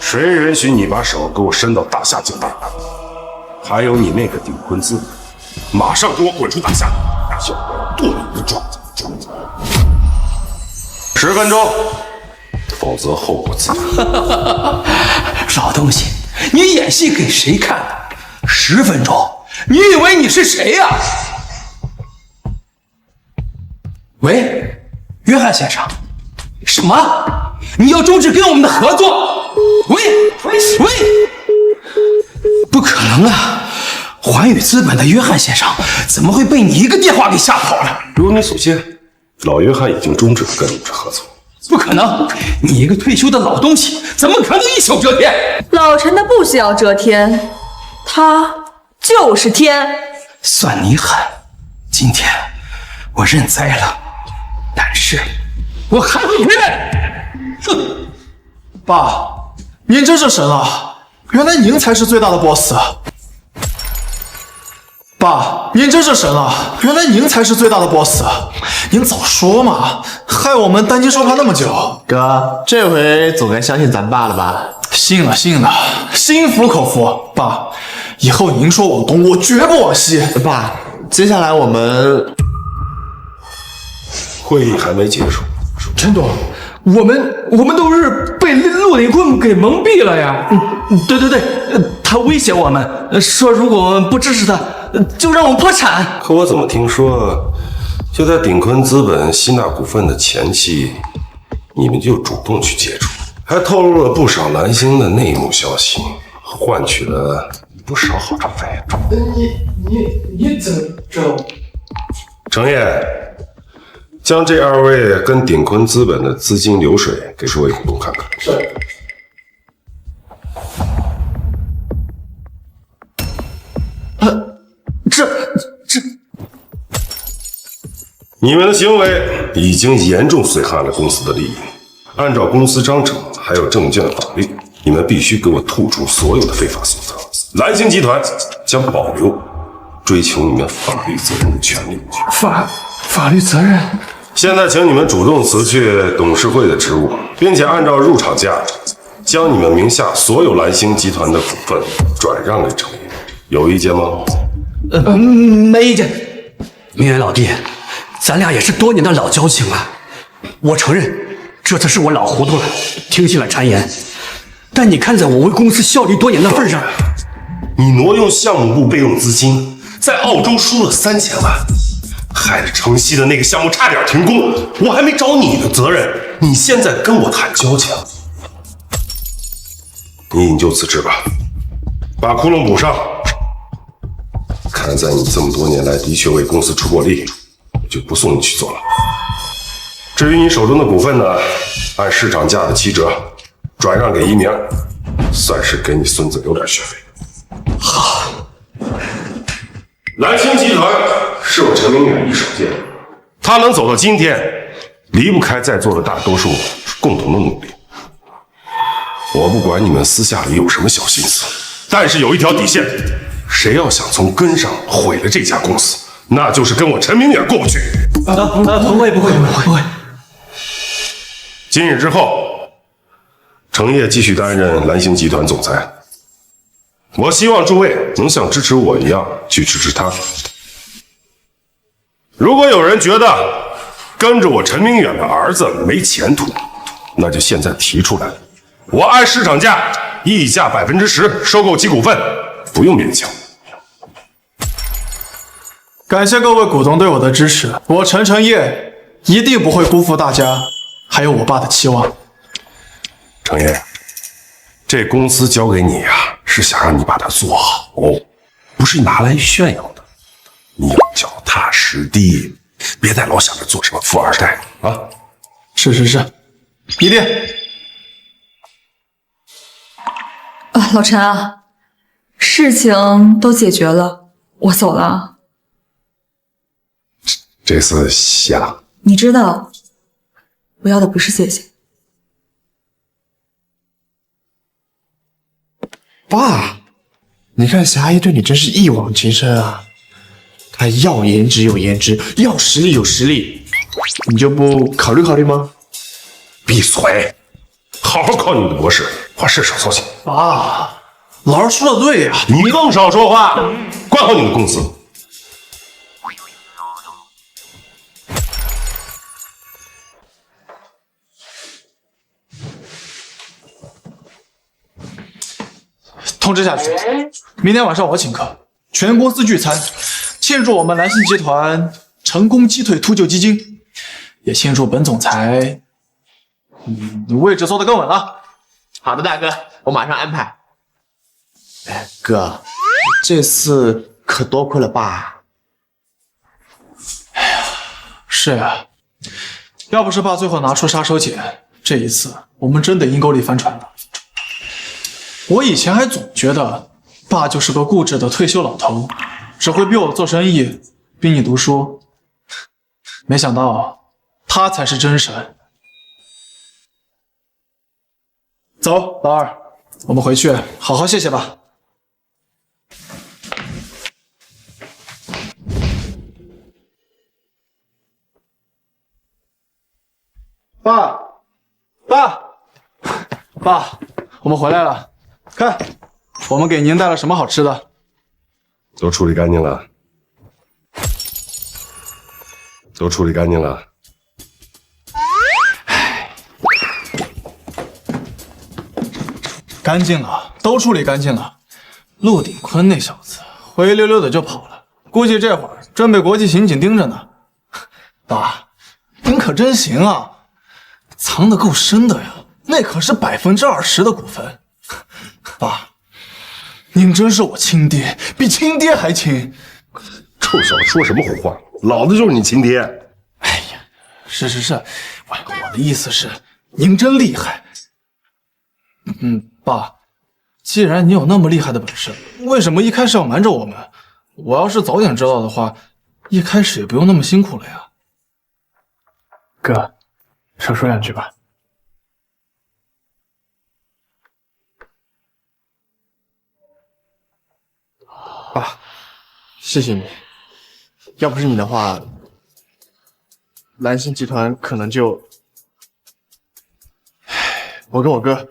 谁允许你把手给我伸到大夏境内？还有你那个鼎钴资本，马上给我滚出大夏！要不然剁你个状子！10分钟，否则后果自负。老东西，你演戏给谁看的？10分钟，你以为你是谁呀？喂，约翰先生，什么？你要终止跟我们的合作？喂，不可能啊！环宇资本的约翰先生怎么会被你一个电话给吓跑了？如你所见，老约翰已经终止了跟你们合作。不可能！你一个退休的老东西，怎么可能一手遮天？老陈他不需要遮天，他就是天。算你狠！今天我认栽了，但是我还会回来！哼！爸，您真是神啊！原来您才是最大的 boss。爸，您真是神啊！原来您才是最大的 boss。您早说嘛，害我们担惊受怕那么久。哥，这回总该相信咱爸了吧？信了，心服口服。爸，以后您说往东，我绝不往西。爸，接下来我们会议还没结束。陈总，我们都是被陆鼎钴给蒙蔽了呀。对，他威胁我们，说如果我们不支持他，就让我们破产。可我怎么听说，就在鼎钴资本吸纳股份的前期，你们就主动去接触，还透露了不少蓝星的内幕消息，换取了不少好处费。你怎么知道？程烨，将这2位跟鼎钴资本的资金流水给诸位股东看看。是。这，你们的行为已经严重损害了公司的利益。按照公司章程还有证券法律，你们必须给我吐出所有的非法所得。蓝星集团将保留追求你们法律责任的权利。法律责任？现在请你们主动辞去董事会的职务，并且按照入场价将你们名下所有蓝星集团的股份转让给程烨，有意见吗？没意见。明远老弟，咱俩也是多年的老交情了。我承认，这次是我老糊涂了，听信了谗言。但你看在我为公司效力多年的份上，你挪用项目部备用资金，在澳洲输了3000万，害得城西的那个项目差点停工，我还没找你的责任，你现在跟我谈交情，你引咎辞职吧，把窟窿补上。看在你这么多年来的确为公司出过力，我就不送你去做了。至于你手中的股份呢，按市场价的7折转让给一鸣，算是给你孙子留点学费。好。蓝星集团是我陈明远一手建的，他能走到今天，离不开在座的大多数共同的努力。我不管你们私下里有什么小心思，但是有一条底线，谁要想从根上毁了这家公司，那就是跟我陈明远过不去。不会。今日之后，程烨继续担任蓝星集团总裁。我希望诸位能像支持我一样去支持他。如果有人觉得跟着我陈明远的儿子没前途，那就现在提出来，我按市场价溢价10%收购其股份，不用勉强。感谢各位股东对我的支持，我陈烨一定不会辜负大家还有我爸的期望。程烨，这公司交给你呀，是想让你把它做好，不是拿来炫耀的。你要脚踏实地，别再老想着做什么富二代啊！是，一定。老陈啊，事情都解决了，我走了。这次瞎，你知道，我要的不是谢谢。爸，你看霞阿姨对你真是一往情深啊！她要颜值有颜值，要实力有实力，你就不考虑考虑吗？闭嘴！好好考你的博士，话事少操心。爸，老师说的对呀，你更少说话，管好你的公司。通知下去，明天晚上我请客，全公司聚餐，庆祝我们蓝星集团成功击退秃鹫基金，也庆祝本总裁，位置坐得更稳了。好的，大哥，我马上安排。哥，这次可多亏了爸。是呀，要不是爸最后拿出杀手锏，这一次我们真得阴沟里翻船了。我以前还总觉得爸就是个固执的退休老头，只会逼我做生意，逼你读书。没想到他才是真神。走，老二，我们回去好好谢谢吧。爸，我们回来了。看，我们给您带了什么好吃的？都处理干净了。都处理干净了。干净了，都处理干净了。陆鼎坤那小子灰溜溜的就跑了，估计这会儿正被国际刑警盯着呢。爸，您可真行啊，藏得够深的呀，那可是20%的股份。爸，您真是我亲爹，比亲爹还亲。臭小子，说什么胡话？老子就是你亲爹。哎呀，是，我的意思是，您真厉害。爸，既然你有那么厉害的本事，为什么一开始要瞒着我们？我要是早点知道的话，一开始也不用那么辛苦了呀。哥，少说两句吧。爸，谢谢你，要不是你的话，蓝星集团可能就……我跟我哥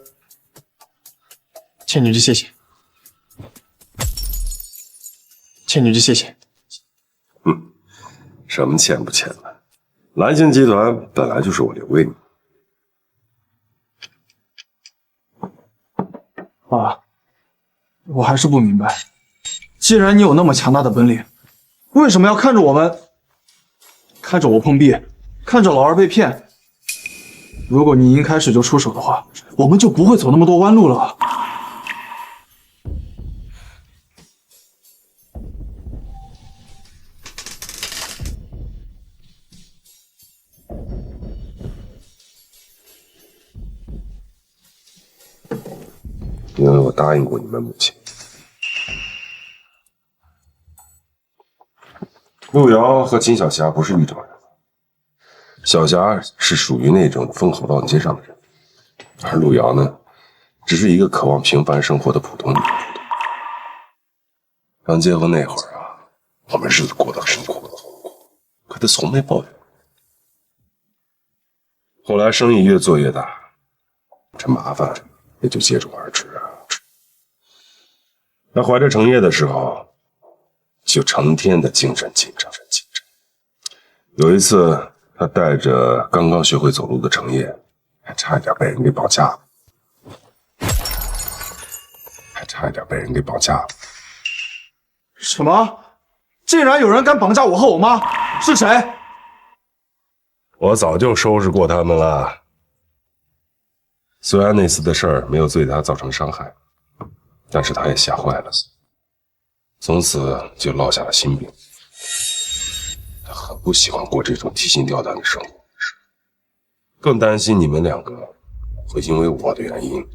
欠你句谢谢，欠你句谢谢。什么欠不欠的？蓝星集团本来就是我留给你。爸，我还是不明白，既然你有那么强大的本领，为什么要看着我碰壁，看着老二被骗？如果你一开始就出手的话，我们就不会走那么多弯路了。因为我答应过你们母亲。陆瑶和秦小霞不是一种人，小霞是属于那种风口浪尖上的人，而陆瑶呢，只是一个渴望平凡生活的普通女人。刚结婚那会儿啊，我们日子过得很苦，可她从没抱怨。后来生意越做越大，这麻烦也就接踵而至啊。她怀着程烨的时候，就成天的精神紧张。有一次，她带着刚刚学会走路的程烨，还差一点被人给绑架了。什么？竟然有人敢绑架我和我妈？是谁？我早就收拾过他们了。虽然那次的事儿没有对他造成伤害，但是他也吓坏了，从此就落下了心病。他很不喜欢过这种提心吊胆的生活，更担心你们两个会因为我的原因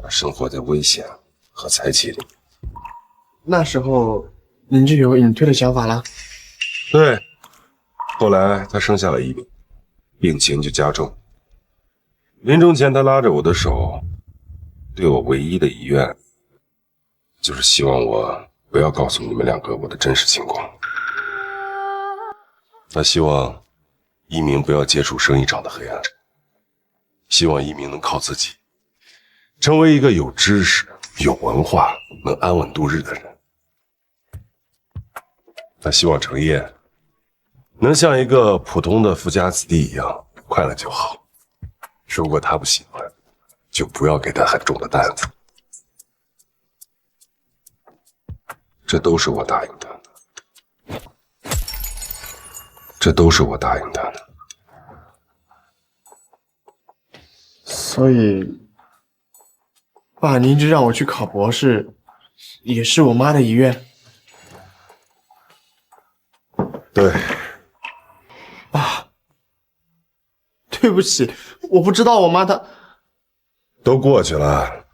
而生活在危险和财气里。那时候您就有隐退的想法了？对，后来他生下了一病，病情就加重。临终前，他拉着我的手，对我唯一的遗愿，就是希望我不要告诉你们两个我的真实情况。他希望一鸣不要接触生意场的黑暗，希望一鸣能靠自己，成为一个有知识、有文化、能安稳度日的人。他希望程烨能像一个普通的富家子弟一样快乐就好。如果他不喜欢，就不要给他很重的担子。这都是我答应他的，所以，爸，您就让我去考博士，也是我妈的遗愿。对，爸，对不起，我不知道我妈她都过去了。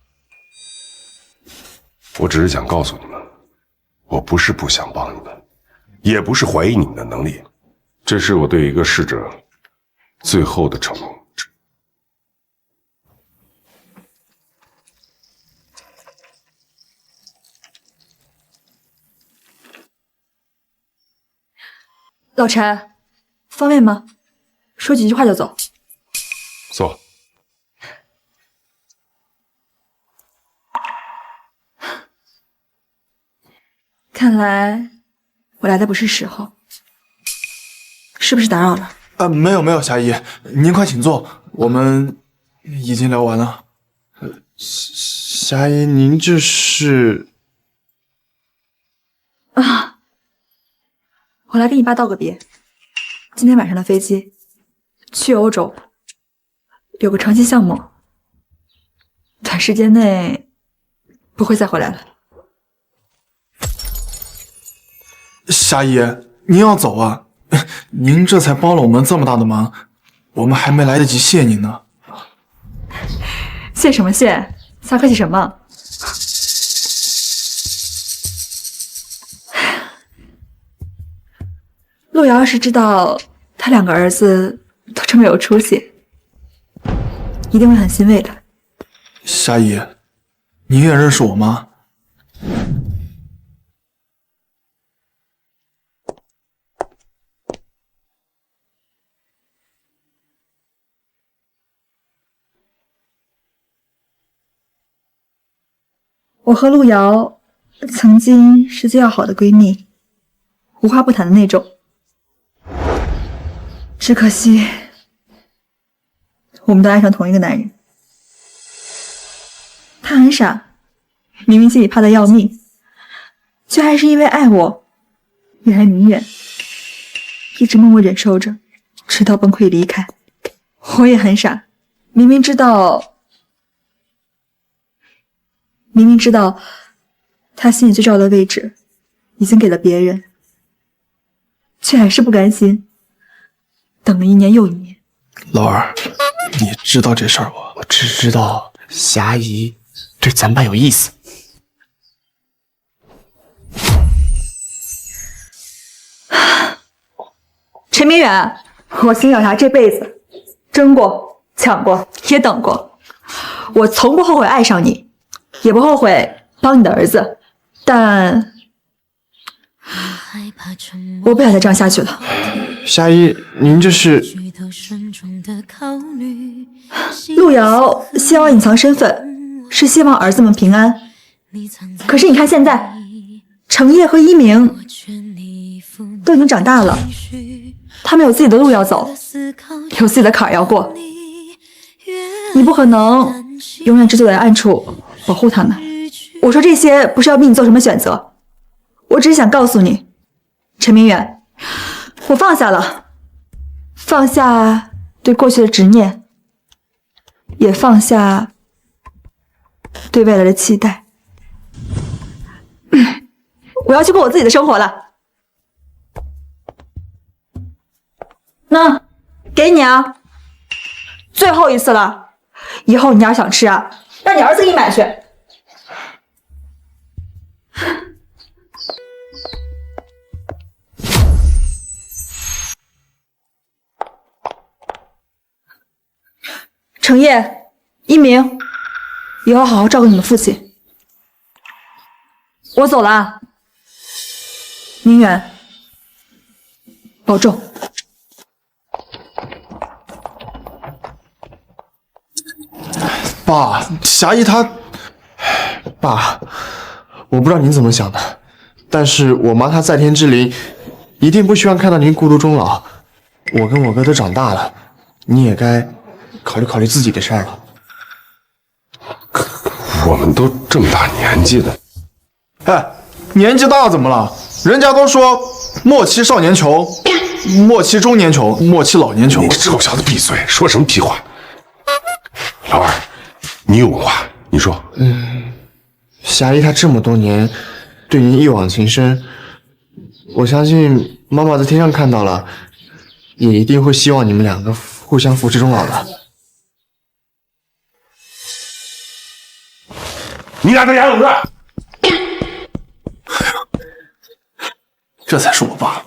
我只是想告诉你们，我不是不想帮你们，也不是怀疑你们的能力，这是我对一个逝者最后的承诺。老陈，方便吗？说几句话就走。坐。看来我来的不是时候，是不是打扰了？没有，霞姨，您快请坐，我们已经聊完了。霞姨，您这是？啊，我来跟你爸道个别。今天晚上的飞机去欧洲，有个长期项目，短时间内不会再回来了。霞姨，您要走啊？您这才帮了我们这么大的忙，我们还没来得及谢您呢。谢什么谢？瞎客气什么？陆瑶要是知道他两个儿子都这么有出息，一定会很欣慰的。霞姨，您也认识我吗？我和陆瑶曾经是最要好的闺蜜，无话不谈的那种。只可惜，我们都爱上同一个男人。他很傻，明明心里怕得要命，却还是因为爱我，远离明远，一直默默忍受着，直到崩溃离开。我也很傻，明明知道他心里最重要的位置已经给了别人，却还是不甘心，等了1年又1年。老二，你知道这事儿不？我只知道霞姨对咱爸有意思。陈明远，我邢小霞这辈子争过、抢过，也等过，我从不后悔爱上你，也不后悔帮你的儿子，但我不想再这样下去了。霞姨，您这是？路遥希望隐藏身份，是希望儿子们平安。可是你看现在，程烨和一鸣都已经长大了，他们有自己的路要走，有自己的坎儿要过。你不可能永远只躲在暗处保护他们。我说这些不是要逼你做什么选择，我只是想告诉你，陈明远，我放下了，放下对过去的执念，也放下对未来的期待。我要去过我自己的生活了。那给你啊，最后一次了，以后你要想吃啊，让你儿子给你买去。程烨、一鸣，以后好好照顾你们父亲。我走了，明远，保重。爸，霞姨她……爸，我不知道您怎么想的，但是我妈她在天之灵，一定不希望看到您孤独终老。我跟我哥都长大了，你也该考虑考虑自己的事儿了。我们都这么大年纪了，哎，年纪大怎么了？人家都说末期少年穷，末期中年穷，末期老年穷。你这臭小子闭嘴，说什么屁话！老二，你有文化，你说。霞姨她这么多年对您一往情深，我相信妈妈在天上看到了，也一定会希望你们两个互相扶持终老的。你俩在牙冷子，这才是我爸。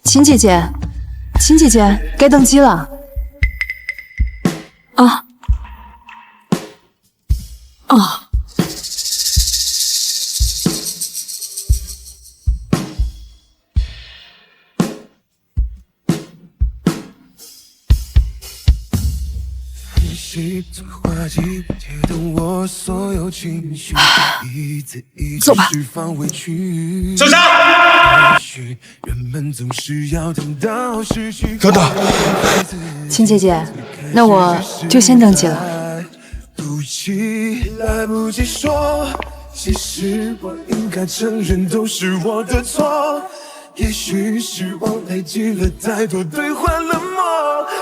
秦姐姐，秦姐姐，该登机了。啊。哦。走吧。小霞，等等，秦姐姐，那我就先登机了。来不及说，其实我应该承认都是我的错。也许失望累积了太多，兑换了梦，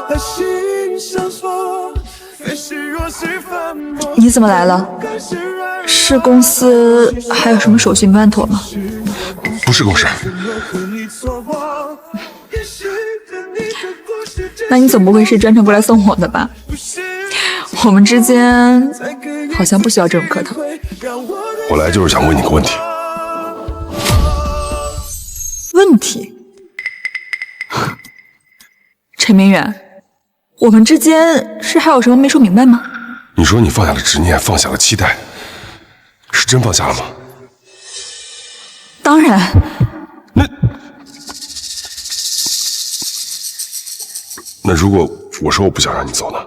把心上锁。你怎么来了？是公司还有什么手续没办妥吗？不是公事。那你总不会是专程过来送我的吧？我们之间好像不需要这种客套。我来就是想问你个问题。问题？陈明远，我们之间是还有什么没说明白吗？你说你放下了执念，放下了期待，是真放下了吗？当然。那如果我说我不想让你走呢？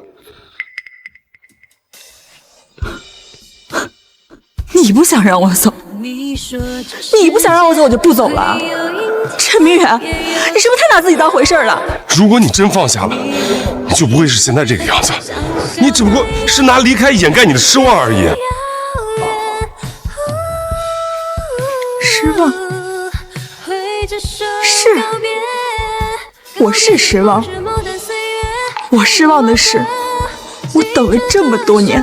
你不想让我走，你不想让我走，我就不走了。陈明远，你是不是太拿自己当回事了？如果你真放下了，你就不会是现在这个样子。你只不过是拿离开掩盖你的失望而已。失望？是，我是失望。我失望的是，我等了这么多年，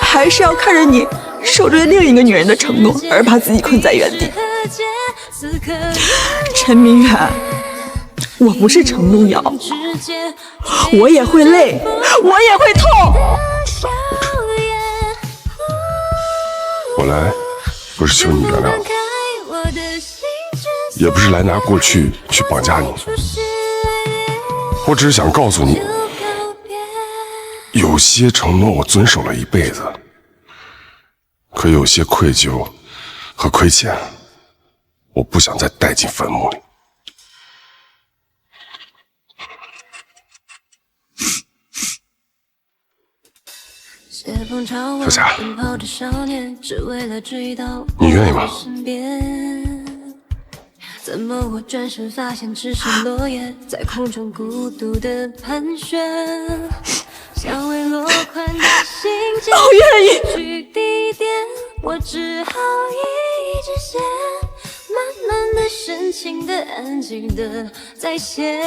还是要看着你守着另一个女人的承诺，而把自己困在原地。陈明远，我不是程璐瑶，我也会累，我也会痛。我来不是求你原谅我，也不是来拿过去去绑架你，我只是想告诉你，有些承诺我遵守了一辈子，可有些愧疚和亏欠，我不想再带进坟墓里。小霞，你愿意吗？怎么我转身发现只是落叶，在空中孤独的盘旋，像未落款的信件，我愿意。去地点，我只好一直写，慢慢的、深情的、安静的在写。